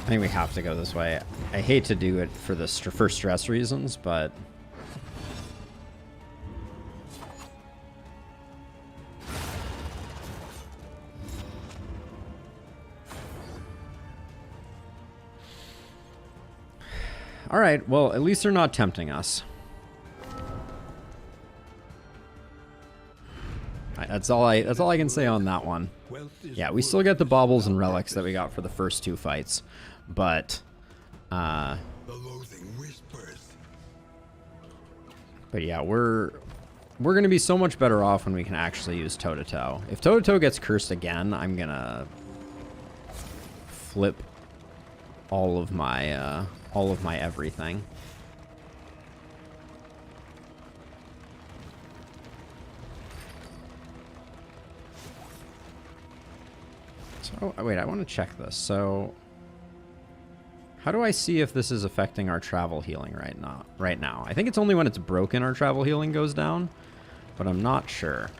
think we have to go this way. I hate to do it for for stress reasons, but all right, well, at least they're not tempting us. That's all I can say on that one. Yeah, we still get the baubles and relics that we got for the first 2 fights, but The loathing whispers. but yeah, we're gonna be so much better off when we can actually use toe-to-toe. If toe-to-toe gets cursed again, I'm gonna flip all of my everything. So, oh, wait, I want to check this. So, how do I see if this is affecting our travel healing right now? I think it's only when it's broken our travel healing goes down, but I'm not sure.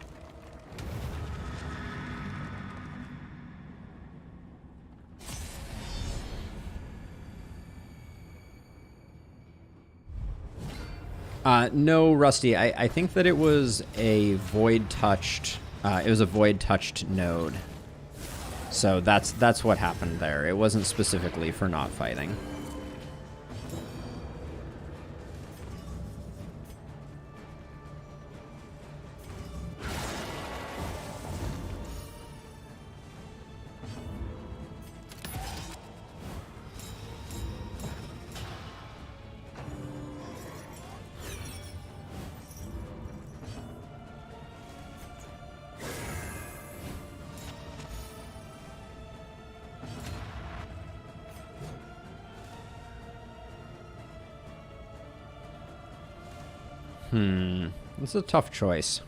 No, Rusty. I think that it was a void touched. It was a void touched node. So that's what happened there. It wasn't specifically for not fighting. It's a tough choice.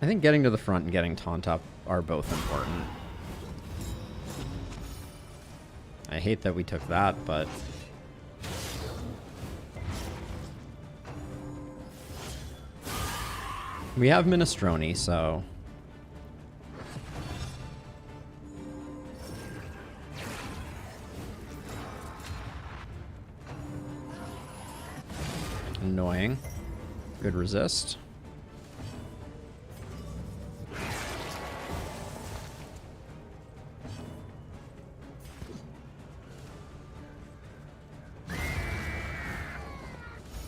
I think getting to the front and getting Taunt up are both important. I hate that we took that, but... we have Minestrone, so... annoying. Good resist.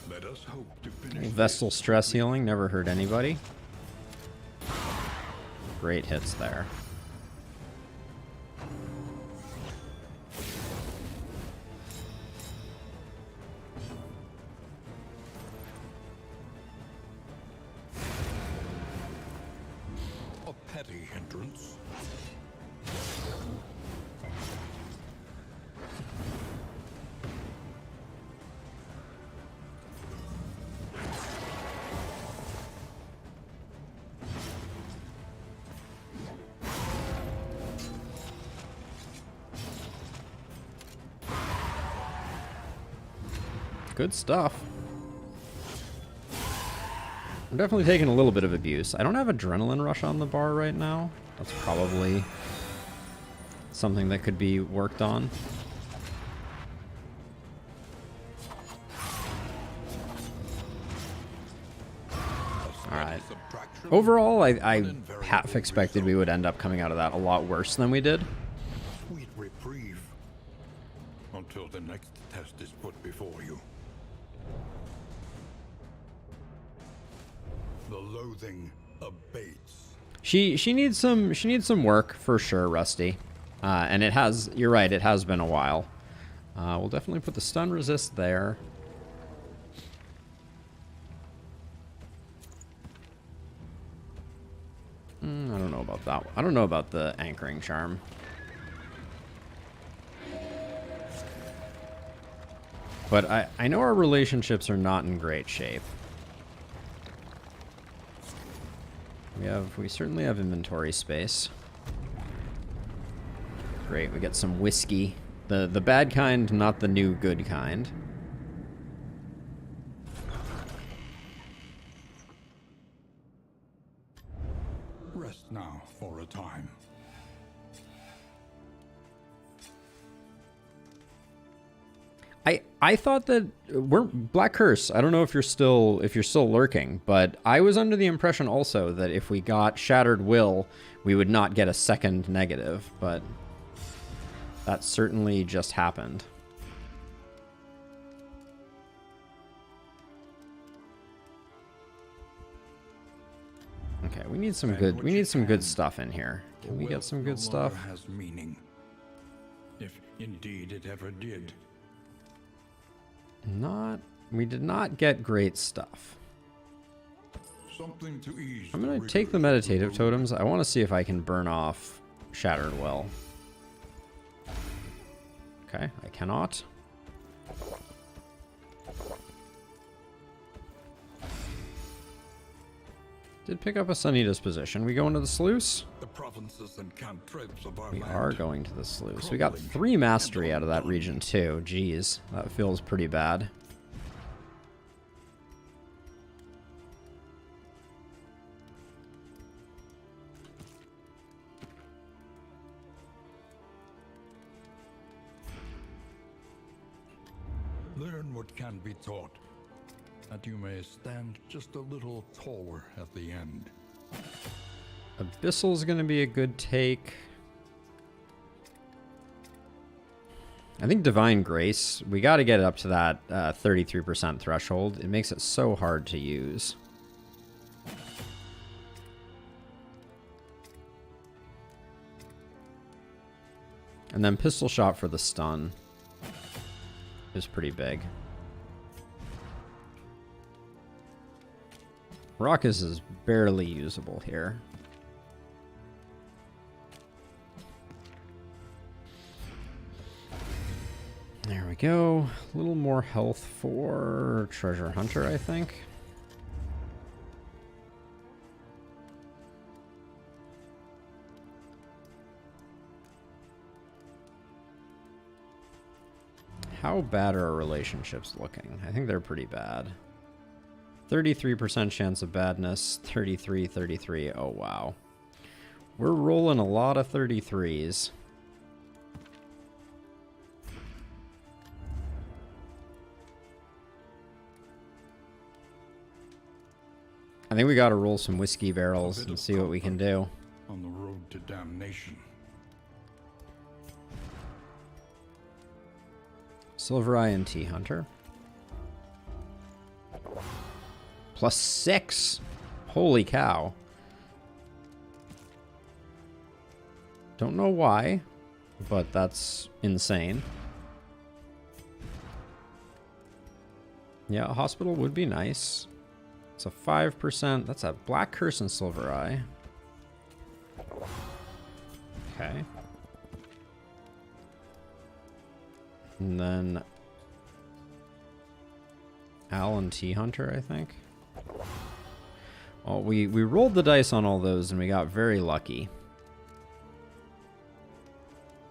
Let us hope to finish Vestal stress healing never hurt anybody. Great hits there. a petty hindrance. Good stuff. I'm definitely taking a little bit of abuse. I don't have Adrenaline Rush on the bar right now. That's probably something that could be worked on. Alright. Overall, I half expected we would end up coming out of that a lot worse than we did. Sweet reprieve until the next test is put before you. The loathing abates. She needs some work for sure, Rusty. And it has, you're right, it has been a while. We'll definitely put the stun resist there. I don't know about that. I don't know about the anchoring charm. But I know our relationships are not in great shape. We certainly have inventory space. Great, we get some whiskey. The bad kind, not the new good kind. Rest now for a time. I thought that we're Black Curse. I don't know if you're still lurking, but I was under the impression also that if we got Shattered Will, we would not get a second negative, but that certainly just happened. Okay, we need some good stuff in here. Can we get some good stuff? Has meaning, if indeed it ever did. We did not get great stuff. Something to ease. I'm going to take the meditative totems. I want to see if I can burn off Shattered Will. Okay, I cannot. Did pick up a sunny disposition. We go into the sluice? The provinces and cantrips of our We land. are going to the sluice. We got 3 mastery out of that region too. Jeez, that feels pretty bad. Learn what can be taught, that you may stand just a little taller at the end. Abyssal's gonna be a good take. I think Divine Grace, we got to get it up to that 33% threshold. It makes it so hard to use. And then Pistol Shot for the stun is pretty big. Raucous is barely usable here. There we go. A little more health for Treasure Hunter, I think. How bad are our relationships looking? I think they're pretty bad. 33% chance of badness, 33, 33. Oh, wow. We're rolling a lot of 33s. I think we gotta roll some whiskey barrels and see what we can do. On the road to damnation. Silver Eye and Tea Hunter. +6. Holy cow. Don't know why, but that's insane. Yeah, a hospital would be nice. It's a 5%. That's a Black Curse and Silver Eye. Okay. And then Alan Tea Hunter, I think. Well, we rolled the dice on all those and we got very lucky.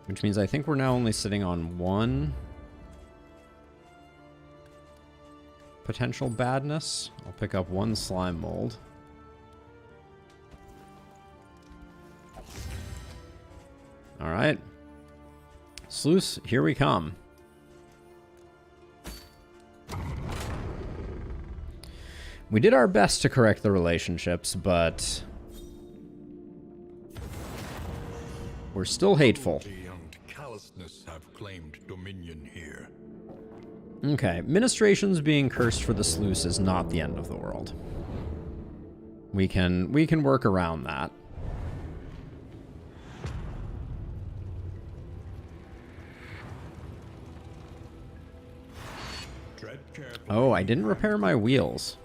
Which means I think we're now only sitting on 1 potential badness. I'll pick up 1 slime mold. All right. Sluice, here we come. We did our best to correct the relationships, but we're still hateful. Cruelty and callousness have claimed dominion here. Okay, ministrations being cursed for the sluice is not the end of the world. We can work around that. Tread carefully. Oh, I didn't repair my wheels.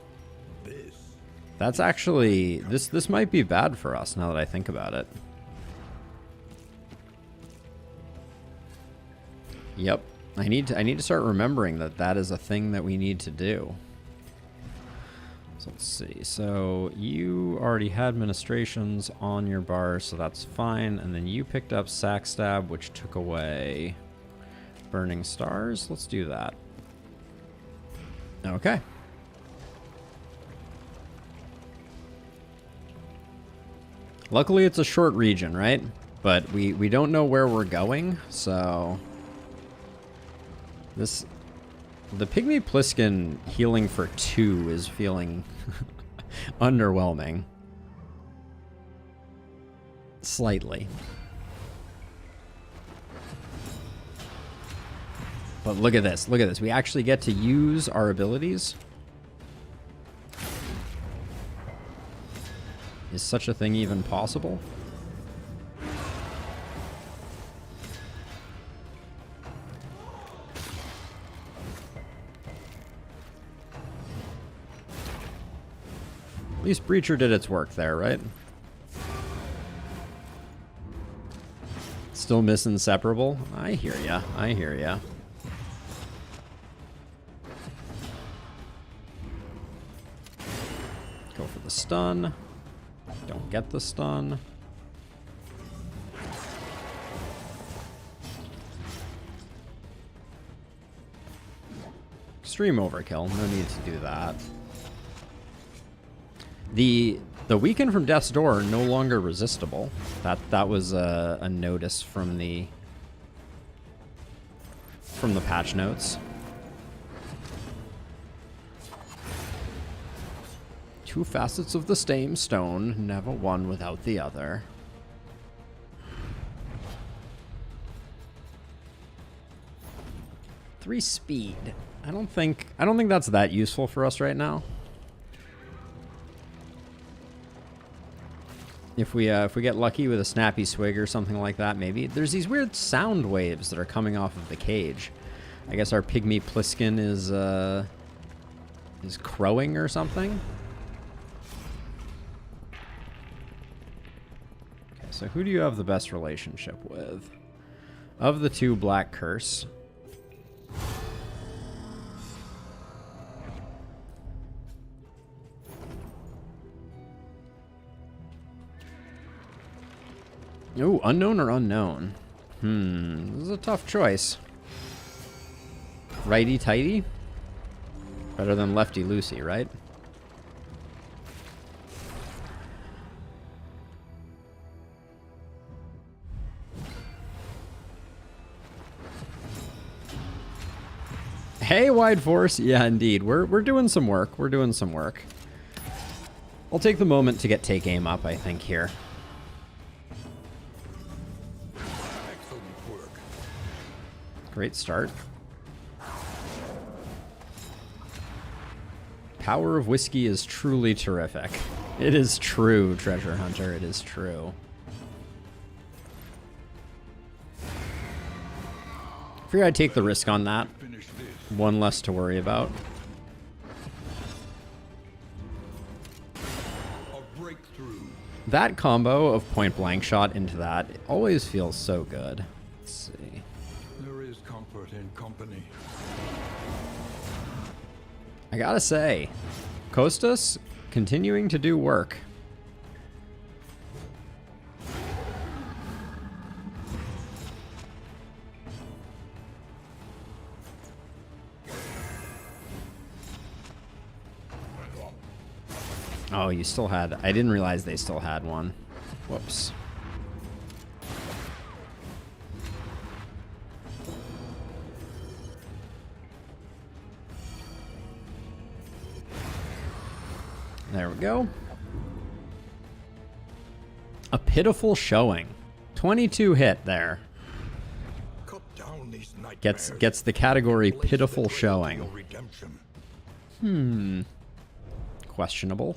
That's actually this might be bad for us now that I think about it. Yep. I need to start remembering that that is a thing that we need to do. So let's see. So you already had ministrations on your bar, so that's fine. And then you picked up Sack Stab, which took away Burning Stars. Let's do that. Okay. Luckily, it's a short region, right? But we don't know where we're going, so... The Pygmy Pliskin healing for 2 is feeling underwhelming. Slightly. But look at this, look at this. We actually get to use our abilities. Is such a thing even possible? At least Breacher did its work there, right? Still miss Inseparable? I hear ya. I hear ya. Go for the stun. get the stun. Extreme overkill. No need to do that. The weaken from Death's Door no longer resistible. That was a notice from the patch notes. Two facets of the same stone, never one without the other. Three speed. I don't think that's that useful for us right now. If we get lucky with a snappy swig or something like that, maybe. There's these weird sound waves that are coming off of the cage. I guess our pygmy Pliskin is crowing or something. Okay, so who do you have the best relationship with? Of the two, Black Curse. Ooh, unknown or unknown? This is a tough choice. Righty tighty? Better than lefty loosey, right? Hey, Wide Force. Yeah, indeed. We're doing some work. We're doing some work. I'll take the moment to get take aim up, I think, here. Great start. Power of Whiskey is truly terrific. It is true, Treasure Hunter. It is true. Figured I'd take the risk on that. One less to worry about. That combo of point blank shot into that always feels so good. Let's see. In company. I gotta say, Kostas continuing to do work. Oh, you still had... I didn't realize they still had one. Whoops. There we go. A pitiful showing. 22 hit there. Cut down these Gets the category pitiful showing. Questionable.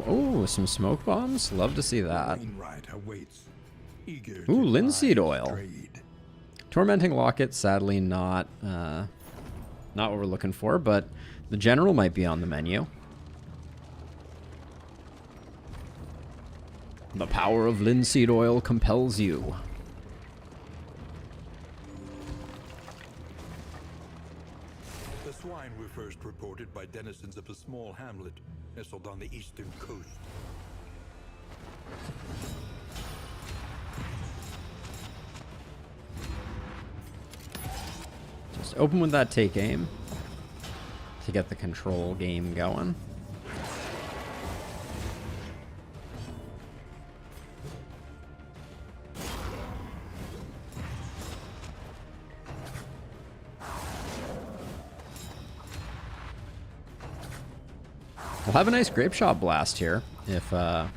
Oh, some smoke bombs. Love to see that. Ooh, linseed oil. Tormenting Locket, sadly not what we're looking for, but the general might be on the menu. The power of linseed oil compels you. The swine were first reported by denizens of a small hamlet nestled on the eastern coast. Just open with that take aim to get the control game going. We'll have a nice grape shot blast here if the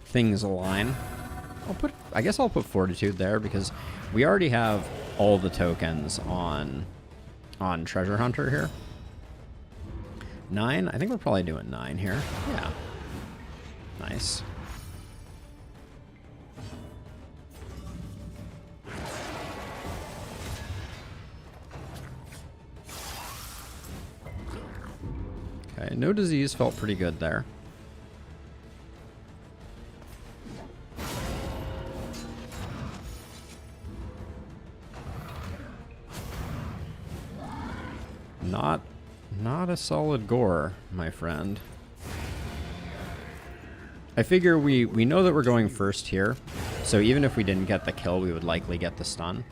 things align. I guess I'll put Fortitude there because we already have all the tokens on Treasure Hunter here. 9? I think we're probably doing 9 here. Yeah. Nice. Okay, no disease felt pretty good there. Not a solid gore, my friend. I figure we know that we're going first here, so even if we didn't get the kill, we would likely get the stun.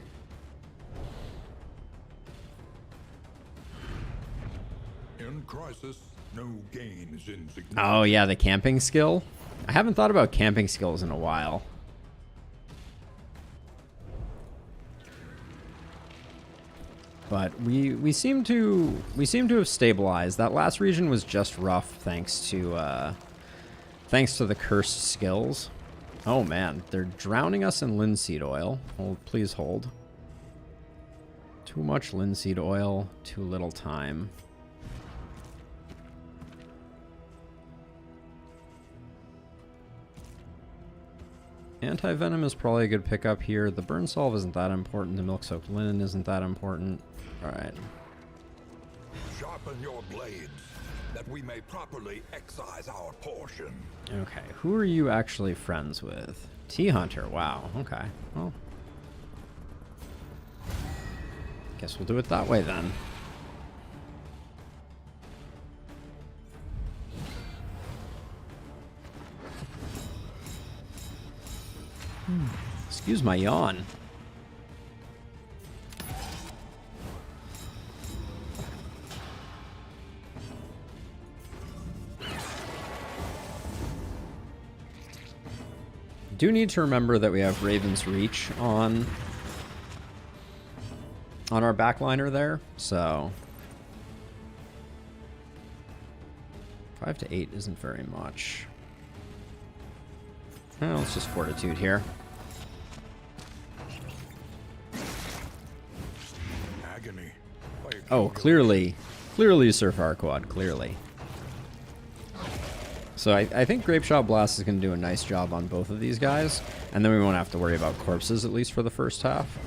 In crisis, no gain is insignificant. Oh yeah, the camping skill. I haven't thought about camping skills in a while. But we seem to have stabilized. That last region was just rough thanks to the cursed skills. Oh man, they're drowning us in linseed oil. Hold, please hold. Too much linseed oil, too little time. Anti-venom is probably a good pickup here. The burn salve isn't that important. The milk-soaked linen isn't that important. Alright. Sharpen your blades, that we may properly excise our portion. Okay, who are you actually friends with? T-Hunter, wow, okay. Well, guess we'll do it that way then. Excuse my yawn. Do need to remember that we have Raven's Reach on our backliner there, so 5 to 8 isn't very much. Well, let's just Fortitude here. Agony. Oh, clearly Sir Farquaad, clearly. So I think Grapeshot Blast is going to do a nice job on both of these guys, and then we won't have to worry about corpses, at least for the first half.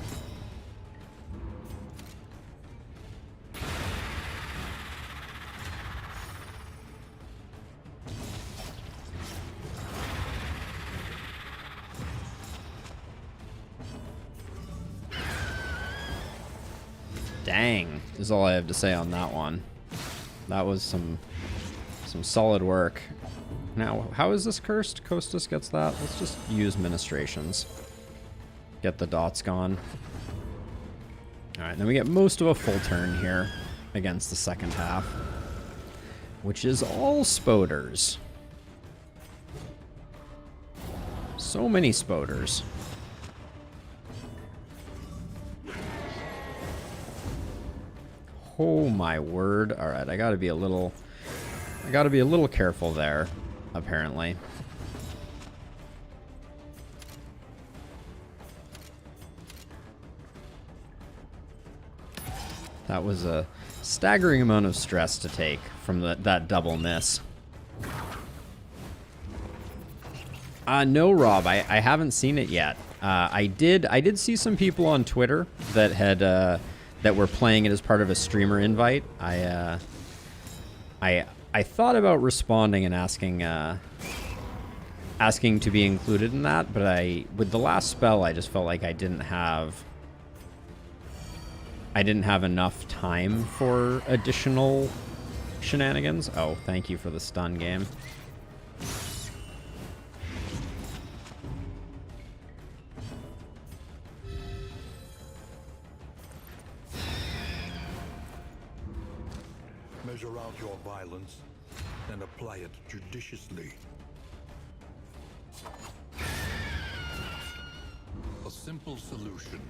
Dang, is all I have to say on that one. That was some solid work. Now, how is this cursed? Kostas gets that. Let's just use Ministrations. Get the dots gone. Alright, then we get most of a full turn here against the second half, which is all Spoders. So many Spoders. Oh my word. Alright, I gotta be a little careful there, apparently. That was a staggering amount of stress to take from that double miss. No, Rob, I haven't seen it yet. I did see some people on Twitter that had that were playing it as part of a streamer invite. I thought about responding and asking to be included in that, but with the last spell, I just felt like I didn't have enough time for additional shenanigans. Oh, thank you for the stun game. Measure out your violence and apply it judiciously. A simple solution.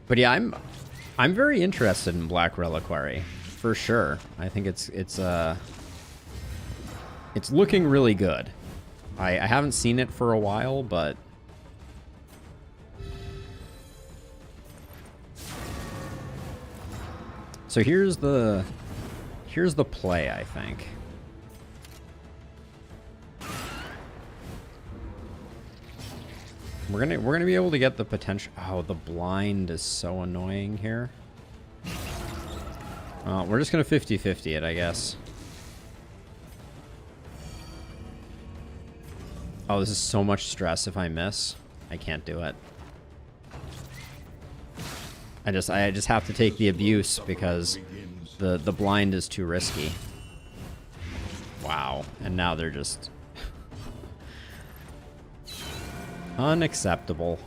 But yeah, I'm very interested in Black Reliquary for sure. I think it's looking really good. I haven't seen it for a while, but so here's the play, I think. We're gonna be able to get the potential. Oh, the blind is so annoying here. We're just gonna 50-50 it, I guess. Oh, this is so much stress if I miss. I can't do it. I just have to take the abuse because the blind is too risky. Wow, and now they're just unacceptable.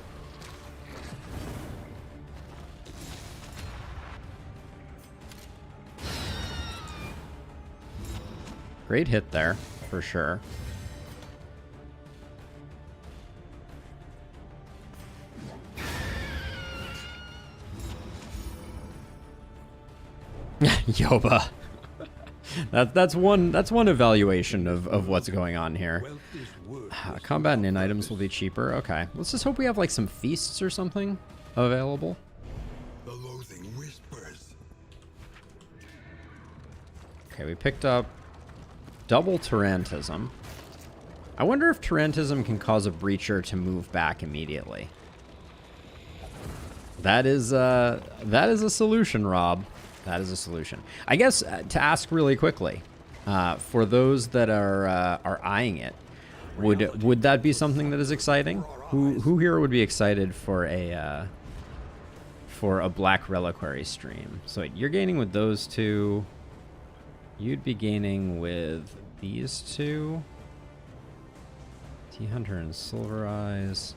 Great hit there, for sure. Yoba. That's one evaluation of what's going on here. Combat and in items will be cheaper. Okay, let's just hope we have like some feasts or something available. The loathing whispers. Okay, we picked up double Tarantism. I wonder if Tarantism can cause a Breacher to move back immediately. That is a solution, Rob. That is a solution. I guess to ask really quickly, for those that are eyeing it, would that be something that is exciting? Who here would be excited for a Black Reliquary stream? So you're gaining with those two. You'd be gaining with these two. T-Hunter and Silver Eyes.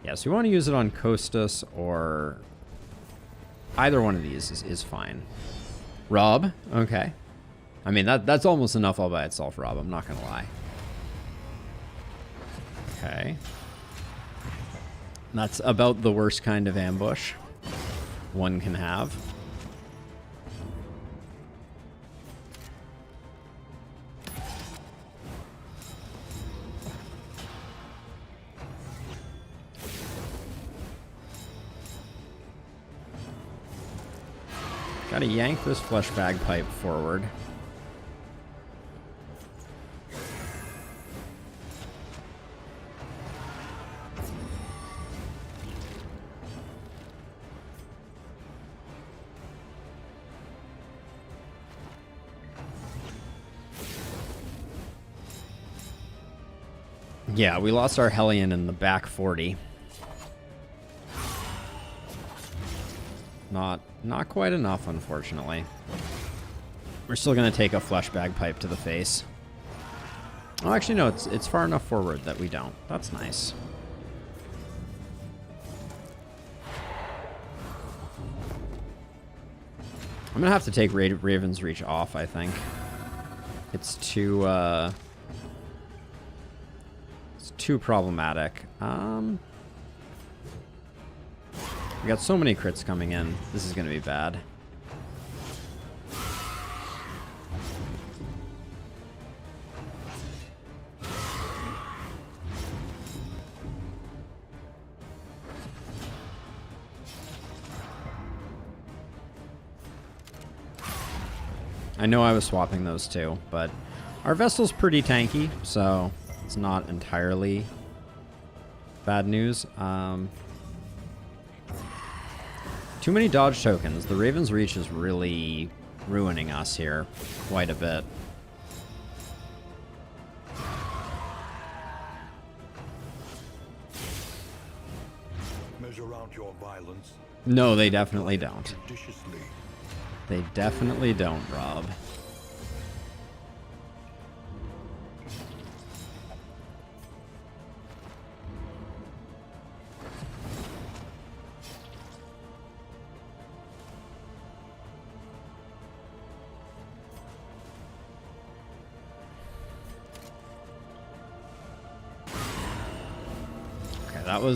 Yeah, so you want to use it on Kostas or either one of these is fine. Rob, okay. I mean, that's almost enough all by itself, Rob. I'm not going to lie. Okay. That's about the worst kind of ambush one can have. Gotta yank this flesh bagpipe forward. Yeah, we lost our Hellion in the back 40. Not quite enough, unfortunately. We're still going to take a flesh bagpipe to the face. Oh, actually, no, it's far enough forward that we don't. That's nice. I'm going to have to take Raven's Reach off, I think. It's too problematic. We got so many crits coming in. This is going to be bad. I know I was swapping those two, but our vessel's pretty tanky, so it's not entirely bad news. Too many dodge tokens. The Raven's Reach is really ruining us here quite a bit. Measure out your violence. No, they definitely don't. Judiciously. They definitely don't, Rob.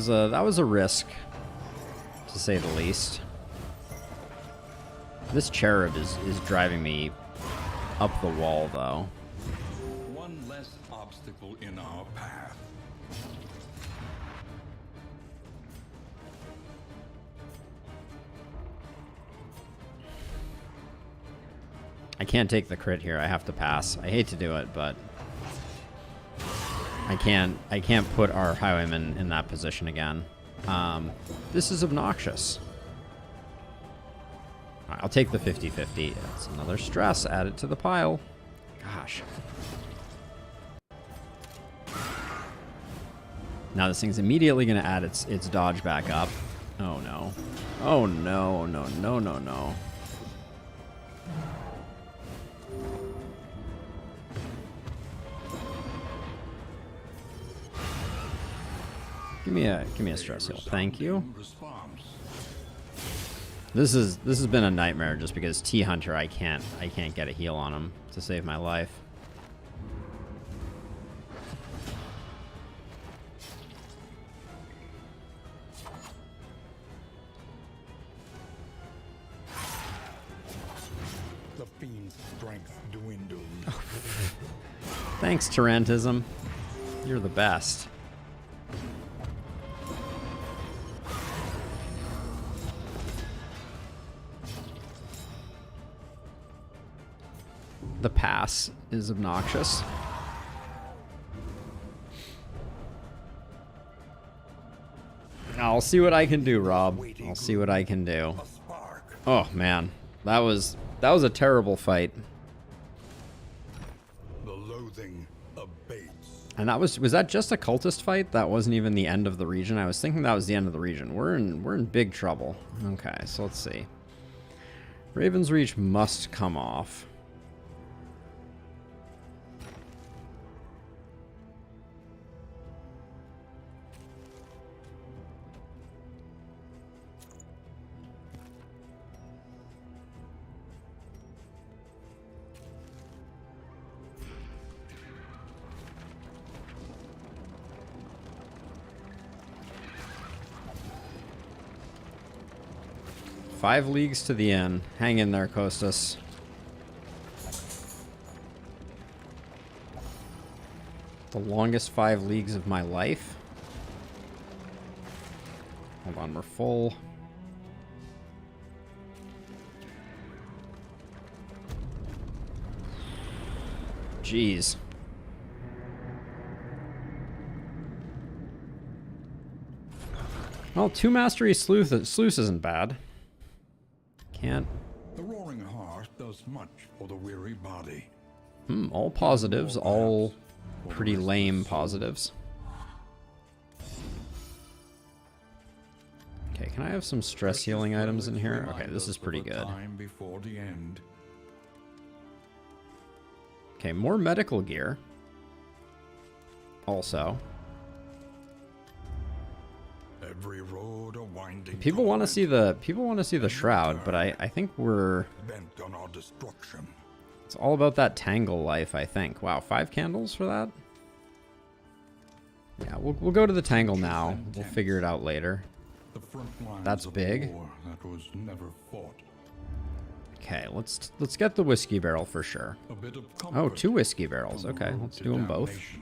That was a risk, to say the least. This cherub is driving me up the wall, though. One less obstacle in our path. I can't take the crit here. I have to pass. I hate to do it, but I can't put our highwayman in that position again. This is obnoxious. All right, I'll take the 50-50. That's another stress added to the pile. Gosh. Now this thing's immediately going to add its dodge back up. Oh no. Oh no, no, no, no, no. Give me a stress heal. Thank you. This has been a nightmare just because T Hunter I can't get a heal on him to save my life. The fiend's strength dwindled. Thanks, Tarantism. You're the best. The pass is obnoxious. I'll see what I can do, Rob. I'll see what I can do. Oh man, that was a terrible fight. The loathing abates. And that was that just a cultist fight? That wasn't even the end of the region. I was thinking that was the end of the region. We're in big trouble. Okay, so let's see. Raven's Reach must come off. Five leagues to the end. Hang in there, Kostas. The longest 5 leagues of my life. Hold on, we're full. Jeez. Well, 2 mastery sleuth isn't bad. Can't. The roaring heart does much for the weary body. All positives, all pretty lame positives. Okay, can I have some stress healing items in here? Okay, this is pretty good. Time before the end. Okay, more medical gear. Also. Every road a winding People want to see the shroud, but I think we're bent on our destruction. it's all about that tangle life, I think. Wow, 5 candles for that? Yeah, we'll go to the tangle now. We'll figure it out later. The front lines That's of big. war that was never fought. Okay, let's get the whiskey barrel for sure. A bit of Oh, comfort 2 whiskey barrels. on the Okay, road let's to do them both. damnation.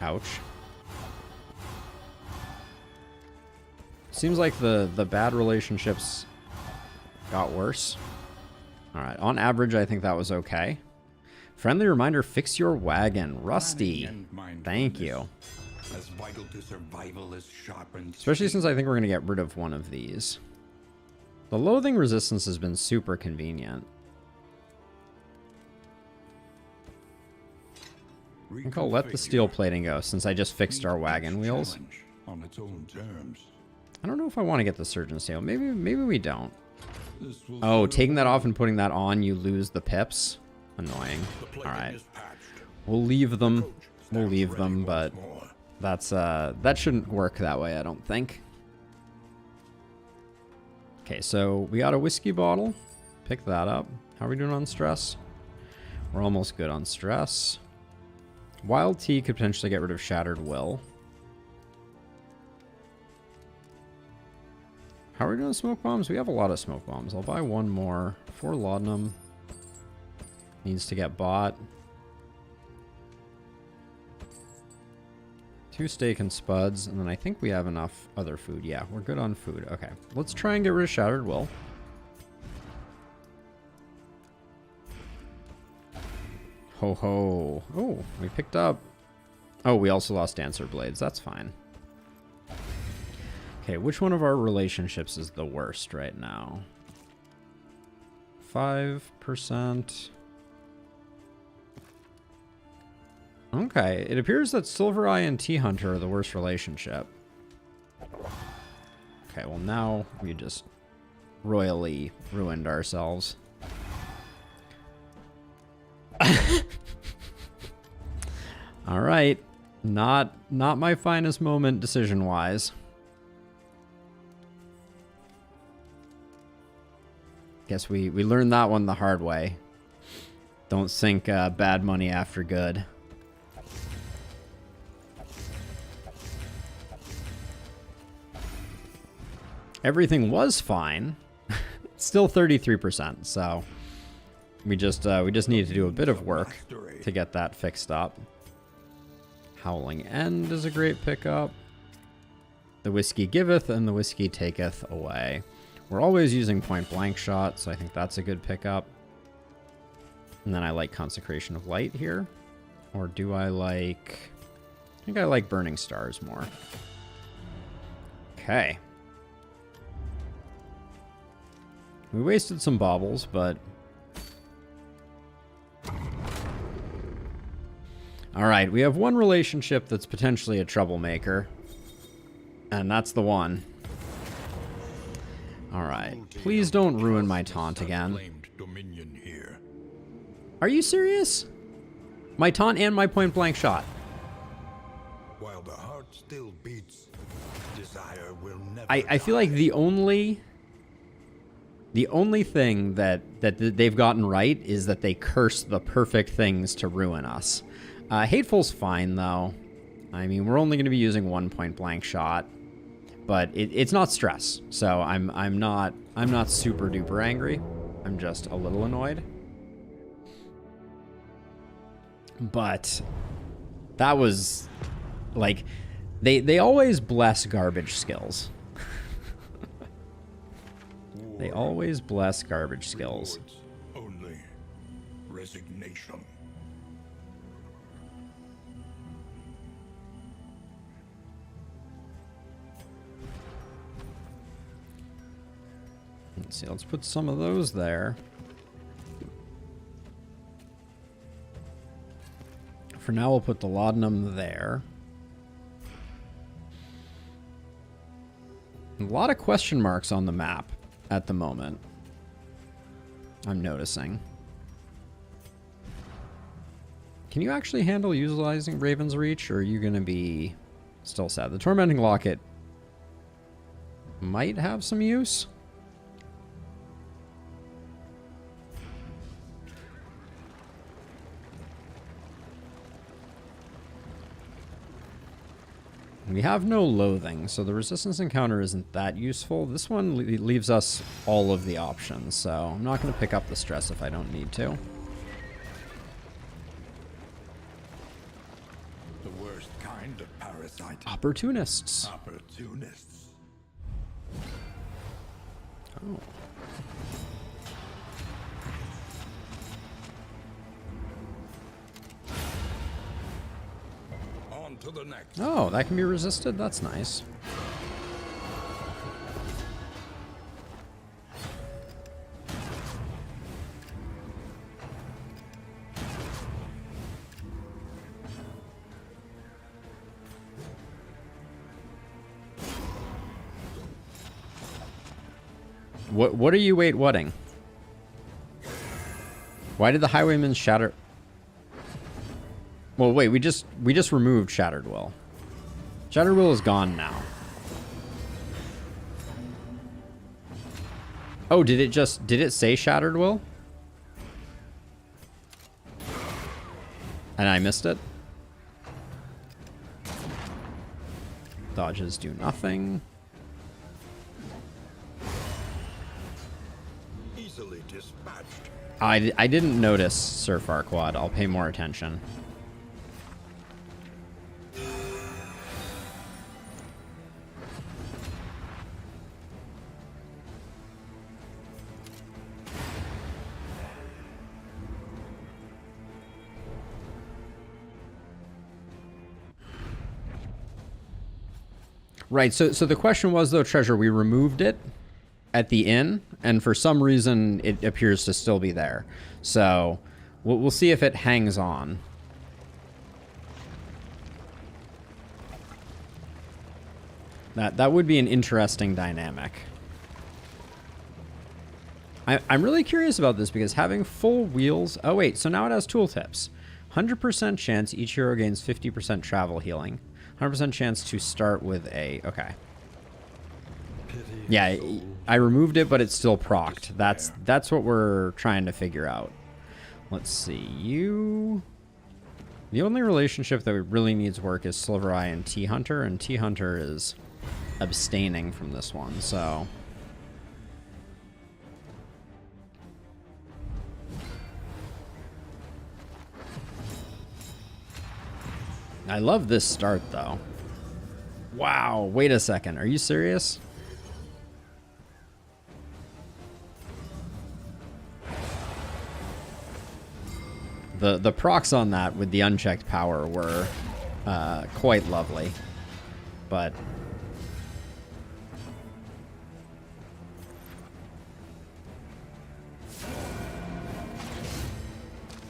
Ouch. Seems like the bad relationships got worse. Alright, on average, I think that was okay. Friendly reminder, fix your wagon. Rusty. Thank you. As vital to survival as sharpened Especially since I think we're going to get rid of one of these. The loathing resistance has been super convenient. I think I'll let the steel plating go since I just fixed our wagon wheels. on its own terms. I don't know if I want to get the surgeon's tail. Maybe we don't. This will Oh, serve taking that off and putting that on, you lose the pips. Annoying. the plating Alright. is patched. We'll leave them. Coach We'll stands leave ready them, once but more. that's that shouldn't work that way, I don't think. Okay, so we got a whiskey bottle. Pick that up. How are we doing on stress? We're almost good on stress. Wild tea could potentially get rid of Shattered Will. How are we doing smoke bombs? We have a lot of smoke bombs. I'll buy one more. 4 laudanum. Needs to get bought. 2 steak and spuds, and then I think we have enough other food. Yeah, we're good on food. Okay, let's try and get rid of Shattered Will. Ho ho. Oh, we picked up. Oh, we also lost Dancer Blades. That's fine. Okay, which one of our relationships is the worst right now? 5%. Okay, it appears that Silver Eye and T Hunter are the worst relationship. Okay, well now we just royally ruined ourselves. All right. Not my finest moment decision-wise. Guess we learned that one the hard way. Don't sink bad money after good. Everything was fine. Still 33%, so we just need to do a bit of work to get that fixed up. Howling End is a great pickup. The Whiskey Giveth and the Whiskey Taketh away. We're always using Point Blank Shot, so I think that's a good pickup. And then I like Consecration of Light here. Or do I like... I think I like Burning Stars more. Okay. We wasted some baubles, but... Alright, we have one relationship that's potentially a troublemaker. And that's the one. Alright, please don't ruin my taunt again. Are you serious? My taunt and my point blank shot. While the heart still beats, desire will never I feel like the only thing that they've gotten right is that they curse the perfect things to ruin us. Hateful's fine though. I mean, we're only going to be using one point blank shot, but it's not stress. So I'm not super duper angry. I'm just a little annoyed. But that was like they always bless garbage skills. They always bless garbage skills. Only resignation. Let's see, let's put some of those there. For now, we'll put the laudanum there. A lot of question marks on the map at the moment. I'm noticing. Can you actually handle utilizing Raven's Reach, or are you going to be still sad? The Tormenting Locket might have some use. We have no loathing, so the resistance encounter isn't that useful. This one leaves us all of the options, so I'm not going to pick up the stress if I don't need to. The worst kind of parasite. Opportunists. Opportunists. Oh. On to the next. Oh, that can be resisted? That's nice. What are you whatting? Why did the Highwayman shatter? Well, wait, we just removed Shattered Will. Shattered Will is gone now. Oh, did it say Shattered Will? And I missed it? Dodges do nothing. Easily dispatched. I didn't notice Sir Farquaad. I'll pay more attention. Right, so the question was, though, Treasure, we removed it at the inn, and for some reason it appears to still be there. So we'll see if it hangs on. That would be an interesting dynamic. I'm really curious about this because having full wheels... Oh, wait. So now it has tooltips. 100% chance each hero gains 50% travel healing. 100% chance to start with a... Okay. Yeah, I removed it, but it's still procced. That's what we're trying to figure out. Let's see. The only relationship that really needs work is Silvereye and T-Hunter, and T-Hunter is abstaining from this one, so... I love this start, though. Wow, wait a second. Are you serious? The procs on that with the unchecked power were quite lovely. But...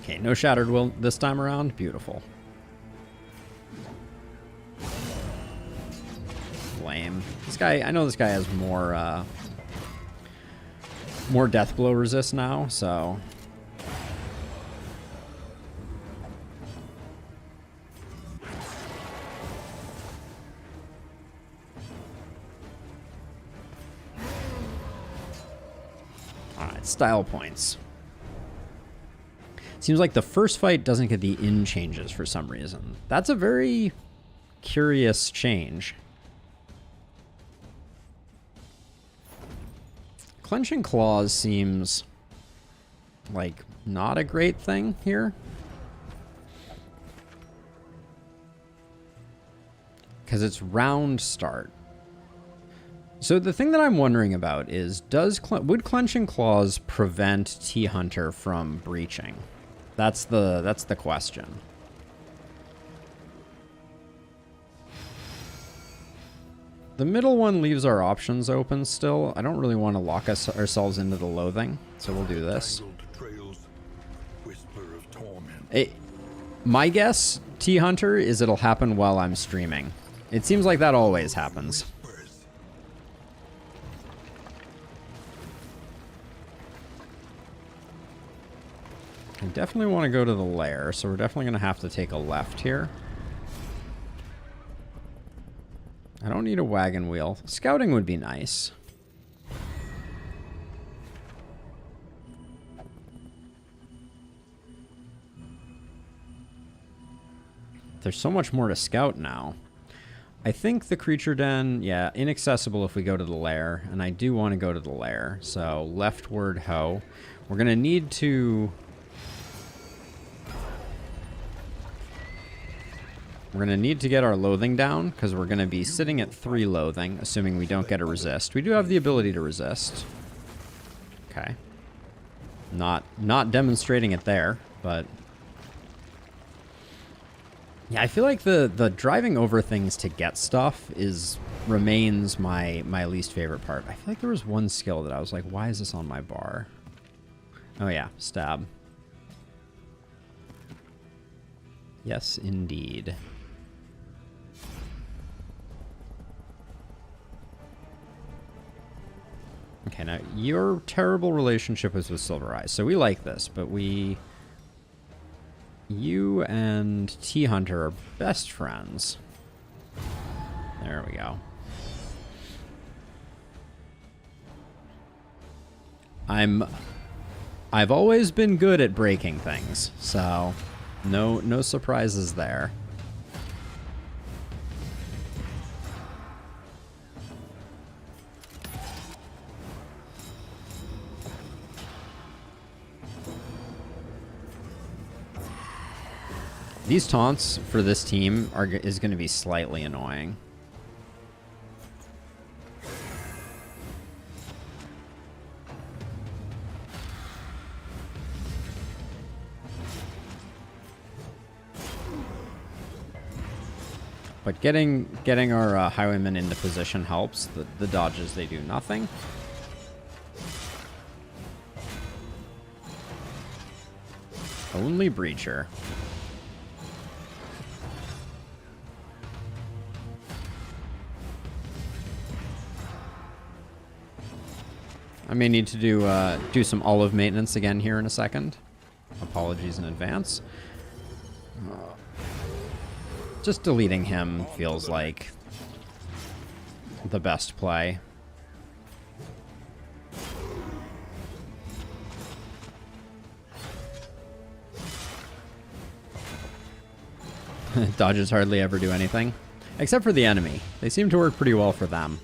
Okay, no Shattered Will this time around. Beautiful. Lame. This guy, I know this guy has more death blow resist now, so... Alright, style points. Seems like the first fight doesn't get the in changes for some reason. That's a very curious change. Clenching Claws seems like not a great thing here. Because it's round start. So the thing that I'm wondering about is, would Clenching Claws prevent T-Hunter from breaching? That's the question. The middle one leaves our options open still. I don't really want to lock ourselves into the loathing, so we'll do this. My guess, T-Hunter, is it'll happen while I'm streaming. It seems like that always happens. I definitely want to go to the lair, so we're definitely going to have to take a left here. I don't need a wagon wheel. Scouting would be nice. There's so much more to scout now. I think the creature den, yeah, inaccessible if we go to the lair, and I do want to go to the lair. So leftward hoe. We're going to need to... We're going to need to get our loathing down, because we're going to be sitting at 3 loathing, assuming we don't get a resist. We do have the ability to resist. Okay. Not demonstrating it there, but... Yeah, I feel like the driving over things to get stuff remains my least favorite part. I feel like there was one skill that I was like, why is this on my bar? Oh yeah, stab. Yes, indeed. Okay, now your terrible relationship is with Silvereye, so we like this, but you and T-Hunter are best friends. There we go. I've always been good at breaking things, so no surprises there. These taunts for this team is going to be slightly annoying. But getting our highwaymen into position helps. The dodges, they do nothing. Only Breacher. I may need to do some olive maintenance again here in a second. Apologies in advance. Just deleting him feels like the best play. Dodges hardly ever do anything. Except for the enemy. They seem to work pretty well for them.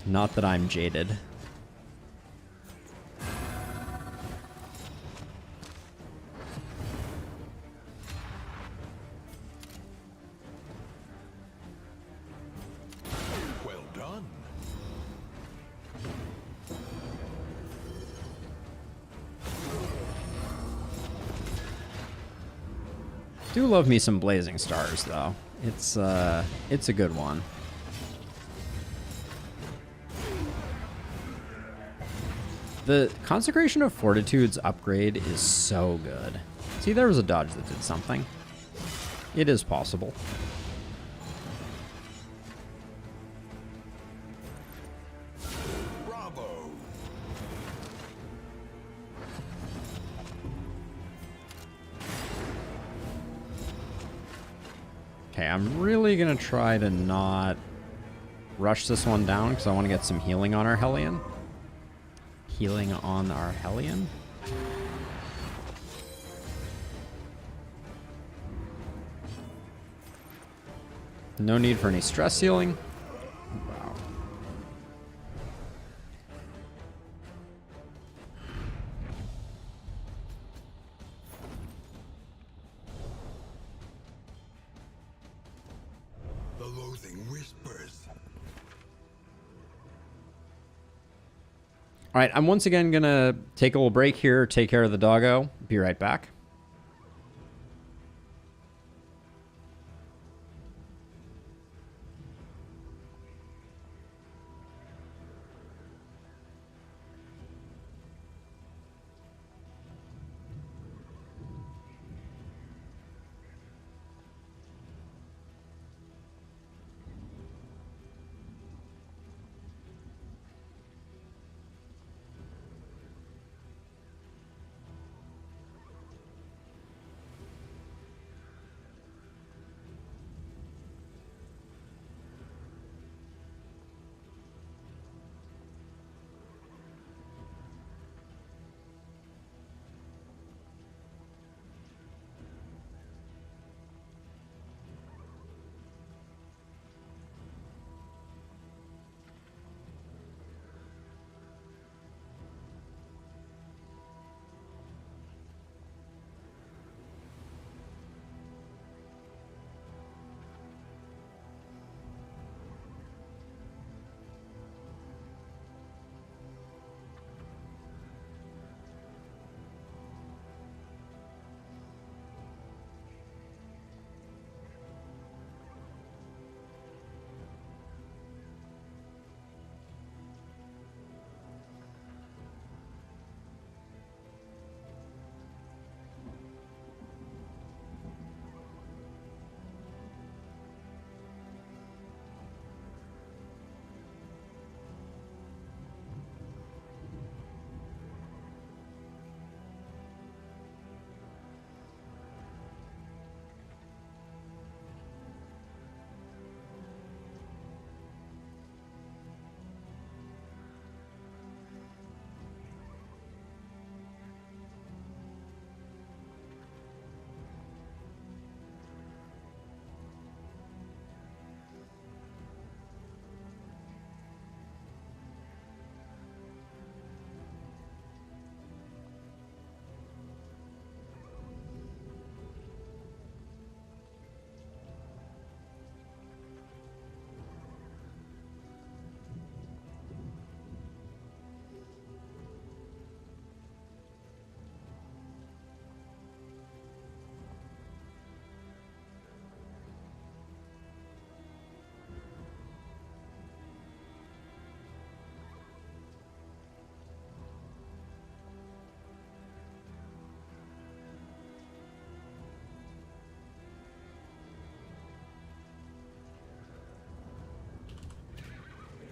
Not that I'm jaded. Well done. Do love me some Blazing Stars, though. It's a good one. The Consecration of Fortitude's upgrade is so good. See, there was a dodge that did something. It is possible. Bravo. Okay, I'm really gonna try to not rush this one down because I want to get some healing on our Hellion. Healing on our Hellion. No need for any stress healing. Wow. The loathing whispers. All right, I'm once again gonna take a little break here, take care of the doggo. Be right back.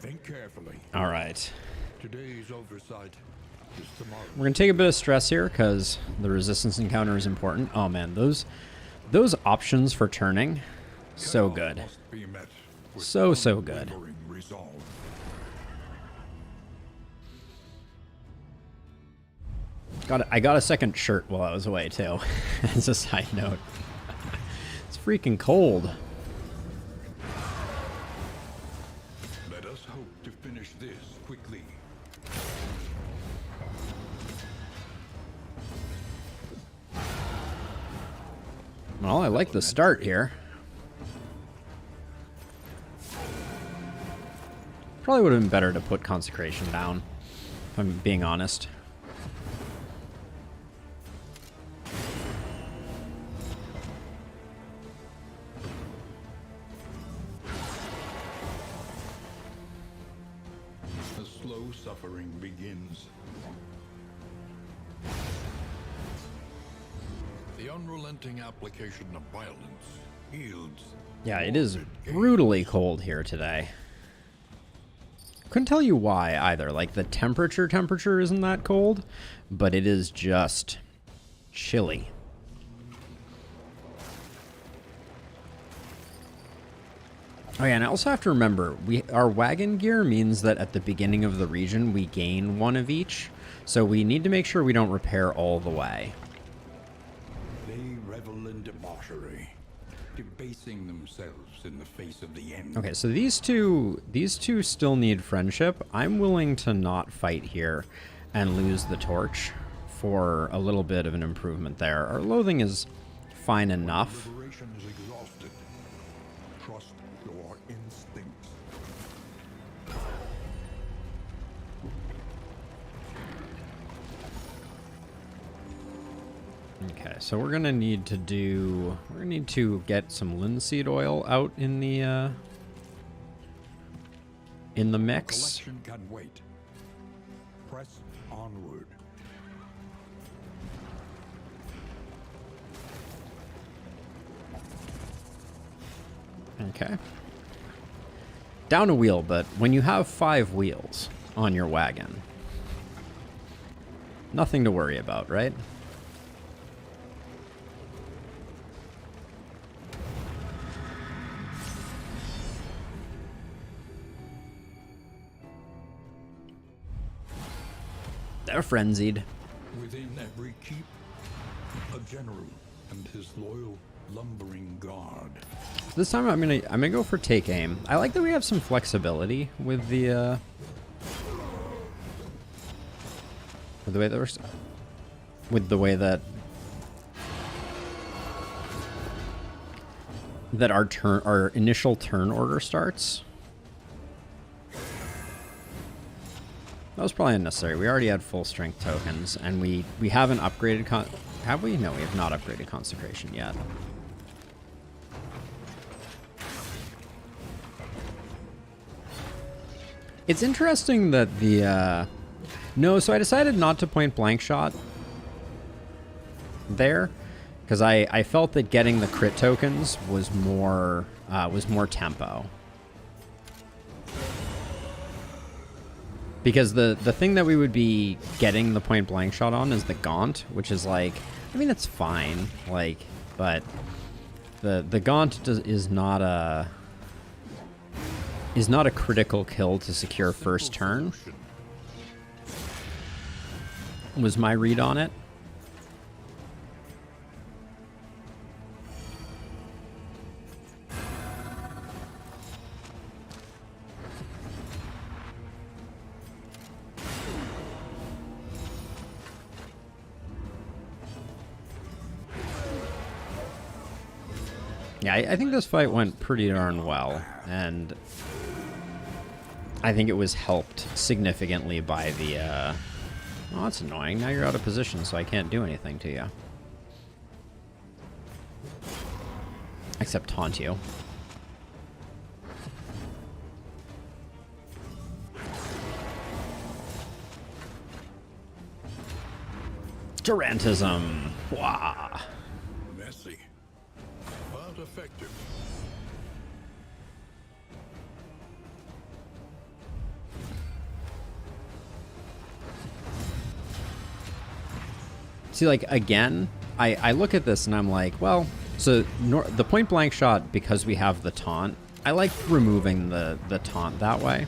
Think carefully. All right. Today's oversight is tomorrow. We're going to take a bit of stress here because the resistance encounter is important. Oh, man, those options for turning, so good. Must be met with So good. unwavering resolve. I got a second shirt while I was away, too, as a side note. It's freaking cold. Let us hope to finish this quickly. Well, I like the start here. Probably would have been better to put Consecration down, if I'm being honest. The slow suffering begins. The unrelenting application of violence yields. Yeah, it is brutally cold here today. Couldn't tell you why either. Like, the temperature isn't that cold, but it is just chilly. Oh yeah, and I also have to remember, our wagon gear means that at the beginning of the region we gain one of each, so we need to make sure we don't repair all the way. They revel in debauchery, debasing themselves in the face of the end. Okay, so these two still need friendship. I'm willing to not fight here and lose the torch for a little bit of an improvement there. Our loathing is fine enough. Liberation is exhausted. Trust your instincts. Okay, so we're gonna need to get some linseed oil out in the mix. Collection can wait. Press onward. Okay. Down a wheel, but when you have 5 wheels on your wagon, nothing to worry about, right? They're frenzied. Within every keep, a general and his loyal lumbering guard. This time I'm gonna go for take aim. I like that we have some flexibility with the way that our initial turn order starts. That was probably unnecessary. We already had full strength tokens, and we haven't upgraded have we? No, we have not upgraded Consecration yet. It's interesting that the no, so I decided not to point blank shot there because I felt that getting the crit tokens was more tempo. Because the thing that we would be getting the point blank shot on is the Gaunt, which is like, I mean, it's fine, like, but the Gaunt is not a critical kill to secure first turn. Was my read on it. Yeah, I think this fight went pretty darn well, and I think it was helped significantly by the, oh, that's annoying. Now you're out of position, so I can't do anything to you. Except taunt you. Durantism! Wah! Messy, but effective. See, like, again, I look at this and I'm like, well, so the point blank shot, because we have the taunt, I like removing the taunt that way.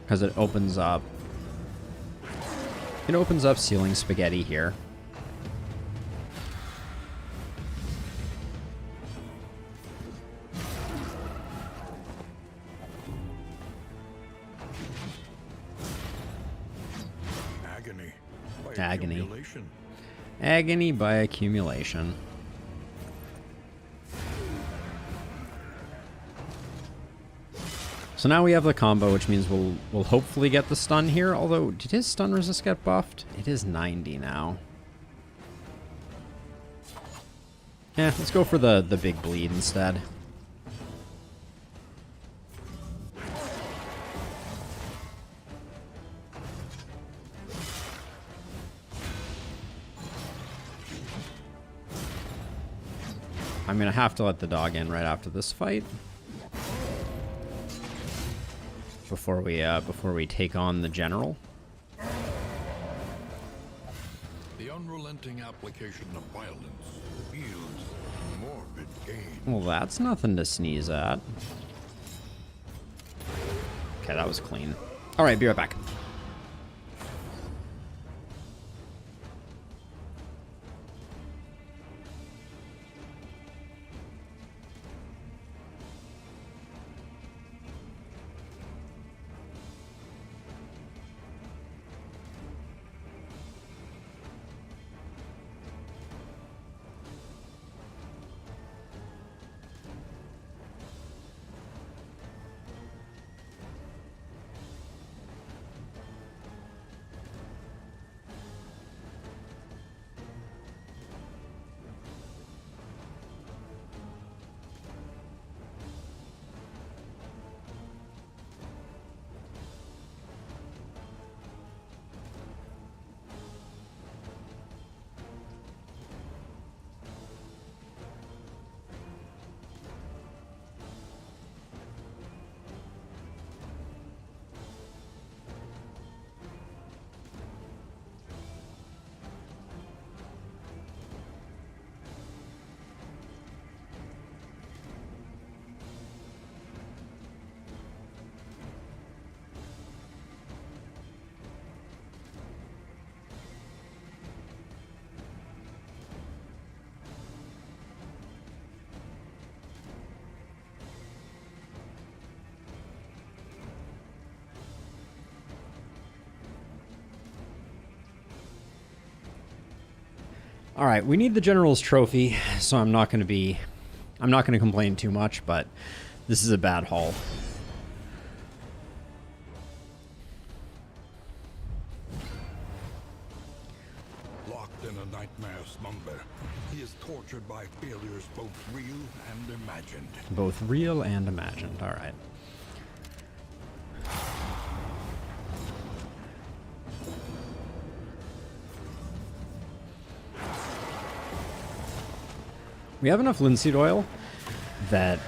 Because it opens up ceiling spaghetti here. Agony. By Agony. accumulation. Agony by accumulation. So now we have the combo, which means we'll hopefully get the stun here. Although, did his stun resist get buffed? It is 90 now. Yeah, let's go for the big bleed instead. I'm gonna have to let the dog in right after this fight. Before we take on the general. The unrelenting application of violence yields morbid gain. Well, that's nothing to sneeze at. Okay, that was clean. All right, be right back. All right, we need the general's trophy, so I'm not going to complain too much, but this is a bad haul. Locked in a nightmare slumber, he is tortured by failures both real and imagined. Both real and imagined. All right. We have enough linseed oil that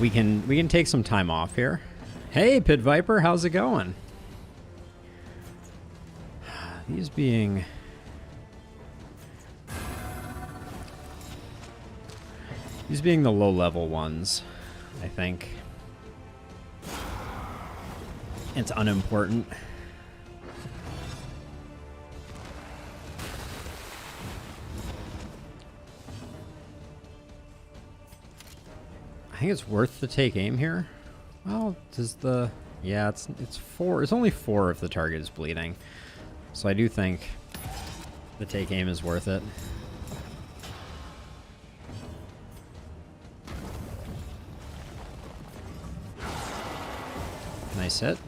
we can take some time off here. Hey, Pit Viper, how's it going? These being the low-level ones, I think. It's unimportant. I think it's worth to take aim here. Well, does the... Yeah, it's 4. It's only 4 if the target is bleeding. So I do think the take aim is worth it. Nice hit.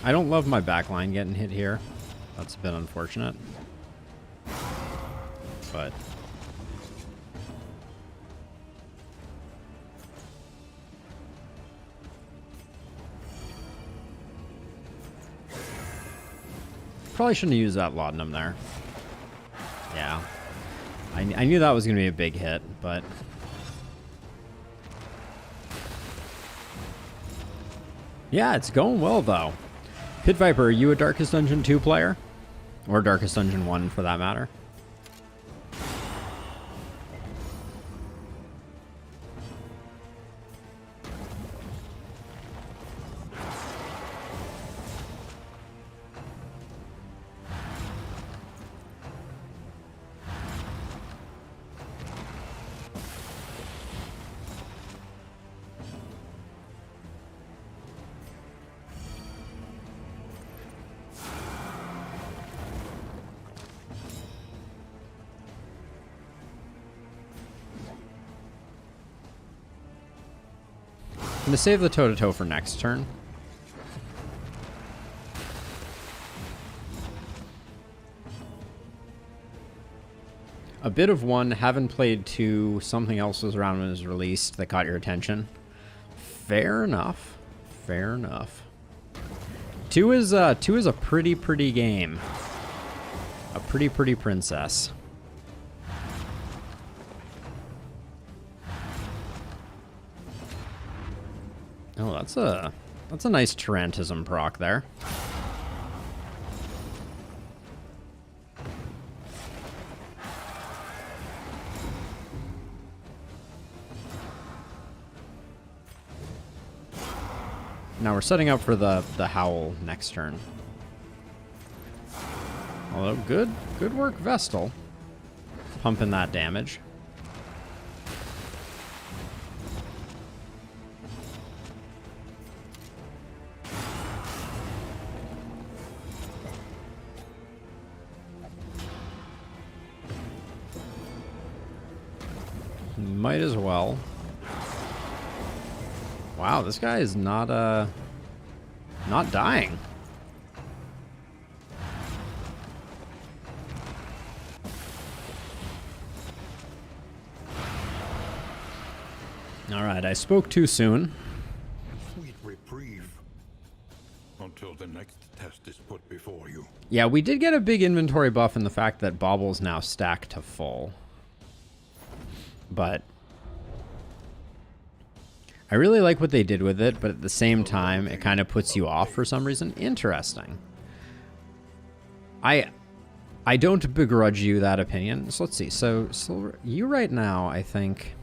I don't love my backline getting hit here. That's a bit unfortunate. But probably shouldn't have used that laudanum there. Yeah. I knew that was going to be a big hit, but Yeah, it's going well, though. Pit Viper, are you a Darkest Dungeon 2 player? Or Darkest Dungeon 1, for that matter? I'm going to save the toe-to-toe for next turn. A bit of one, haven't played two, something else was around when it was released that caught your attention. Fair enough. Fair enough. Two is a pretty game. A pretty princess. Oh, that's a nice Tarantism proc there. Now we're setting up for the Howl next turn. Although good work, Vestal. Pumping that damage. Might as well. Wow, this guy is not dying. All right, I spoke too soon. Sweet reprieve until the next test is put before you. Yeah, we did get a big inventory buff in the fact that Bauble's now stacked to full. But I really like what they did with it, but at the same time, it kind of puts you off for some reason. Interesting. I don't begrudge you that opinion. So let's see. So you right now, I think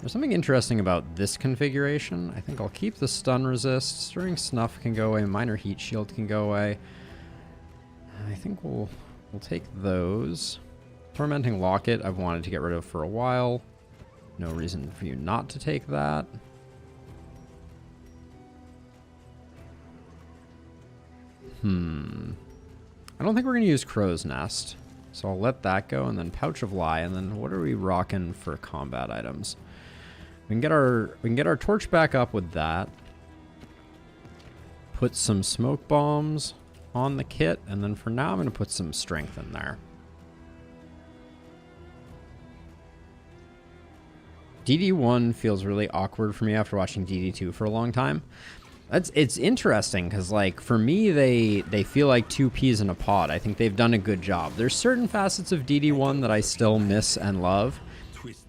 there's something interesting about this configuration. I think I'll keep the stun resist. Stirring Snuff can go away. Minor Heat Shield can go away. I think we'll take those. Tormenting Locket, I've wanted to get rid of for a while. No reason for you not to take that. I don't think we're going to use Crow's Nest. So I'll let that go, and then Pouch of Lie, and then what are we rocking for combat items? We can get our torch back up with that. Put some smoke bombs on the kit, and then for now I'm going to put some strength in there. DD1 feels really awkward for me after watching DD2 for a long time. It's interesting because, like, for me, they feel like two peas in a pod. I think they've done a good job. There's certain facets of DD1 that I still miss and love.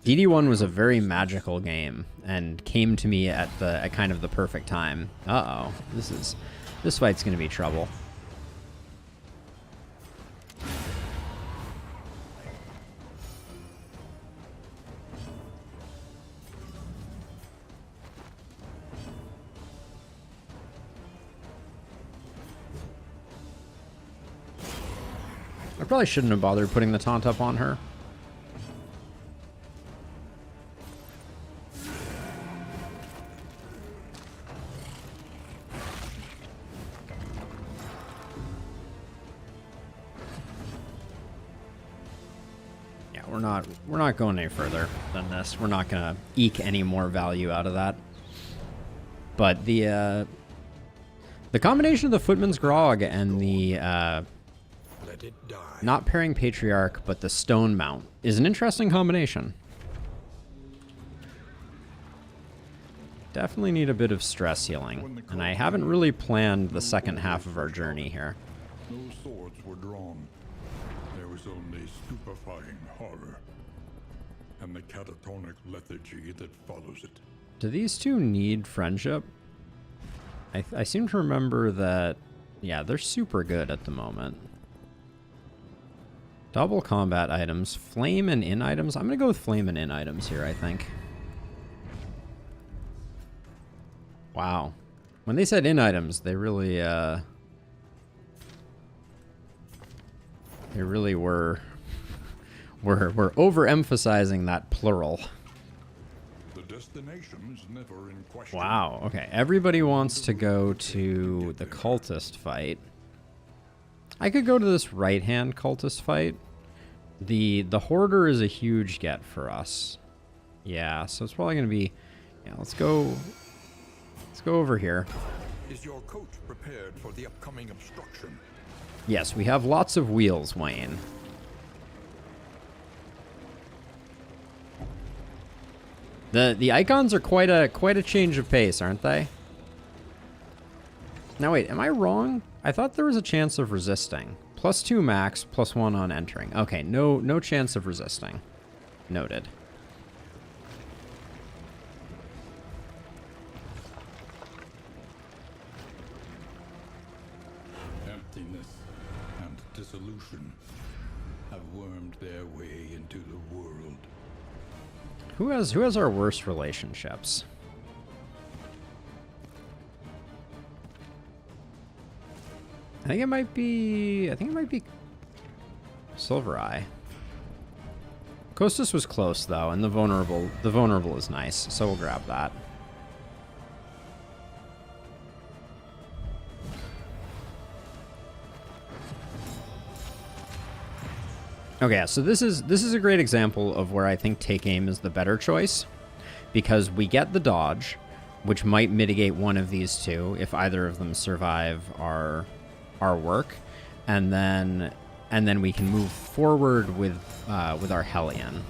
DD1 was a very magical game and came to me at kind of the perfect time. Uh-oh. This fight's gonna be trouble. I probably shouldn't have bothered putting the taunt up on her. Yeah, we're not going any further than this. We're not gonna eke any more value out of that. But the combination of the Footman's Grog and the not pairing Patriarch, but the Stone Mount is an interesting combination. Definitely need a bit of stress healing, and I haven't really planned the second half of our journey here. No swords were drawn. There was only stupefying horror and the catatonic lethargy that follows it. Do these two need friendship? I seem to remember that, yeah, they're super good at the moment. Double combat items, flame and in items. I'm going to go with flame and in items here, I think. Wow. When they said in items, they really were overemphasizing that plural. The destination is never in question. Wow, okay. Everybody wants to go to the cultist fight. I could go to this right-hand cultist fight. The hoarder is a huge get for us. Yeah, so it's probably going to be... Yeah, let's go over here. Is your coach prepared for the upcoming obstruction? Yes, we have lots of wheels, Wayne. The icons are quite a change of pace, aren't they? Now wait, am I wrong? I thought there was a chance of resisting. +2 max, +1 on entering. Okay, no chance of resisting. Noted. Emptiness and dissolution have wormed their way into the world. Who has our worst relationships? I think it might be Silver Eye. Kostas was close though, and the vulnerable is nice, so we'll grab that. Okay, so this is a great example of where I think take aim is the better choice, because we get the dodge, which might mitigate one of these two if either of them survive our work, and then we can move forward with our Hellion.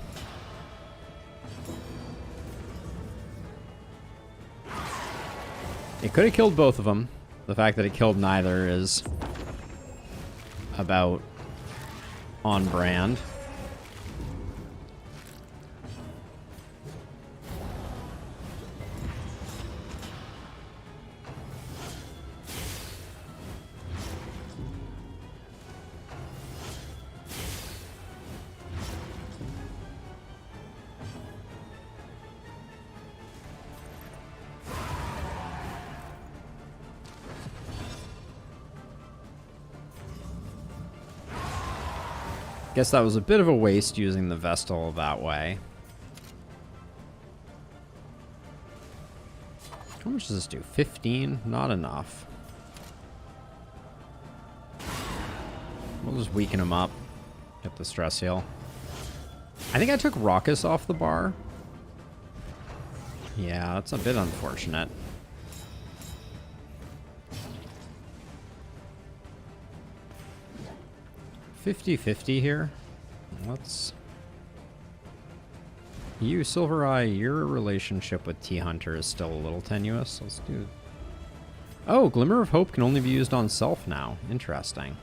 It could have killed both of them. The fact that it killed neither is about on brand. Guess that was a bit of a waste using the Vestal that way. How much does this do? 15? Not enough. We'll just weaken him up. Get the stress heal. I think I took Raucous off the bar. Yeah, that's a bit unfortunate. 50-50 here. Let's... You, Silver Eye, your relationship with T-Hunter is still a little tenuous. Let's do... Oh, Glimmer of Hope can only be used on self now. Interesting.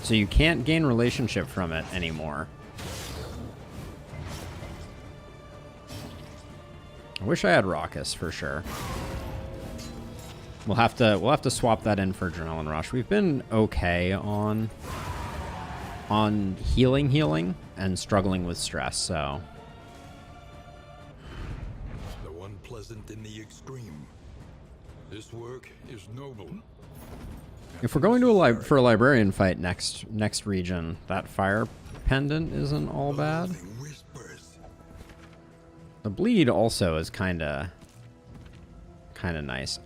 So you can't gain relationship from it anymore. I wish I had Raucous for sure. We'll have to swap that in for Adrenaline Rush. We've been okay on healing and struggling with stress, so. The one pleasant in the extreme. This work is noble. If we're going to for a librarian fight next region, that fire pendant isn't all bad. The bleed also is kind of nice.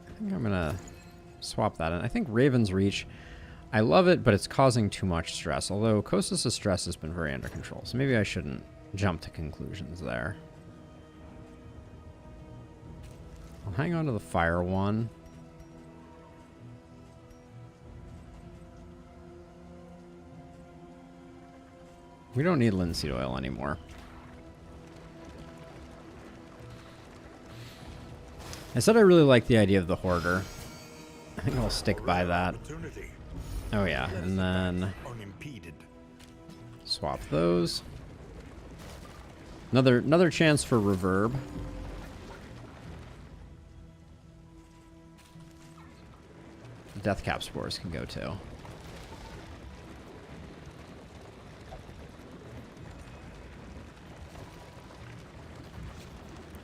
I think I'm gonna swap that in. I think Raven's Reach, I love it, but it's causing too much stress. Although Kostas' stress has been very under control, so maybe I shouldn't jump to conclusions there. I'll hang on to the fire one. We don't need linseed oil anymore. I said I really like the idea of the hoarder. I think I'll stick by that. Oh yeah, and then swap those. Another chance for reverb. Death cap spores can go too.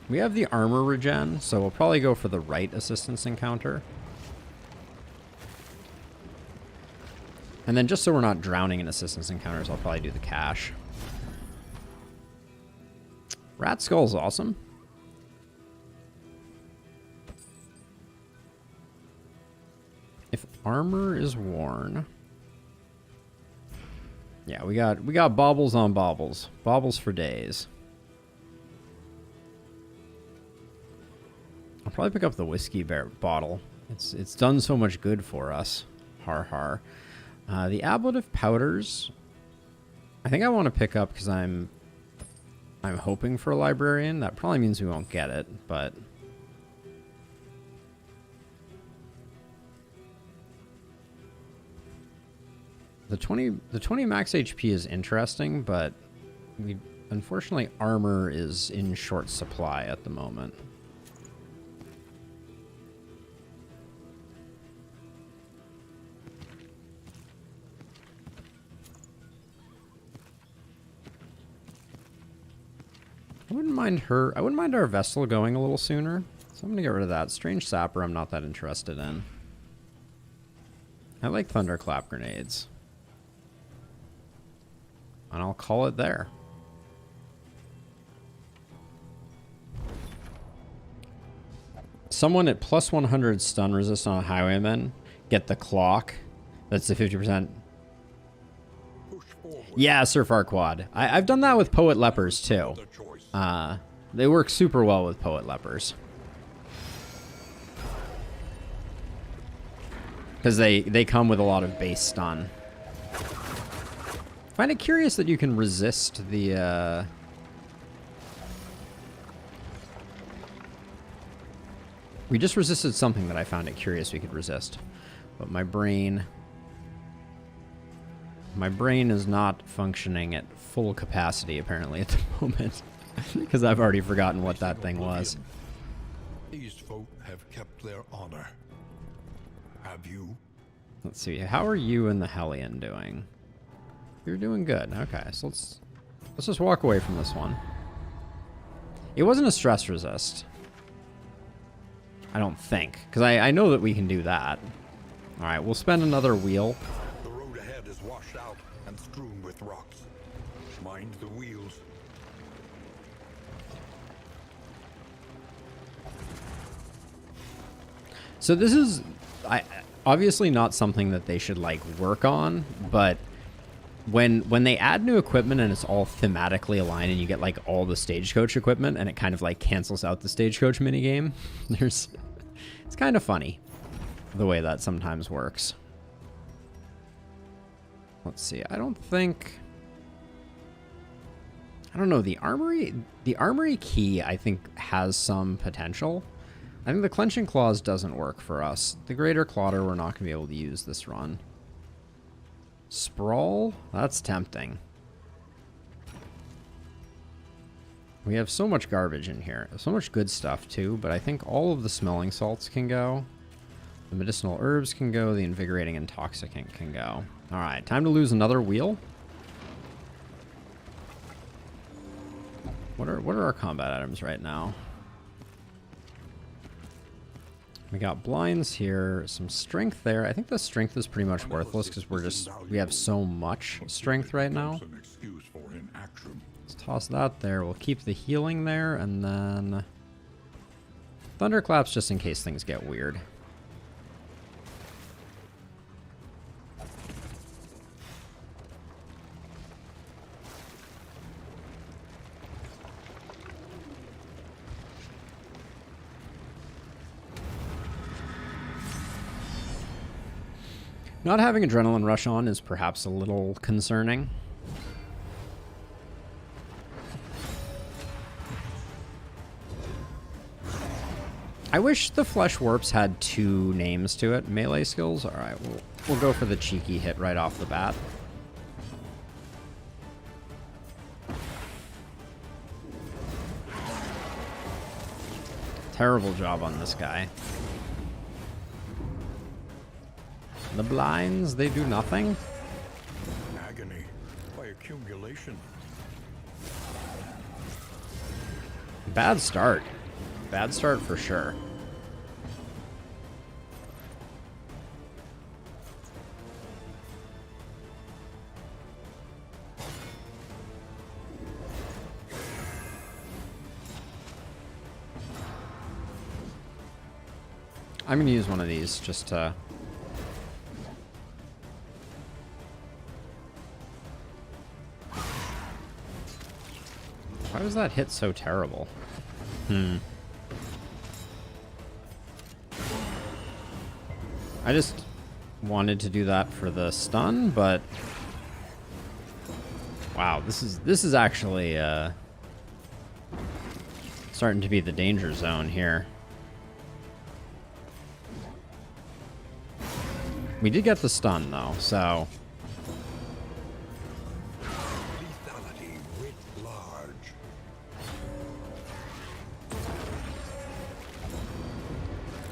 We have the armor regen, so we'll probably go for the right assistance encounter. And then just so we're not drowning in assistance encounters, I'll probably do the cache. Rat Skull's awesome. If armor is worn... Yeah, we got baubles on baubles. Baubles for days. I'll probably pick up the whiskey bottle. It's done so much good for us. Har har. The ablative powders, I think I want to pick up because I'm hoping for a librarian. That probably means we won't get it, but the 20 max HP is interesting, but unfortunately armor is in short supply at the moment. I wouldn't mind our vessel going a little sooner. So I'm gonna get rid of that. Strange Sapper I'm not that interested in. I like Thunderclap grenades. And I'll call it there. Someone at plus 100 stun resist on a highwayman. Get the clock. That's the 50%. Yeah, Sir Farquaad. I've done that with Poet Lepers too. They work super well with Poet Lepers. Because they come with a lot of base stun. Find it curious that you can resist the... We just resisted something that I found it curious we could resist. But my brain is not functioning at full capacity, apparently, at the moment. Because I've already forgotten what that thing was. These folk have kept their honor. Have you? Let's see. How are you and the Hellion doing? You're doing good. Okay, so let's just walk away from this one. It wasn't a stress resist. I don't think. Because I know that we can do that. Alright, we'll spend another wheel. The road ahead is washed out and strewn with rocks. Mind the wheels. So this is obviously not something that they should like work on, but when they add new equipment and it's all thematically aligned and you get like all the Stagecoach equipment and it kind of like cancels out the Stagecoach minigame, it's kind of funny the way that sometimes works. Let's see. I don't know, the armory key I think has some potential. I think the Clenching Claws doesn't work for us. The Greater Clotter we're not going to be able to use this run. Sprawl? That's tempting. We have so much garbage in here. So much good stuff too, but I think all of the smelling salts can go. The medicinal herbs can go. The invigorating intoxicant can go. Alright, time to lose another wheel. What are our combat items right now? We got blinds here, some strength there. I think the strength is pretty much worthless because we have so much strength right now. Let's toss that there. We'll keep the healing there, and then Thunderclaps just in case things get weird. Not having Adrenaline Rush on is perhaps a little concerning. I wish the Flesh Warps had 2 names to it. Melee skills? Alright, we'll go for the cheeky hit right off the bat. Terrible job on this guy. The blinds, they do nothing. Agony by accumulation. Bad start. Bad start for sure. I'm gonna use one of these just to... Why was that hit so terrible? I just wanted to do that for the stun, but... Wow, this is actually starting to be the danger zone here. We did get the stun, though, so... Lethality writ large.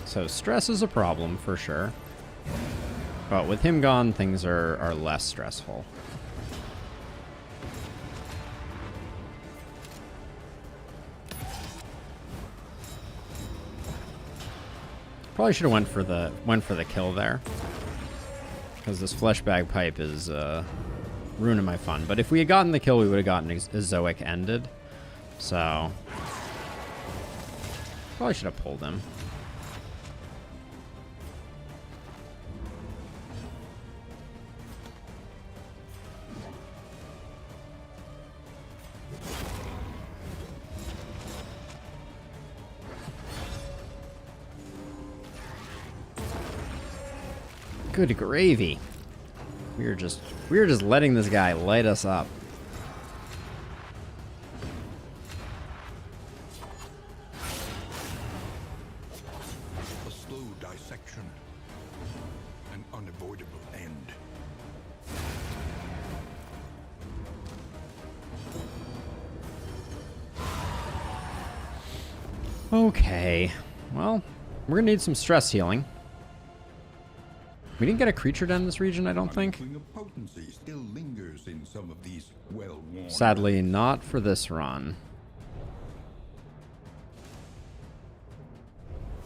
So stress is a problem, for sure. But with him gone, things are less stressful. Probably should have went for the kill there, because this flesh bagpipe is ruining my fun. But if we had gotten the kill, we would have gotten a Zoic ended. So probably should have pulled him. Good gravy. We were just letting this guy light us up. A slow dissection. An unavoidable end. Okay. Well, we're gonna need some stress healing. We didn't get a creature den in this region, I don't think. Of potency still lingers in some of these well-worn. Sadly, not for this run.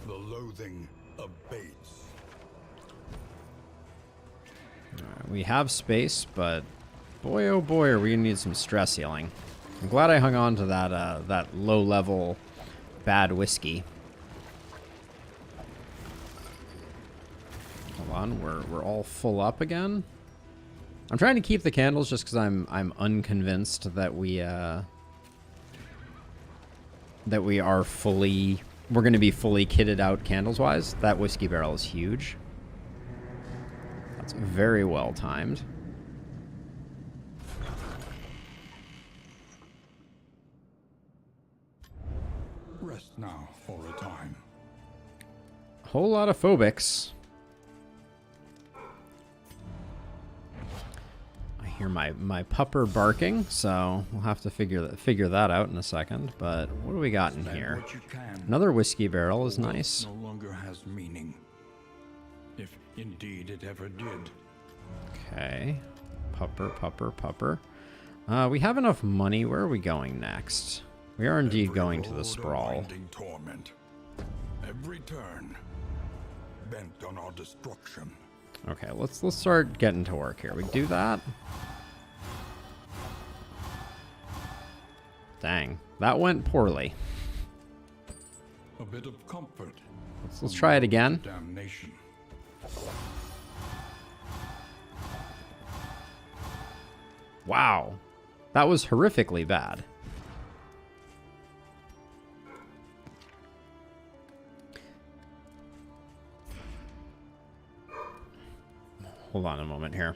The loathing abates. We have space, but boy oh boy are we gonna need some stress healing. I'm glad I hung on to that low-level bad whiskey. Hold on, we're all full up again. I'm trying to keep the candles just because I'm unconvinced that we are we're going to be fully kitted out candles wise. That whiskey barrel is huge. That's very well timed. Rest now for a time. Whole lot of phobics. I hear my pupper barking, so we'll have to figure that out in a second. But what do we got in Spend here? what you can. Another whiskey barrel is The world nice. No longer has meaning. If indeed it ever did. Okay. Pupper. We have enough money. Where are we going next? We are indeed Every going to the road a sprawl. winding torment. Every turn bent on our destruction. Okay, let's start getting to work here. We do that. Dang, that went poorly. A bit of comfort. Let's try it again. Damnation. Wow, that was horrifically bad. Hold on a moment here.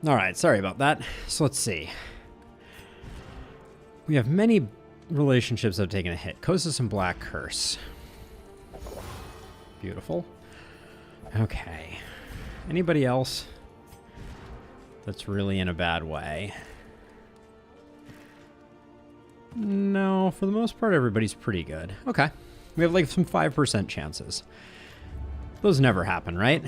All right, sorry about that. So let's see. We have many relationships that have taken a hit. Kosas and Black Curse. Beautiful. Okay. Anybody else that's really in a bad way? No, for the most part, everybody's pretty good. Okay. We have like some 5% chances. Those never happen, right?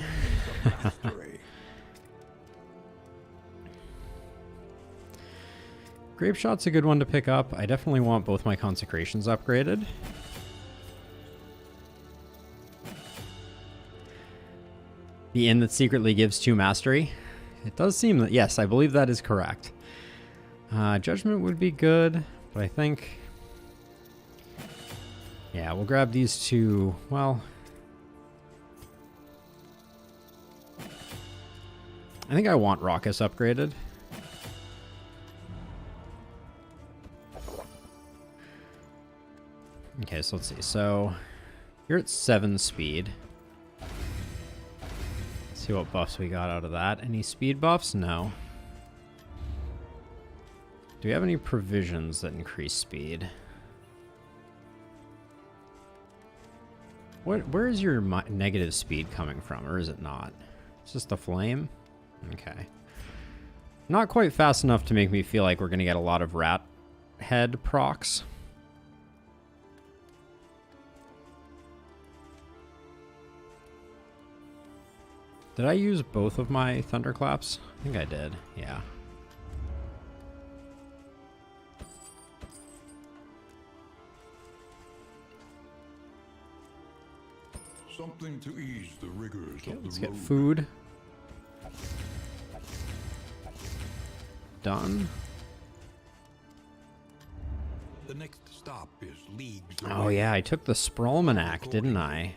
Grape Shot's a good one to pick up. I definitely want both my consecrations upgraded. The inn that secretly gives 2 mastery. It does seem that, yes, I believe that is correct. Judgment would be good, but I think... yeah, we'll grab these 2. Well... I think I want Raucous upgraded. Okay, so let's see. So, you're at 7 speed. Let's see what buffs we got out of that. Any speed buffs? No. Do we have any provisions that increase speed? Where is your negative speed coming from, or is it not? It's just the flame? Okay. Not quite fast enough to make me feel like we're going to get a lot of rat head procs. Did I use both of my thunderclaps? I think I did, yeah. Something to ease the rigors Okay, of the let's get road. food. Done. The next stop is leagues Oh away. yeah, I took the Spralmanac, didn't I?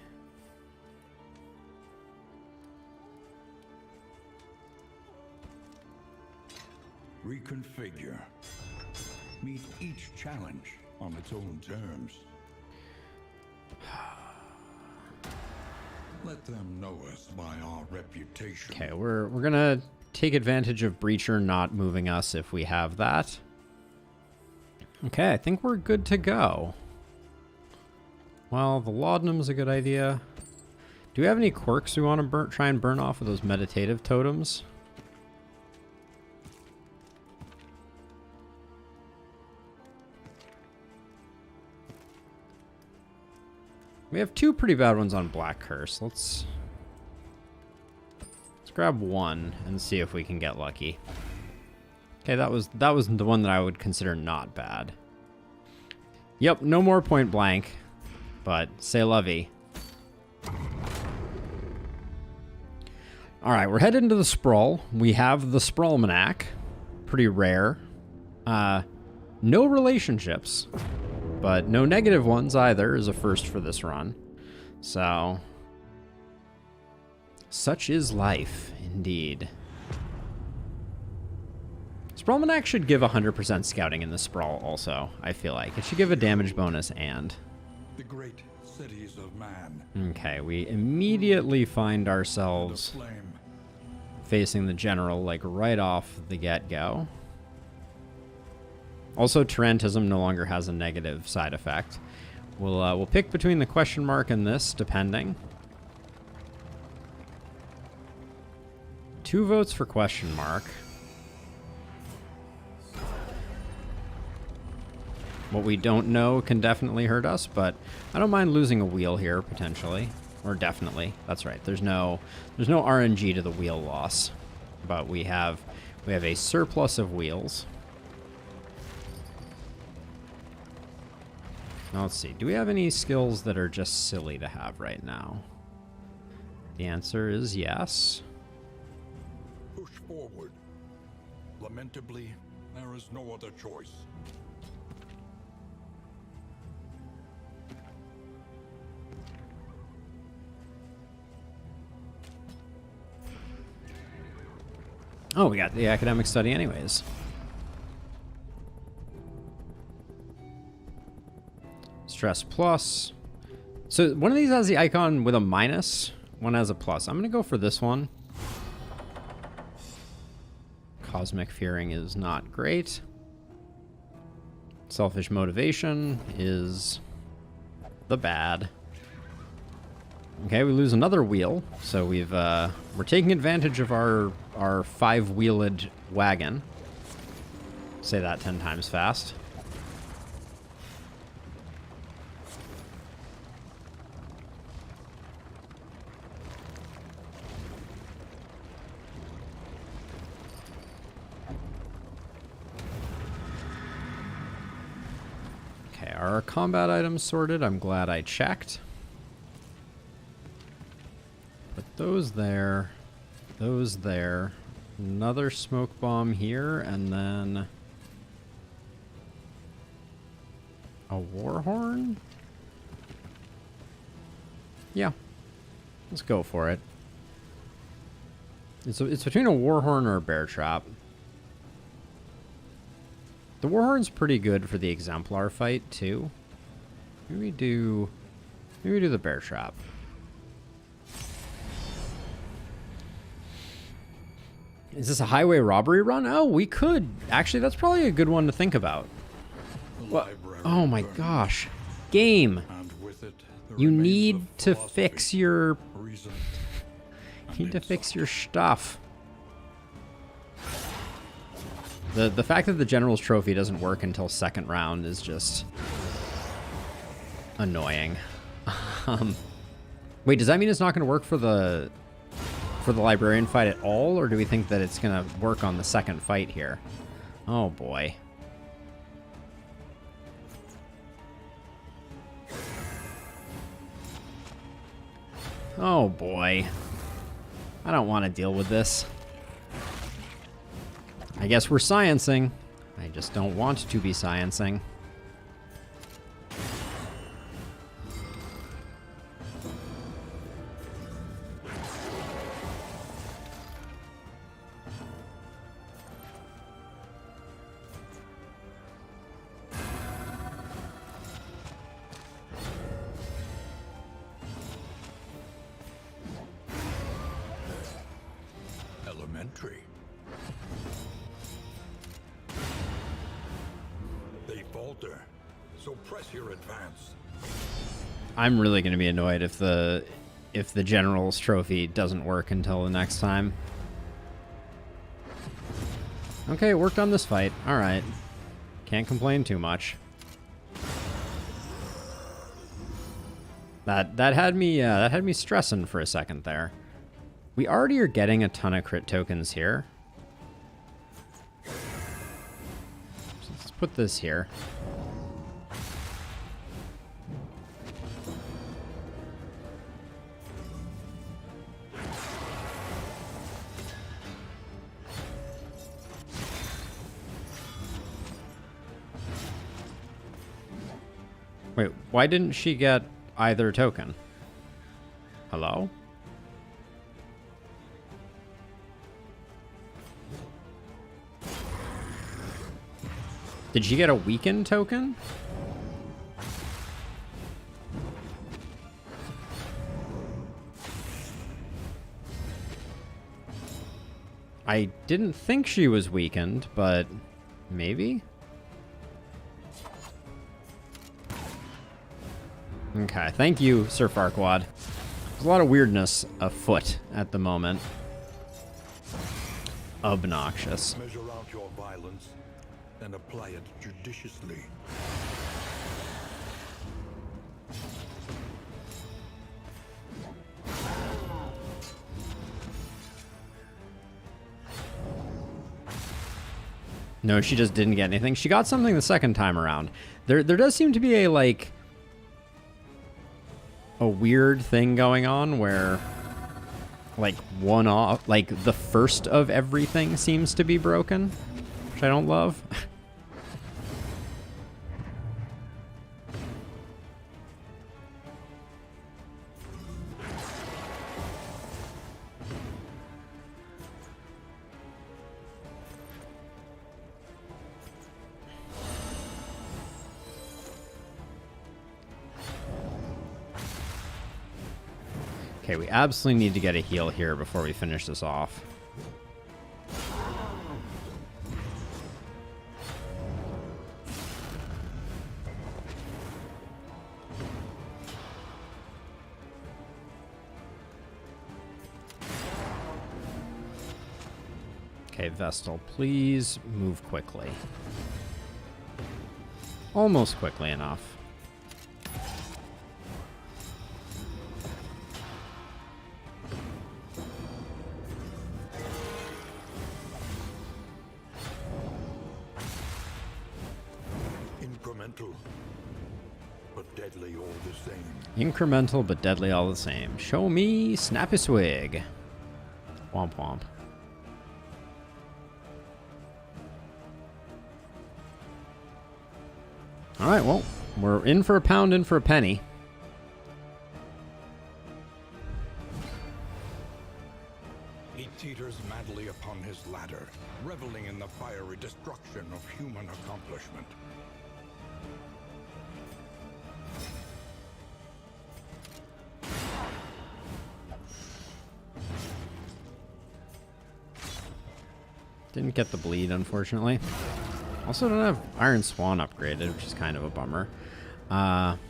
Reconfigure. Meet each challenge on its own terms. Let them know us by our reputation. Okay, we're gonna take advantage of Breacher not moving us if we have that. Okay, I think we're good to go. Well, the laudanum's a good idea. Do we have any quirks we want to try and burn off of those meditative totems? We have 2 pretty bad ones on Black Curse. Let's grab one and see if we can get lucky. Okay, that was the one that I would consider not bad. Yep, no more point blank, but c'est la vie. All right, we're headed into the Sprawl. We have the Spralmanac, pretty rare. No relationships, but no negative ones either is a first for this run. So, such is life, indeed. Spralmanac should give 100% scouting in the Sprawl also, I feel like. It should give a damage bonus and... The great cities of man. Okay, we immediately find The ourselves flame. facing the general, like, right off the get-go. Also, Tarantism no longer has a negative side effect. We'll pick between the question mark and this, depending. 2 votes for question mark. What we don't know can definitely hurt us, but I don't mind losing a wheel here, potentially. Or definitely. That's right. There's no RNG to the wheel loss. But we have a surplus of wheels. Now let's see. Do we have any skills that are just silly to have right now? The answer is yes. Push forward. Lamentably, there is no other choice. Oh, we got the academic study anyways. Stress plus. So one of these has the icon with a minus, one has a plus. I'm going to go for this one. Cosmic fearing is not great. Selfish motivation is the bad. Okay, we lose another wheel, so we're taking advantage of our 5-wheeled wagon. Say that 10 times fast. Okay, are our combat items sorted? I'm glad I checked. Put those there, another smoke bomb here, and then a war horn? Yeah, let's go for it. It's between a war horn or a bear trap. The war horn's pretty good for the exemplar fight too. Maybe we do the bear trap. Is this a highway robbery run? Oh, we could. Actually, that's probably a good one to think about. What? Oh my gosh. Game. You need to fix your... You need to fix your stuff. The fact that the General's Trophy doesn't work until second round is just... annoying. Wait, does that mean it's not going to work for the Librarian fight at all, or do we think that it's going to work on the second fight here? Oh boy. Oh boy. I don't want to deal with this. I guess we're sciencing. I just don't want to be sciencing. Elementary. They falter, so press your advance. I'm really going to be annoyed if the General's Trophy doesn't work until the next time. Okay, it worked on this fight. All right. Can't complain too much. That had me stressing for a second there. We already are getting a ton of crit tokens here. So let's put this here. Wait, why didn't she get either token? Hello? Did she get a weakened token? I didn't think she was weakened, but maybe? Okay, thank you, Sir Farquaad. There's a lot of weirdness afoot at the moment. Obnoxious. Measure out your violence and apply it judiciously. No, she just didn't get anything. She got something the second time around. There does seem to be a weird thing going on where the first of everything seems to be broken, which I don't love. Okay, we absolutely need to get a heal here before we finish this off. Okay, Vestal, please move quickly. Almost quickly enough. Incremental, but deadly all the same. Incremental, but deadly all the same. Show me Snappy Swig. Womp womp. Alright, well, we're in for a pound, in for a penny. He teeters madly upon his ladder, reveling in the fiery destruction of human accomplishment. Didn't get the bleed, unfortunately. Also don't have Iron Swan upgraded, which is kind of a bummer. And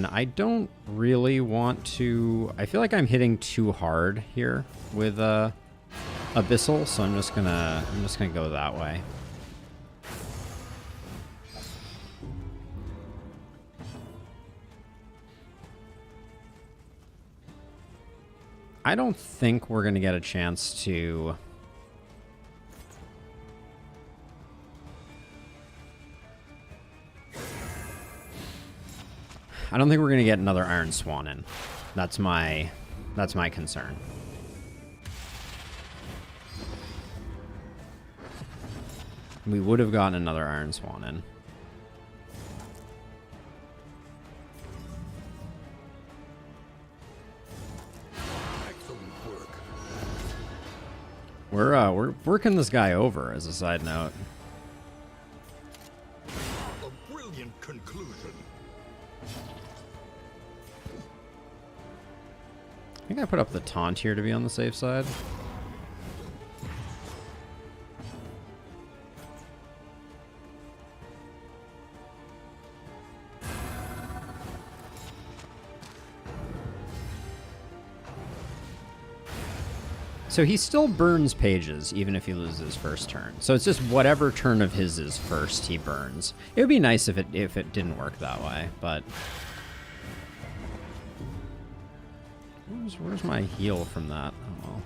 I don't really want to... I feel like I'm hitting too hard here with Abyssal, so I'm just gonna go that way. I don't think we're gonna get a chance to... I don't think we're gonna get another Iron Swan in. That's my concern. We would have gotten another Iron Swan in. Excellent work. We're working this guy over, as a side note. A brilliant conclusion. I think I put up the taunt here to be on the safe side. So he still burns pages, even if he loses first turn. So it's just whatever turn of his is first, he burns. It would be nice if it didn't work that way, but... Where's my heal from that? Oh, well.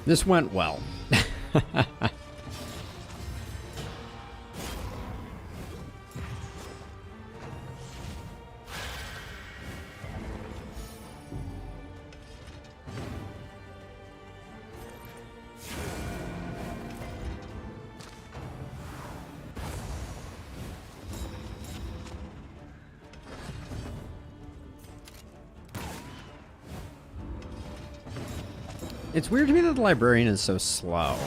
This went well. It's weird to me that the librarian is so slow.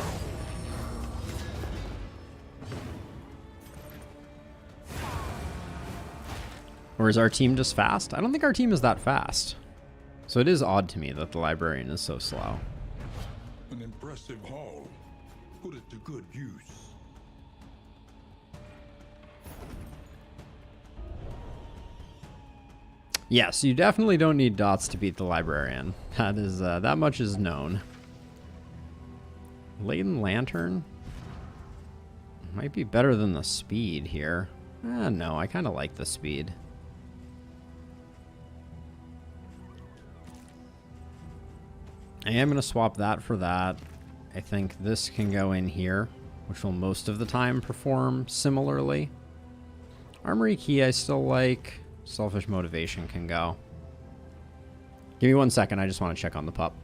Or is our team just fast? I don't think our team is that fast. So it is odd to me that the librarian is so slow. An impressive haul. Put it to good use. Yes, you definitely don't need dots to beat the librarian. That is that much is known. Laden Lantern might be better than the speed here. No, I kind of like the speed. I am going to swap that for that. I think this can go in here, which will most of the time perform similarly. Armory Key I still like. Selfish Motivation can go. Give me 1 second, I just want to check on the pup.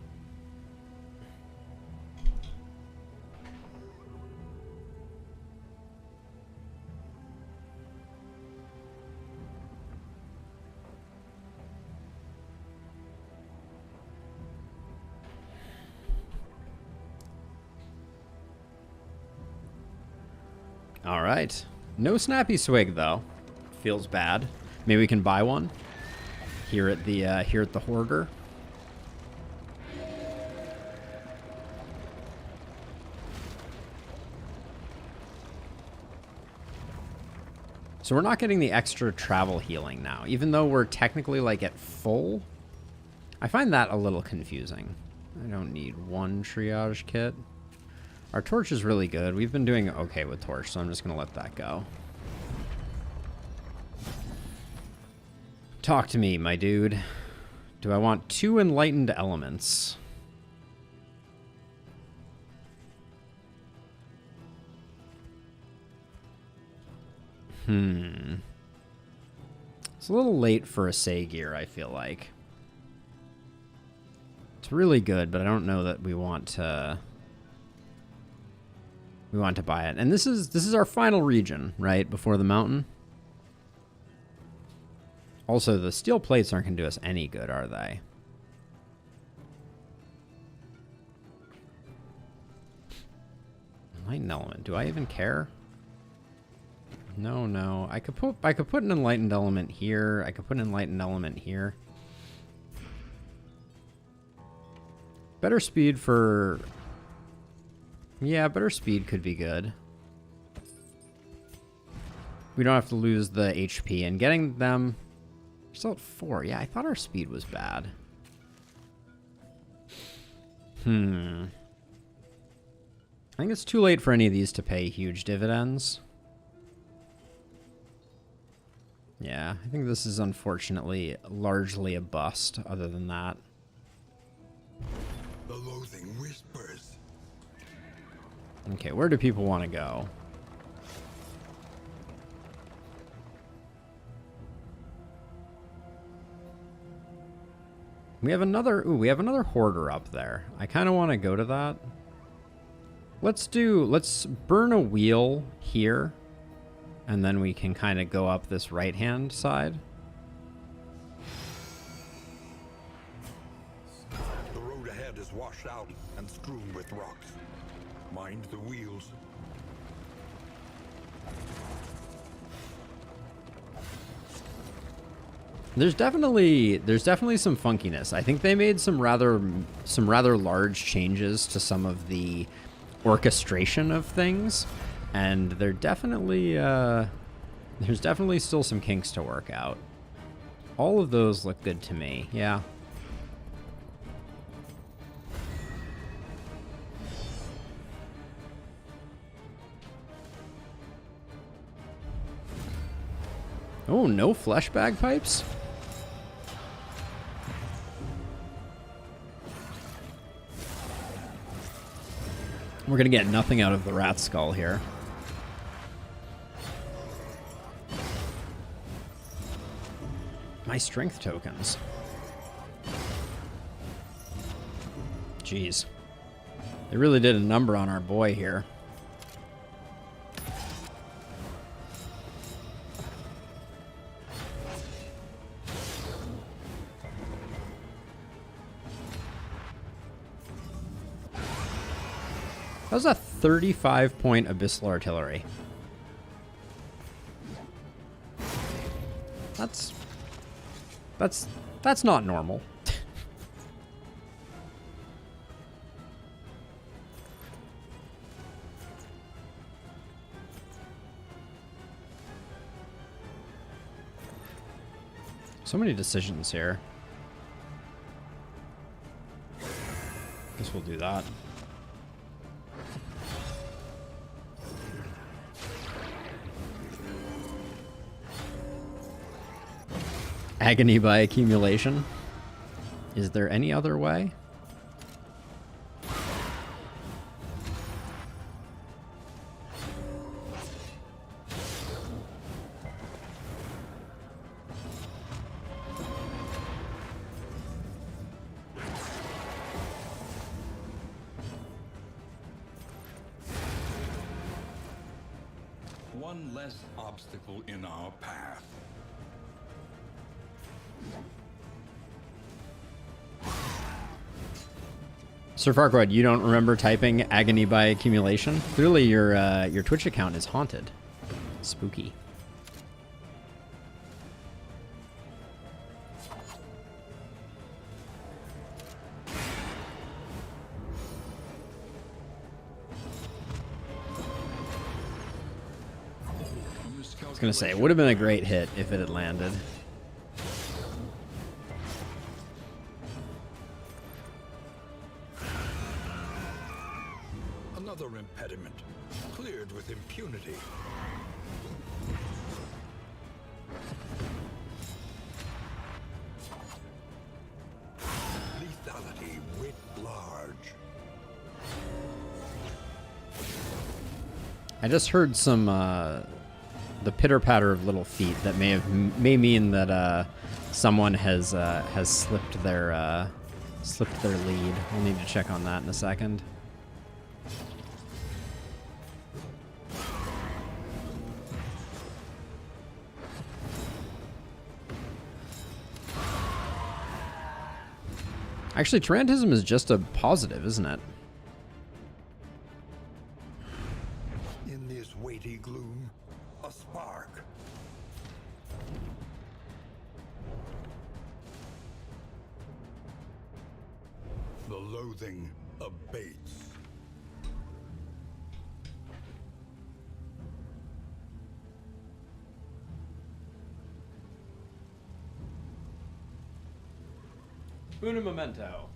All right. No Snappy Swig though. Feels bad. Maybe we can buy one here at the Hoarder. So we're not getting the extra travel healing now, even though we're technically like at full. I find that a little confusing. I don't need one triage kit. Our torch is really good. We've been doing okay with torch, so I'm just going to let that go. Talk to me, my dude. Do I want 2 enlightened elements? It's a little late for a Sagear, I feel like. It's really good, but I don't know that we want to buy it. And this is our final region, right? Before the mountain. Also, the steel plates aren't going to do us any good, are they? Enlightened element. Do I even care? No. I could put an enlightened element here. I could put an enlightened element here. Better speed for... Yeah, better speed could be good. We don't have to lose the HP. And getting them... We're still at 4. Yeah, I thought our speed was bad. I think it's too late for any of these to pay huge dividends. Yeah, I think this is unfortunately largely a bust, other than that. The loathing whispers. Okay, where do people want to go? We have another hoarder up there. I kind of want to go to that. Let's burn a wheel here. And then we can kind of go up this right-hand side. The road ahead is washed out and strewn with rocks. Mind the wheels. There's definitely some funkiness. I think they made some rather large changes to some of the orchestration of things. And they're definitely, there's definitely still some kinks to work out. All of those look good to me, yeah. Oh, no flesh bagpipes? We're gonna get nothing out of the rat skull here. My strength tokens. Jeez. They really did a number on our boy here. That was a 35-point abyssal artillery. That's not normal. So many decisions here. Guess we'll do that. Agony by accumulation. Is there any other way? One less obstacle in our path. Sir Farquaad, you don't remember typing agony by accumulation? Clearly your Twitch account is haunted. Spooky. I was gonna say, it would have been a great hit if it had landed. Another impediment, cleared with impunity. Lethality writ large. I just heard some the pitter patter of little feet that may mean that someone has slipped their lead. We'll need to check on that in a second. Actually, Tarantism is just a positive, isn't it? In this weighty gloom, a spark. The loathing abates. Una memento.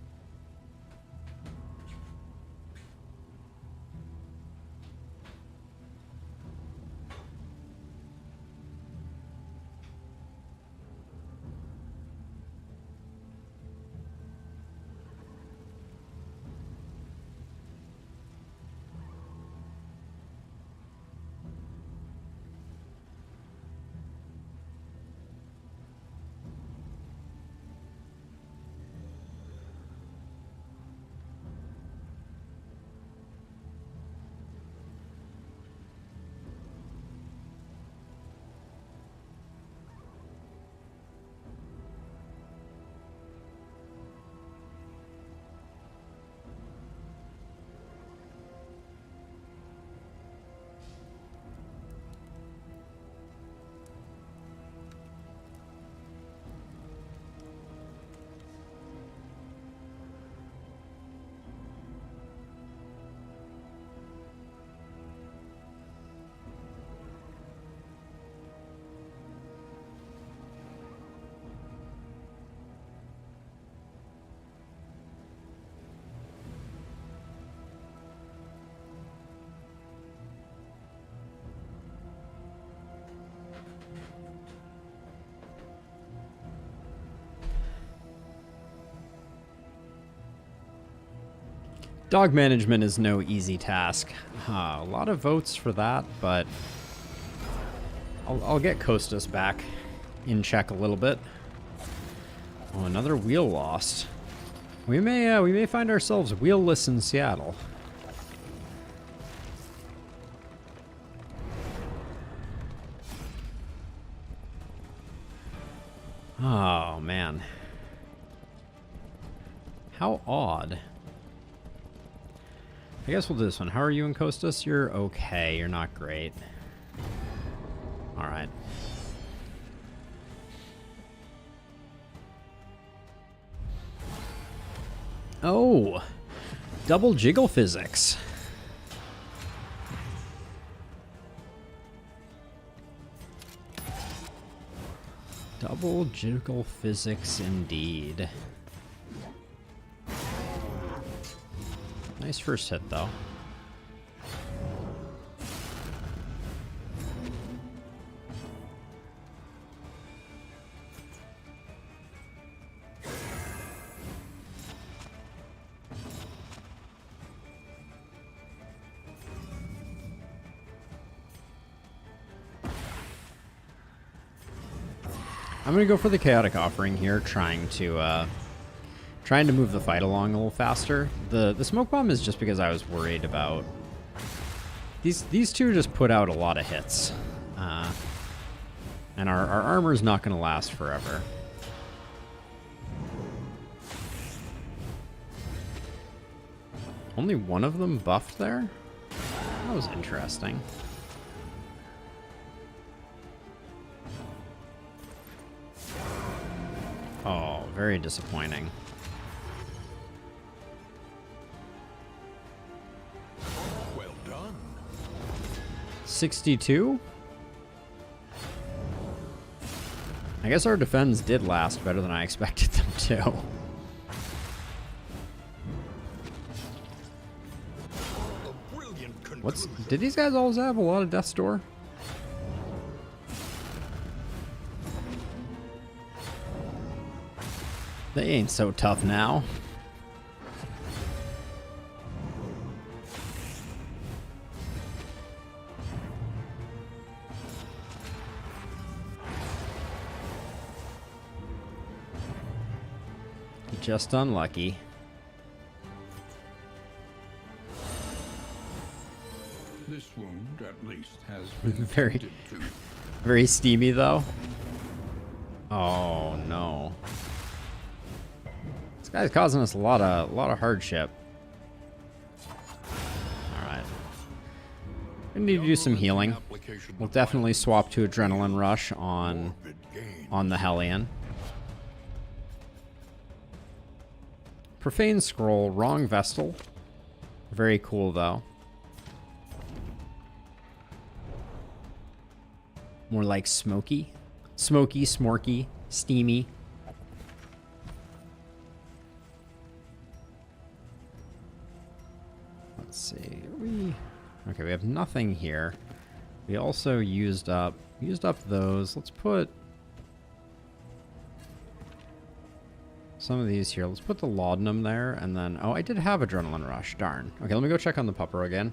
Dog management is no easy task. A lot of votes for that, but I'll get Kostas back in check a little bit. Oh, another wheel lost. We may find ourselves wheelless in Seattle. Oh man, how odd. I guess we'll do this one. How are you in Kostas? You're okay. You're not great. All right. Oh, double jiggle physics. Double jiggle physics indeed. Nice first hit, though. I'm gonna go for the Chaotic Offering here, trying to move the fight along a little faster. The Smoke Bomb is just because I was worried about... These two just put out a lot of hits. And our armor's not going to last forever. Only one of them buffed there? That was interesting. Oh, very disappointing. Well done. 62? I guess our defense did last better than I expected them to. Did these guys always have a lot of death's door? They ain't so tough now. Just unlucky. This wound, at least, has been Very, attended to. very steamy though. Oh no. This guy's causing us a lot of hardship. Alright. We need to do some healing. We'll definitely swap to Adrenaline Rush on the Hellion. Profane Scroll, wrong Vestal. Very cool though. More like smoky. Smoky, smorky, steamy. Let's see. Okay, we have nothing here. We also used up those. Let's put some of these here. Let's put the laudanum there, and then oh, I did have Adrenaline Rush. Darn. Okay, let me go check on the pupper again.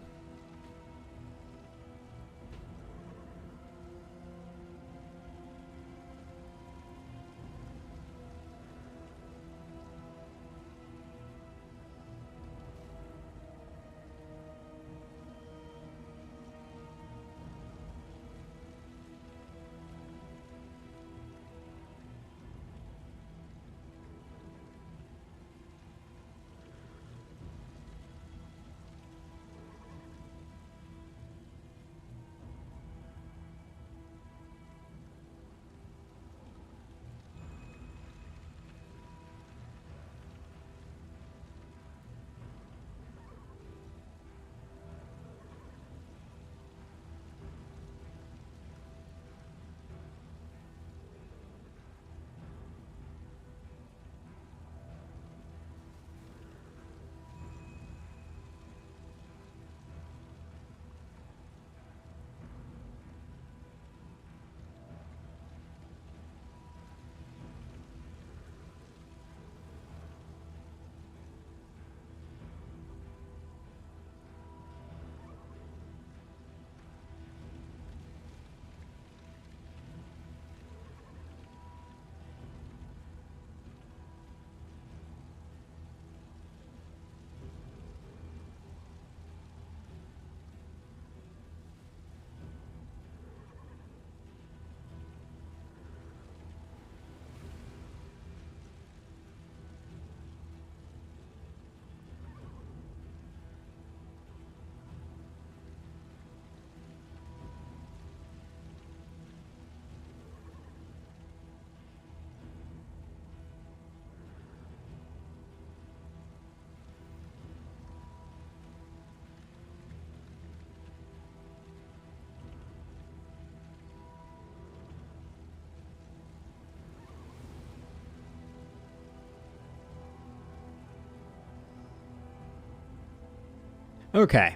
Okay.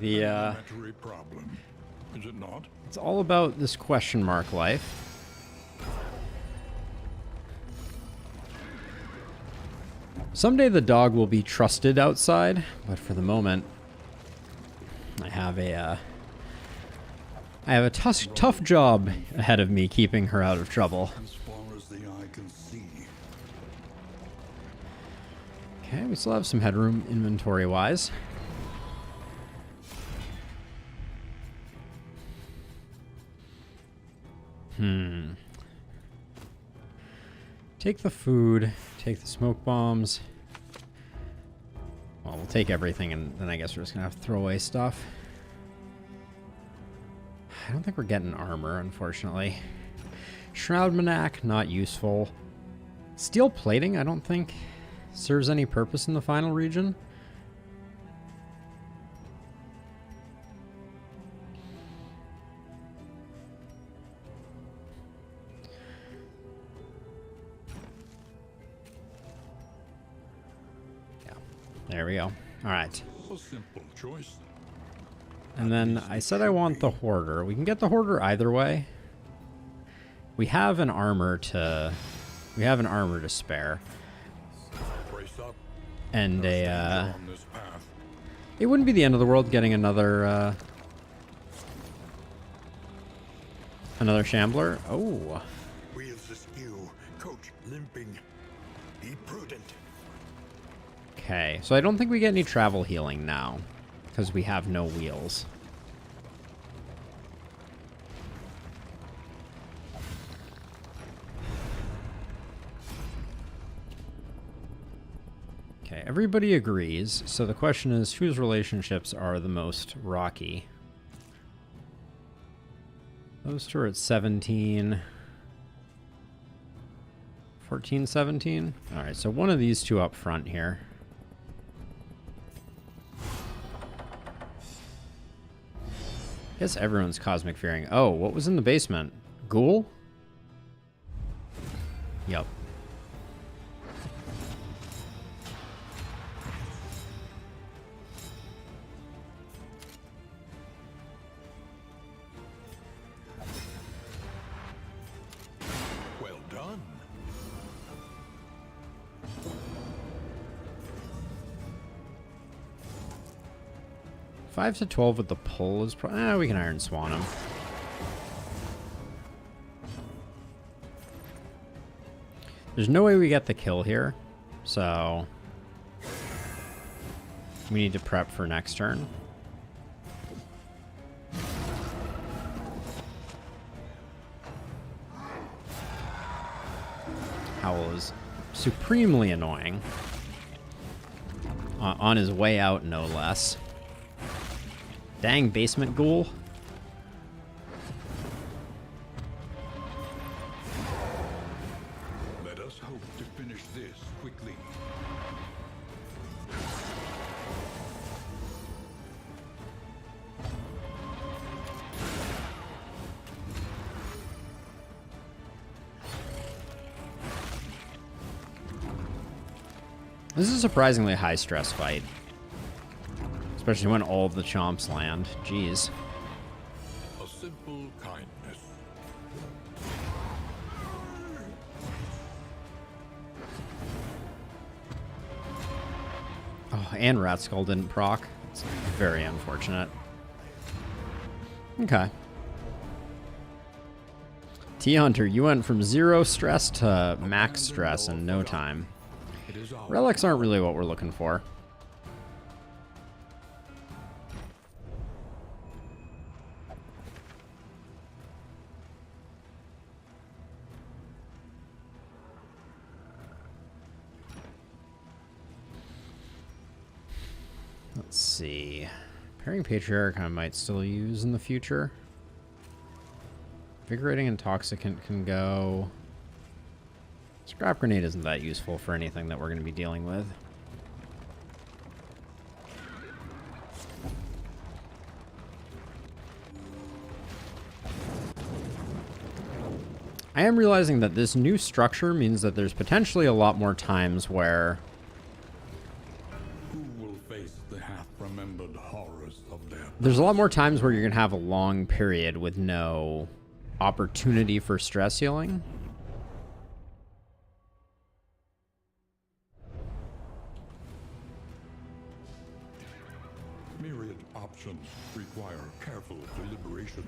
The Elementary problem, is it not? it's all about this question mark life. Someday the dog will be trusted outside, but for the moment, I have a tough job ahead of me keeping her out of trouble. As far as the eye can see. Okay, we still have some headroom inventory-wise. Take the food, take the smoke bombs. Well, we'll take everything, and then I guess we're just gonna have to throw away stuff. I don't think we're getting armor, unfortunately. Shroudmanac, not useful. Steel plating, I don't think serves any purpose in the final region. There we go. All right. A simple choice. And then I said I want the Hoarder. We can get the Hoarder either way. We have an armor to spare. Brace up. And On this path. it wouldn't be the end of the world getting another Shambler. Oh. Wheels askew, coach limping. Be prudent. Okay, so I don't think we get any travel healing now, because we have no wheels. Okay, everybody agrees, so the question is, whose relationships are the most rocky? Those two are at 17. 14, 17? Alright, so one of these two up front here. I guess everyone's cosmic fearing. Oh, what was in the basement? Ghoul? Yup. Well done. Five to 12 with the pull is probably... we can Iron Swan him. There's no way we get the kill here, so... we need to prep for next turn. Howl is supremely annoying. On his way out, no less. Dang, basement ghoul. Let us hope to finish this quickly. This is a surprisingly high stress fight. Especially when all of the chomps land. Jeez. A simple kindness. Oh, and Rat Skull didn't proc. It's very unfortunate. Okay. T-Hunter, you went from 0 stress to max stress in no time. It is our Relics aren't really what we're looking for. Let's see. Pairing Patriarch I might still use in the future. Invigorating Intoxicant can go. Scrap Grenade isn't that useful for anything that we're going to be dealing with. I am realizing that this new structure means that there's potentially a lot more times where who will face the half-remembered horrors of their there's a lot more times where you're going to have a long period with no opportunity for stress healing. myriad options require careful deliberation.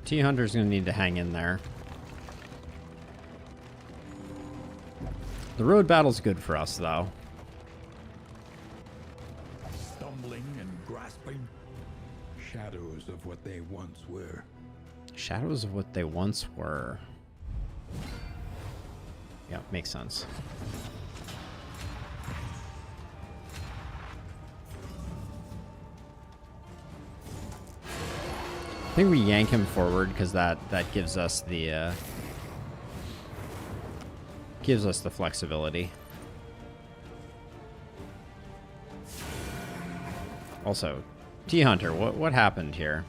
T-Hunter's going to need to hang in there. The road battle's good for us, though. Stumbling and grasping, shadows of what they once were. Shadows of what they once were. Yeah, makes sense. I think we yank him forward because that gives us the flexibility. Also, T-Hunter, what happened here?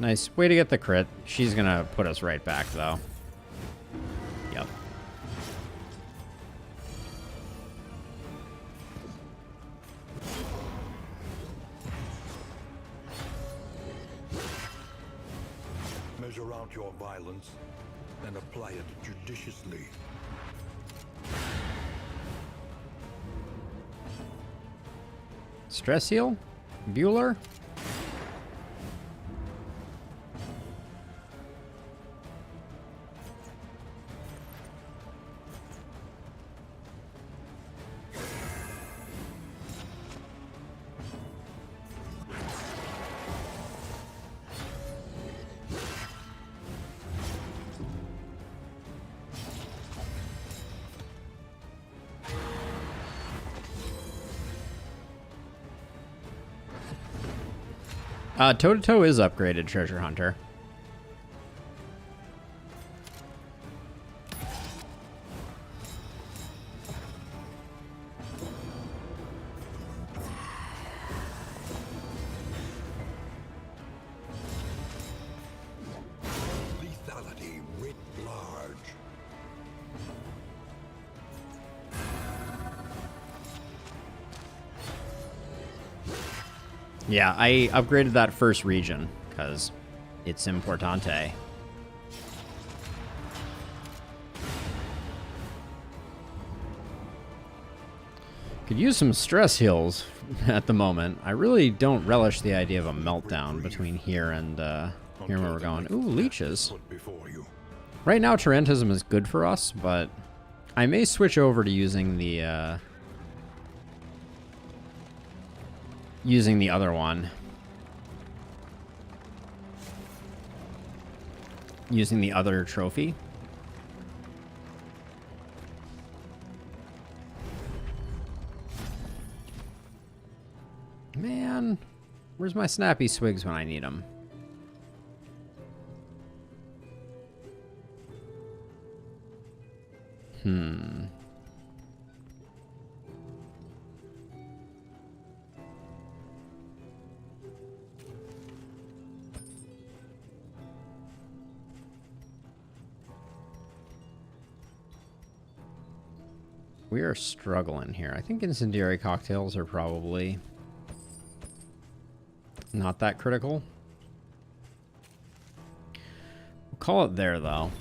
Nice. Way to get the crit. She's gonna put us right back, though. Yep. Measure out your violence and apply it judiciously. Stress heal? Bueller? Toe-to-toe is upgraded, Treasure Hunter. Lethality writ large. Yeah, I upgraded that first region, because it's importante. Could use some stress heals at the moment. I really don't relish the idea of a meltdown between here and here where we're going. Ooh, leeches. Put before you. Right now, Tarantism is good for us, but I may switch over to using the other one. Using the other trophy. Man, where's my snappy swigs when I need them? We are struggling here. I think incendiary cocktails are probably not that critical. We'll call it there, though.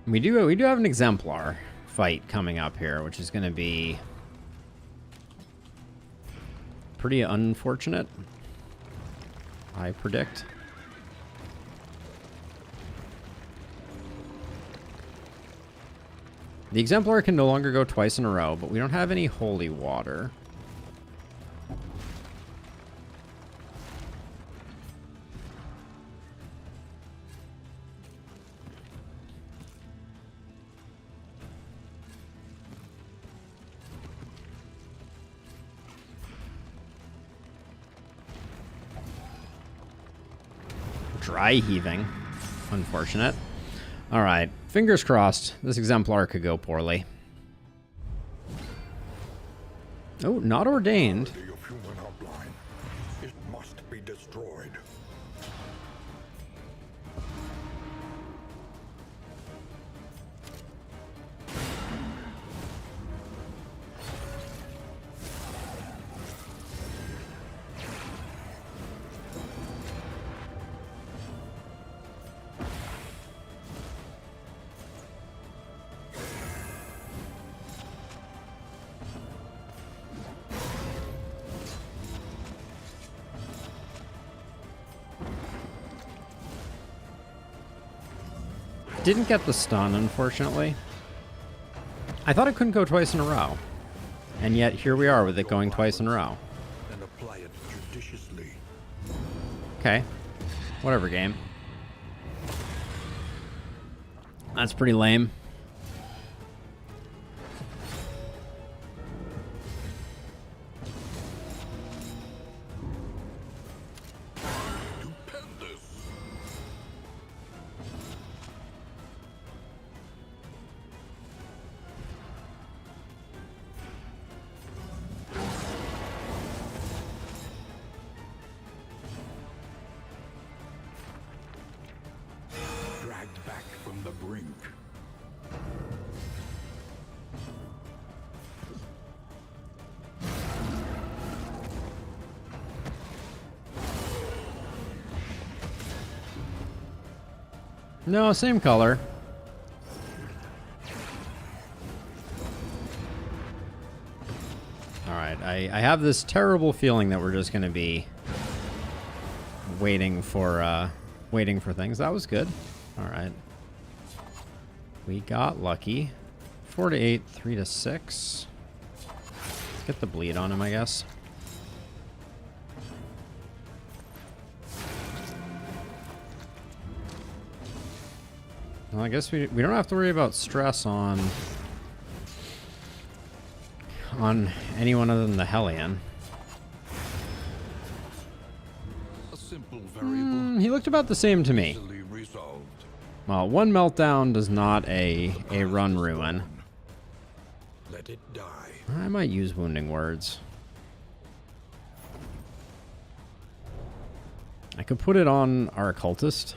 We do have an exemplar fight coming up here, which is going to be pretty unfortunate, I predict. The exemplar can no longer go twice in a row, but we don't have any holy water. Dry heaving. Unfortunate. All right. Fingers crossed. This exemplar could go poorly. Oh, not ordained. The of human outline. It must be destroyed. Didn't get the stun, unfortunately. I thought it couldn't go twice in a row. And yet, here we are with it going twice in a row. And apply it judiciously. Okay. Whatever, game. That's pretty lame. Stupendous. drink. No, same color. Alright, I have this terrible feeling that we're just going to be waiting for things. That was good. Alright. We got lucky. 4 to 8, 3 to 6. Let's get the bleed on him, I guess. Well, I guess we don't have to worry about stress on anyone other than the Hellion. A simple variable. He looked about the same to me. Easily resolved. Well, one meltdown does not a run ruin. Let it die. I might use wounding words. I could put it on our occultist.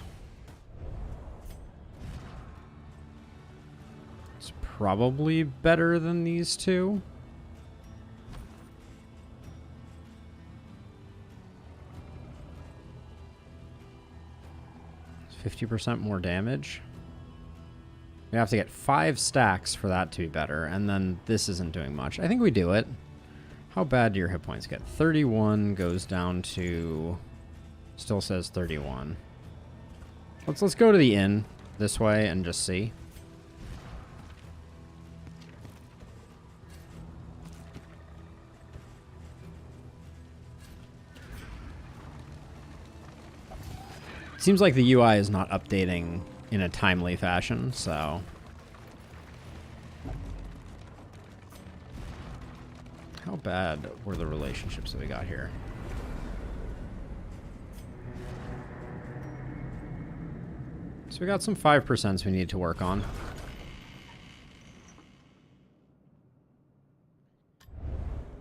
It's probably better than these two. It's 50% more damage. We have to get 5 stacks for that to be better, and then this isn't doing much. I think we do it. How bad do your hit points get? 31 goes down to... Still says 31. Let's go to the inn this way and just see. Seems like the UI is not updating in a timely fashion, so... How bad were the relationships that we got here? So we got some 5% we need to work on.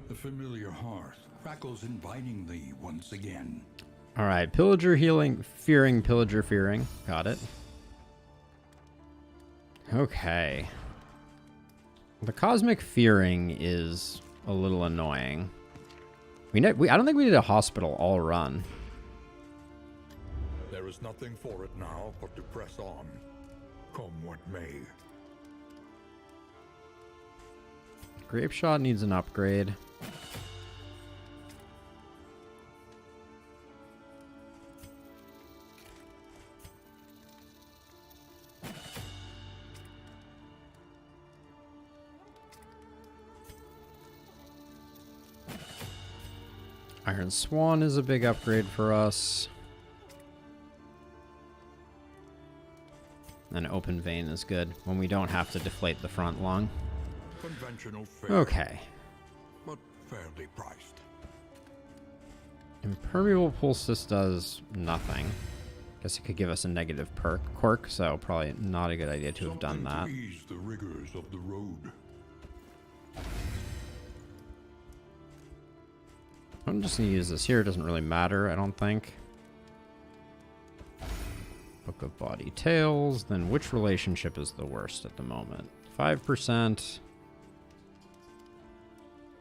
The familiar hearth crackles inviting thee once again. Alright, pillager healing, fearing, pillager fearing. Got it. Okay. The cosmic fearing is a little annoying. I don't think we did a hospital all run. There is nothing for it now but to press on. Come what may. Grape shot needs an upgrade. Iron Swan is a big upgrade for us. And Open Vein is good when we don't have to deflate the front lung. Conventional fare, Okay. but fairly priced. Impermeable Poultice does nothing. Guess it could give us a negative quirk, so probably not a good idea to have done that. Something to ease the rigors of the road. I'm just going to use this here. It doesn't really matter, I don't think. Book of Body Tales. Then which relationship is the worst at the moment? 5%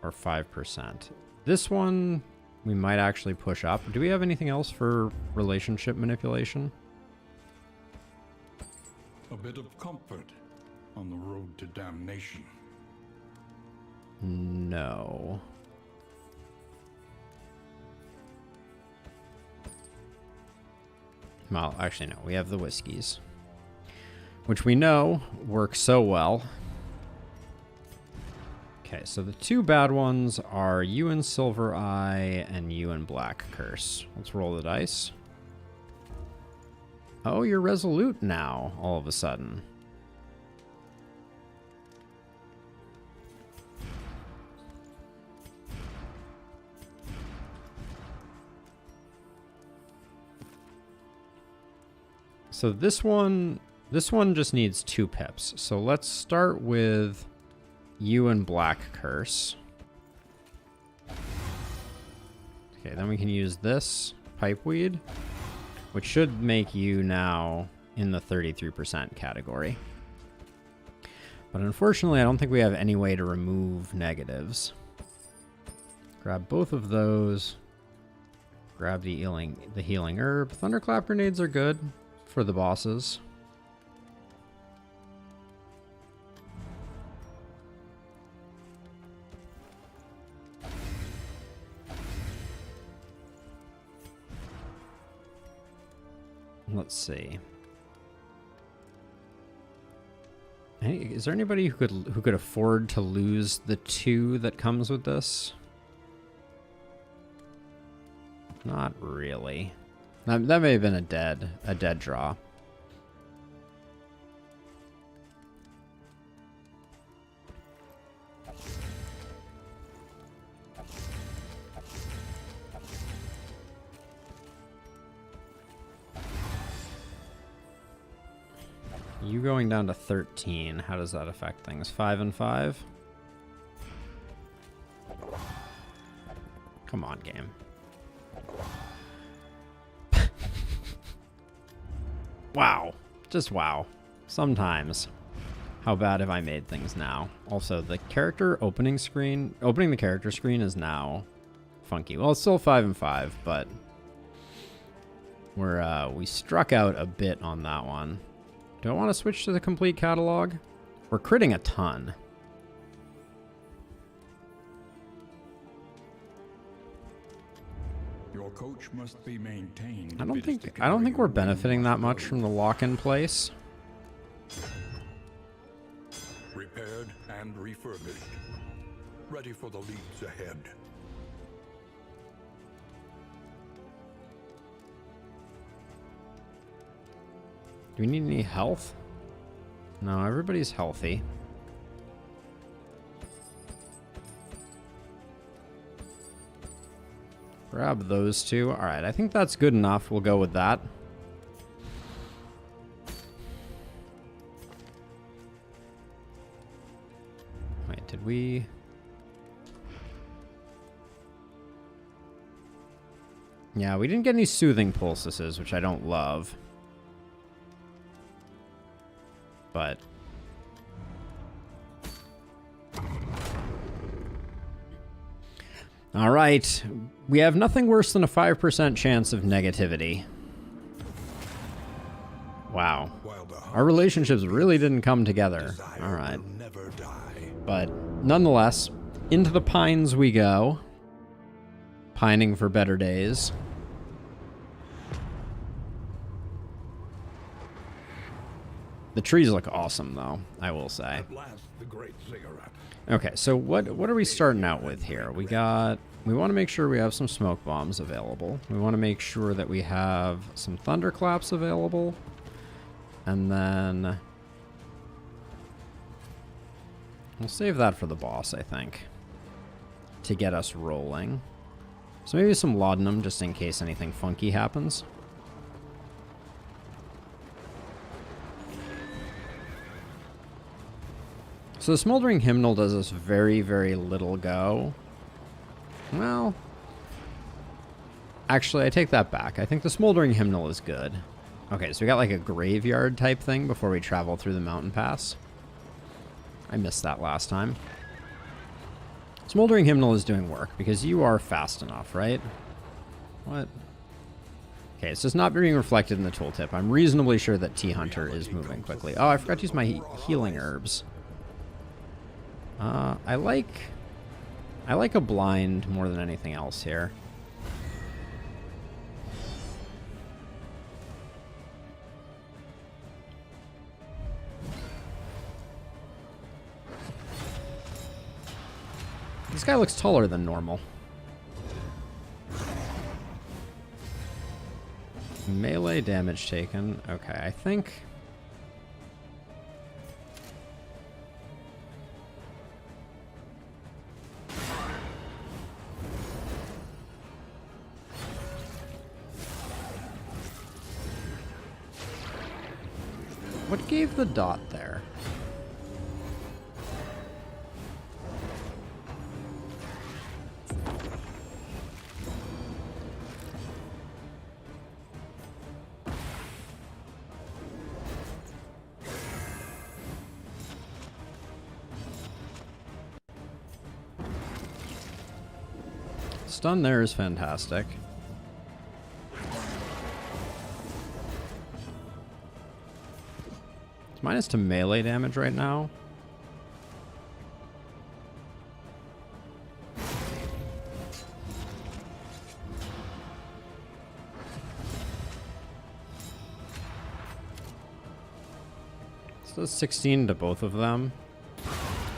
or 5%? This one we might actually push up. Do we have anything else for relationship manipulation? A bit of comfort on the road to damnation. No. Well, actually, no. We have the whiskeys, which we know work so well. Okay, so the two bad ones are you and Silver Eye and you and Black Curse. Let's roll the dice. Oh, you're resolute now, all of a sudden. So this one just needs 2 pips. So let's start with you and Black Curse. Okay, then we can use this Pipeweed, which should make you now in the 33% category. But unfortunately, I don't think we have any way to remove negatives. Grab both of those. Grab the healing herb. Thunderclap grenades are good for the bosses. Let's see. Hey, is there anybody who could afford to lose the 2 that comes with this? Not really. That may have been a dead draw. You going down to 13, how does that affect things? 5 and 5? Come on, game. Wow. Just wow. Sometimes. How bad have I made things now? Also, the character opening the character screen is now funky. Well, it's still 5 and 5, but we struck out a bit on that one. Do I want to switch to the complete catalog? We're critting a ton. Your coach must be maintained. I don't think we're benefiting that much from the lock-in place. Repaired and refurbished. Ready for the leaps ahead. Do we need any health? No, everybody's healthy. Grab those 2. Alright, I think that's good enough. We'll go with that. Wait, did we... Yeah, we didn't get any soothing pulses, which I don't love. But all right, we have nothing worse than a 5% chance of negativity. Wow, our relationships really didn't come together. All right, but nonetheless, into the pines we go, pining for better days. The trees look awesome, though, I will say. At last, the great cigarette. Okay, so what are we starting out with here? We want to make sure we have some smoke bombs available. We want to make sure that we have some thunderclaps available. And then we'll save that for the boss, I think, to get us rolling. So maybe some laudanum just in case anything funky happens. So the Smoldering Hymnal does us very, very little go. Well, actually, I take that back. I think the Smoldering Hymnal is good. Okay, so we got like a graveyard type thing before we travel through the mountain pass. I missed that last time. Smoldering Hymnal is doing work because you are fast enough, right? What? Okay, it's just not being reflected in the tooltip. I'm reasonably sure that T-Hunter is moving quickly. Oh, I forgot to use my healing herbs. I like a blind more than anything else here. This guy looks taller than normal. Melee damage taken. Okay, I think... What gave the dot there? Stun there is fantastic. It's minus to melee damage right now. This does 16 to both of them.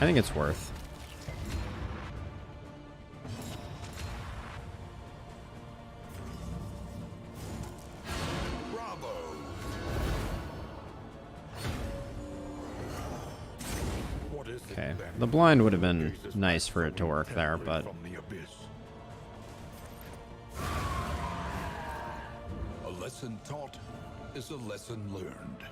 I think it's worth. Okay, the blind would have been nice for it to work there, but a lesson taught is a lesson learned.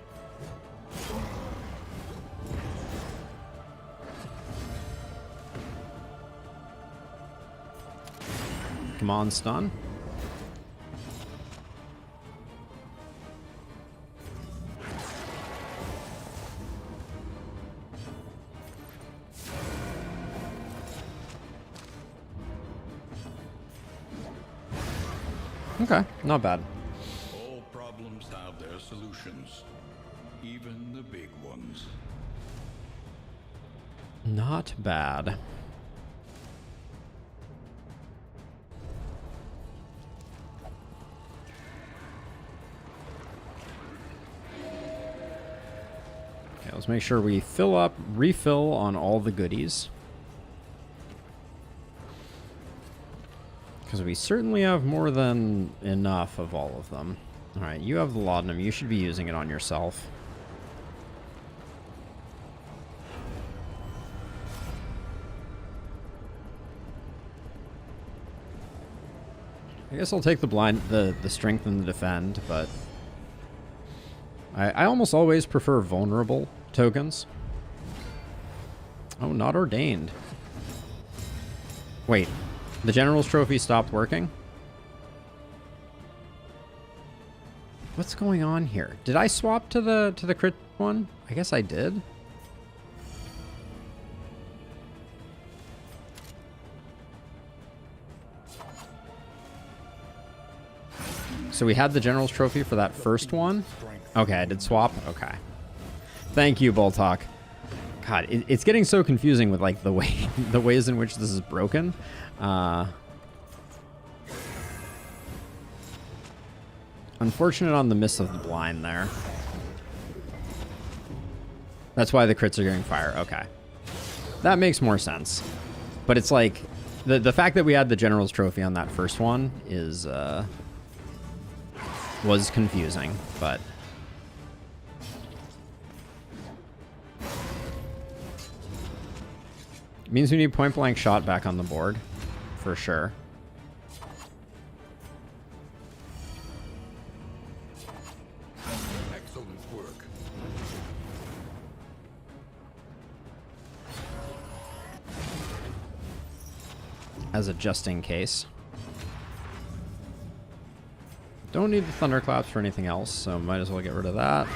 come on, stun. Okay, not bad. All problems have their solutions, even the big ones. Not bad. Okay, let's make sure we refill on all the goodies. Because we certainly have more than enough of all of them. Alright, you have the laudanum. You should be using it on yourself. I guess I'll take the strength and the defend, but I almost always prefer vulnerable tokens. Oh, not ordained. Wait. The General's Trophy stopped working? What's going on here? Did I swap to the crit one? I guess I did. So we had the General's Trophy for that first one? Okay, I did swap? Okay. Thank you, Boltok. God, it's getting so confusing with like the ways in which this is broken. Unfortunate on the miss of the blind there. That's why the crits are getting fire. Okay. That makes more sense. But it's like, the fact that we had the General's Trophy on that first one is, was confusing, but... means we need point blank shot back on the board, for sure. Excellent work. As a just in case. Don't need the thunderclaps for anything else, so might as well get rid of that.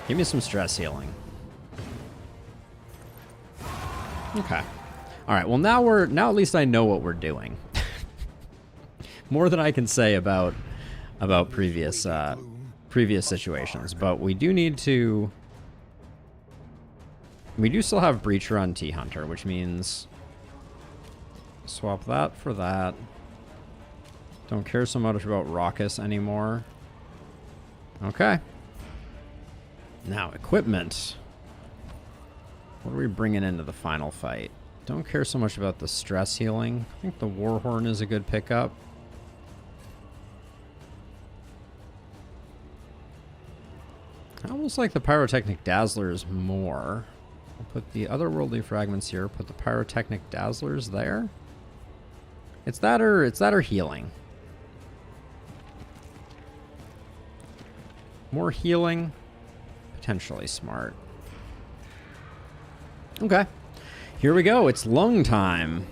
Give me some stress healing. Okay. All right. Well, now at least I know what we're doing. More than I can say about previous situations, but we do need to. We do still have Breacher on T-Hunter, which means swap that for that. Don't care so much about Raucous anymore. Okay. Now, equipment. What are we bringing into the final fight? Don't care so much about the stress healing. I think the Warhorn is a good pickup. I almost like the Pyrotechnic Dazzlers more. I'll put the otherworldly fragments here. Put the pyrotechnic dazzlers there. It's that or healing. More healing, potentially smart. Okay, here we go. It's lung time.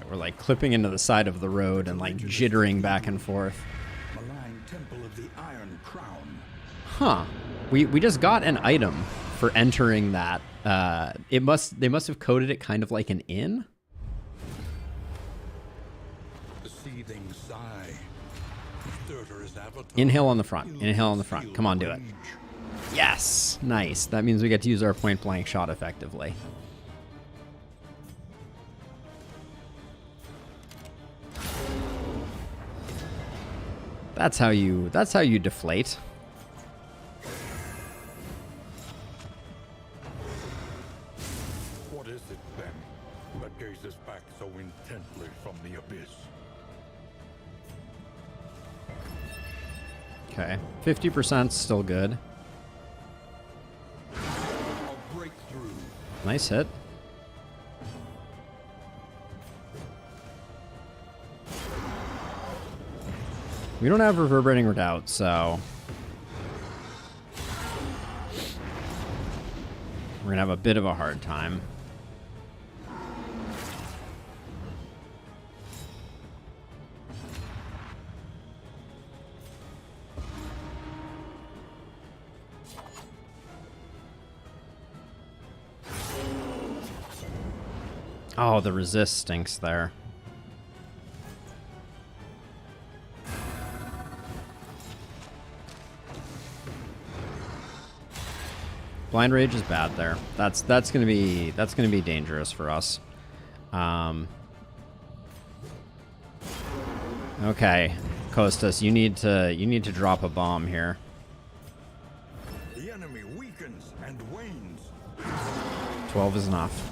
We're like clipping into the side of the road and like jittering back and forth. Malign Temple of the Iron Crown. Huh. We just got an item for entering that. They must have coded it kind of like an inn. The seething sigh. Surtur's avatar. Inhale on the front. Inhale on the front. Come on, do it. Yes. Nice. That means we get to use our point blank shot effectively. That's how you deflate. What is it then that gazes back so intently from the abyss? Okay. 50% still good. A breakthrough. Nice hit. We don't have reverberating redoubt, so we're gonna have a bit of a hard time. Oh, the resist stinks there. Blind Rage is bad there. That's gonna be dangerous for us. Okay, Kostas, you need to drop a bomb here. The enemy weakens and wanes. 12 is enough.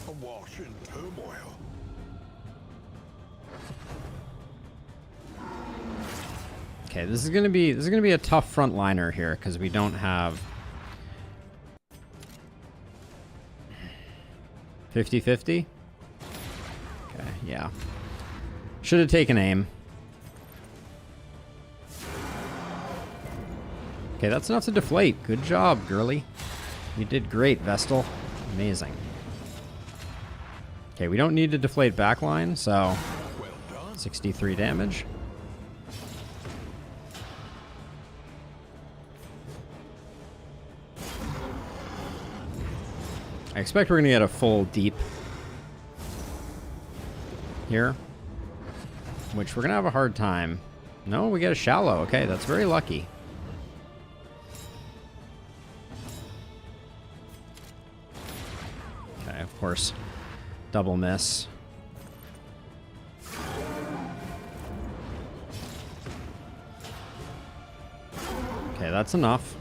Awash in turmoil. Okay, this is gonna be a tough frontliner here because we don't have 50-50. Okay, yeah. Should have taken aim. Okay, that's enough to deflate. Good job, girly. You did great, Vestal. Amazing. Okay, we don't need to deflate backline, so 63 damage. I expect we're going to get a full deep here, which we're going to have a hard time. No, we get a shallow. Okay, that's very lucky. Okay, of course, double miss. Okay, that's enough.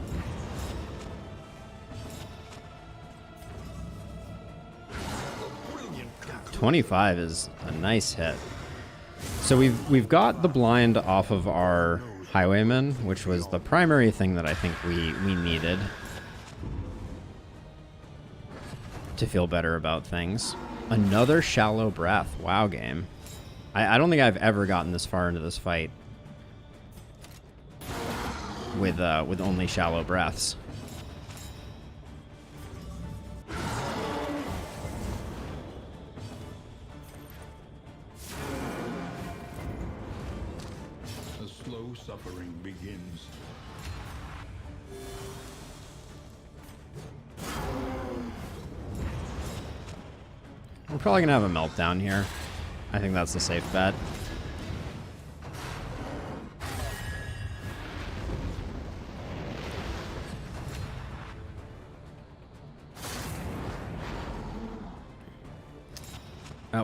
25 is a nice hit. So we've got the blind off of our highwayman, which was the primary thing that I think we needed to feel better about things. Another shallow breath. Wow, game. I don't think I've ever gotten this far into this fight with only shallow breaths. Suffering begins. We're probably gonna have a meltdown here. I think that's a safe bet.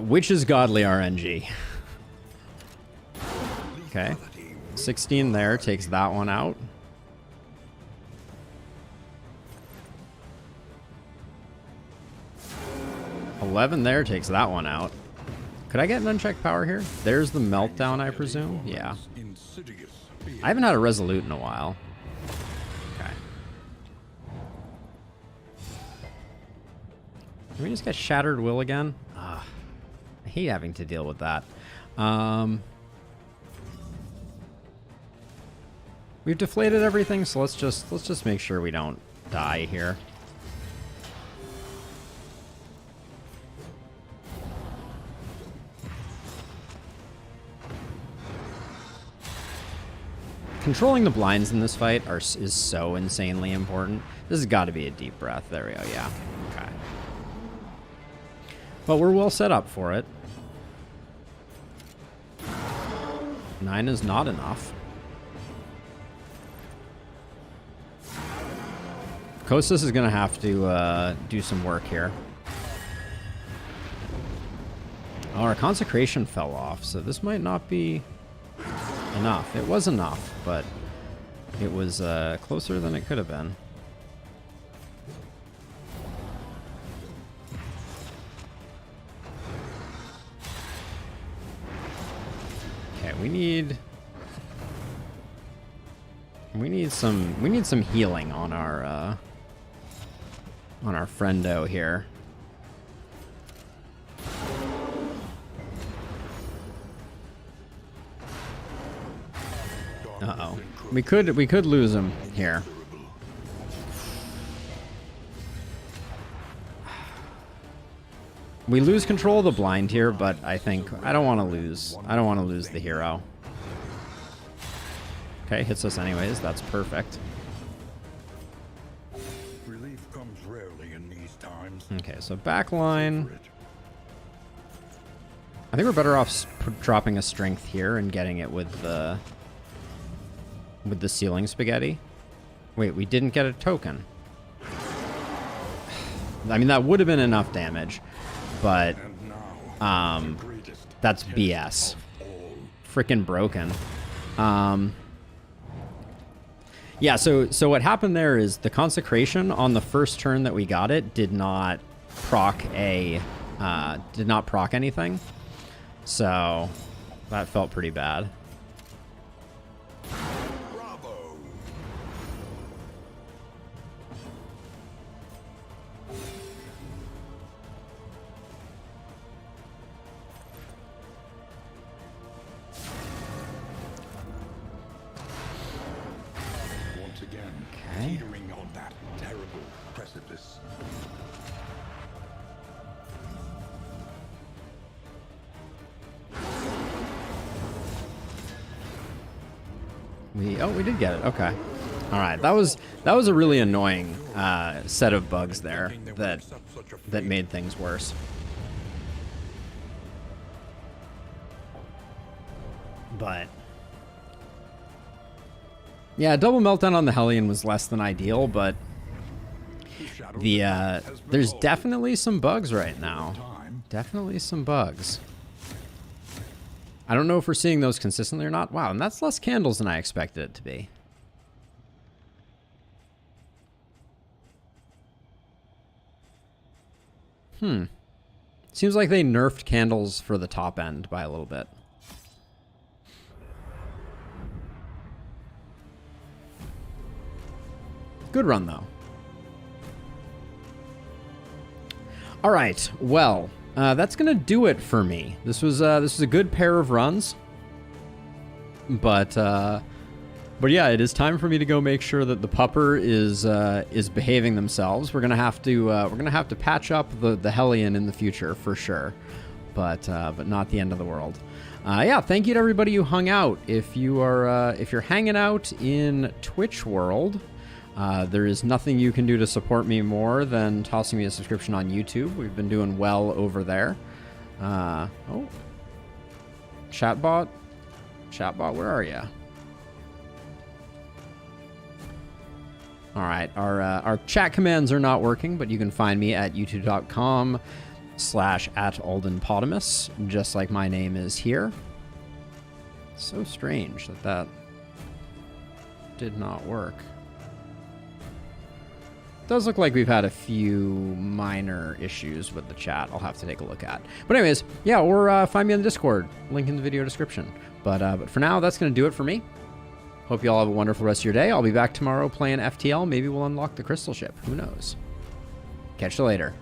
Which is godly RNG? Okay. 16 there takes that one out. 11 there takes that one out. Could I get an unchecked power here? There's the meltdown, I presume. Yeah. Insidious. I haven't had a resolute in a while. Okay. Can we just get Shattered Will again? Ah, I hate having to deal with that. We've deflated everything, so let's just make sure we don't die here. Controlling the blinds in this fight is so insanely important. This has got to be a deep breath. There we go. Yeah. Okay. But we're well set up for it. 9 is not enough. Kostas is going to have to do some work here. Oh, our consecration fell off, so this might not be enough. It was enough, but it was closer than it could have been. Okay, we need some healing on our friendo here. Uh-oh. We could lose him here. We lose control of the blind here, but I don't want to lose the hero. Okay, hits us anyways. That's perfect. Relief comes rarely in these times. Okay, so backline. I think we're better off dropping a strength here and getting it with the ceiling spaghetti. Wait, we didn't get a token. I mean, that would have been enough damage, but that's BS. Frickin' broken. Yeah, so what happened there is the consecration on the first turn that we got it did not proc anything. So that felt pretty bad. Bravo. Once again, Okay. teetering on that terrible precipice. We did get it. Okay. All right. That was a really annoying set of bugs there that made things worse. But yeah, double meltdown on the Hellion was less than ideal, but there's definitely some bugs right now. Definitely some bugs. I don't know if we're seeing those consistently or not. Wow, and that's less candles than I expected it to be. Seems like they nerfed candles for the top end by a little bit. Good run, though. All right, well, that's gonna do it for me. This was a good pair of runs, but yeah, it is time for me to go make sure that the pupper is behaving themselves. We're gonna have to patch up the Hellion in the future for sure, but not the end of the world. Yeah, thank you to everybody who hung out. If you're hanging out in Twitch world. There is nothing you can do to support me more than tossing me a subscription on YouTube. We've been doing well over there. Oh. Chatbot? Chatbot, where are you? Alright, our chat commands are not working, but you can find me at youtube.com/@AldenPotamus, just like my name is here. So strange that did not work. does look like we've had a few minor issues with the chat. I'll have to take a look at. But anyways, yeah, or find me on the Discord. Link in the video description. But for now, that's going to do it for me. Hope you all have a wonderful rest of your day. I'll be back tomorrow playing FTL. Maybe we'll unlock the crystal ship. Who knows? Catch you later.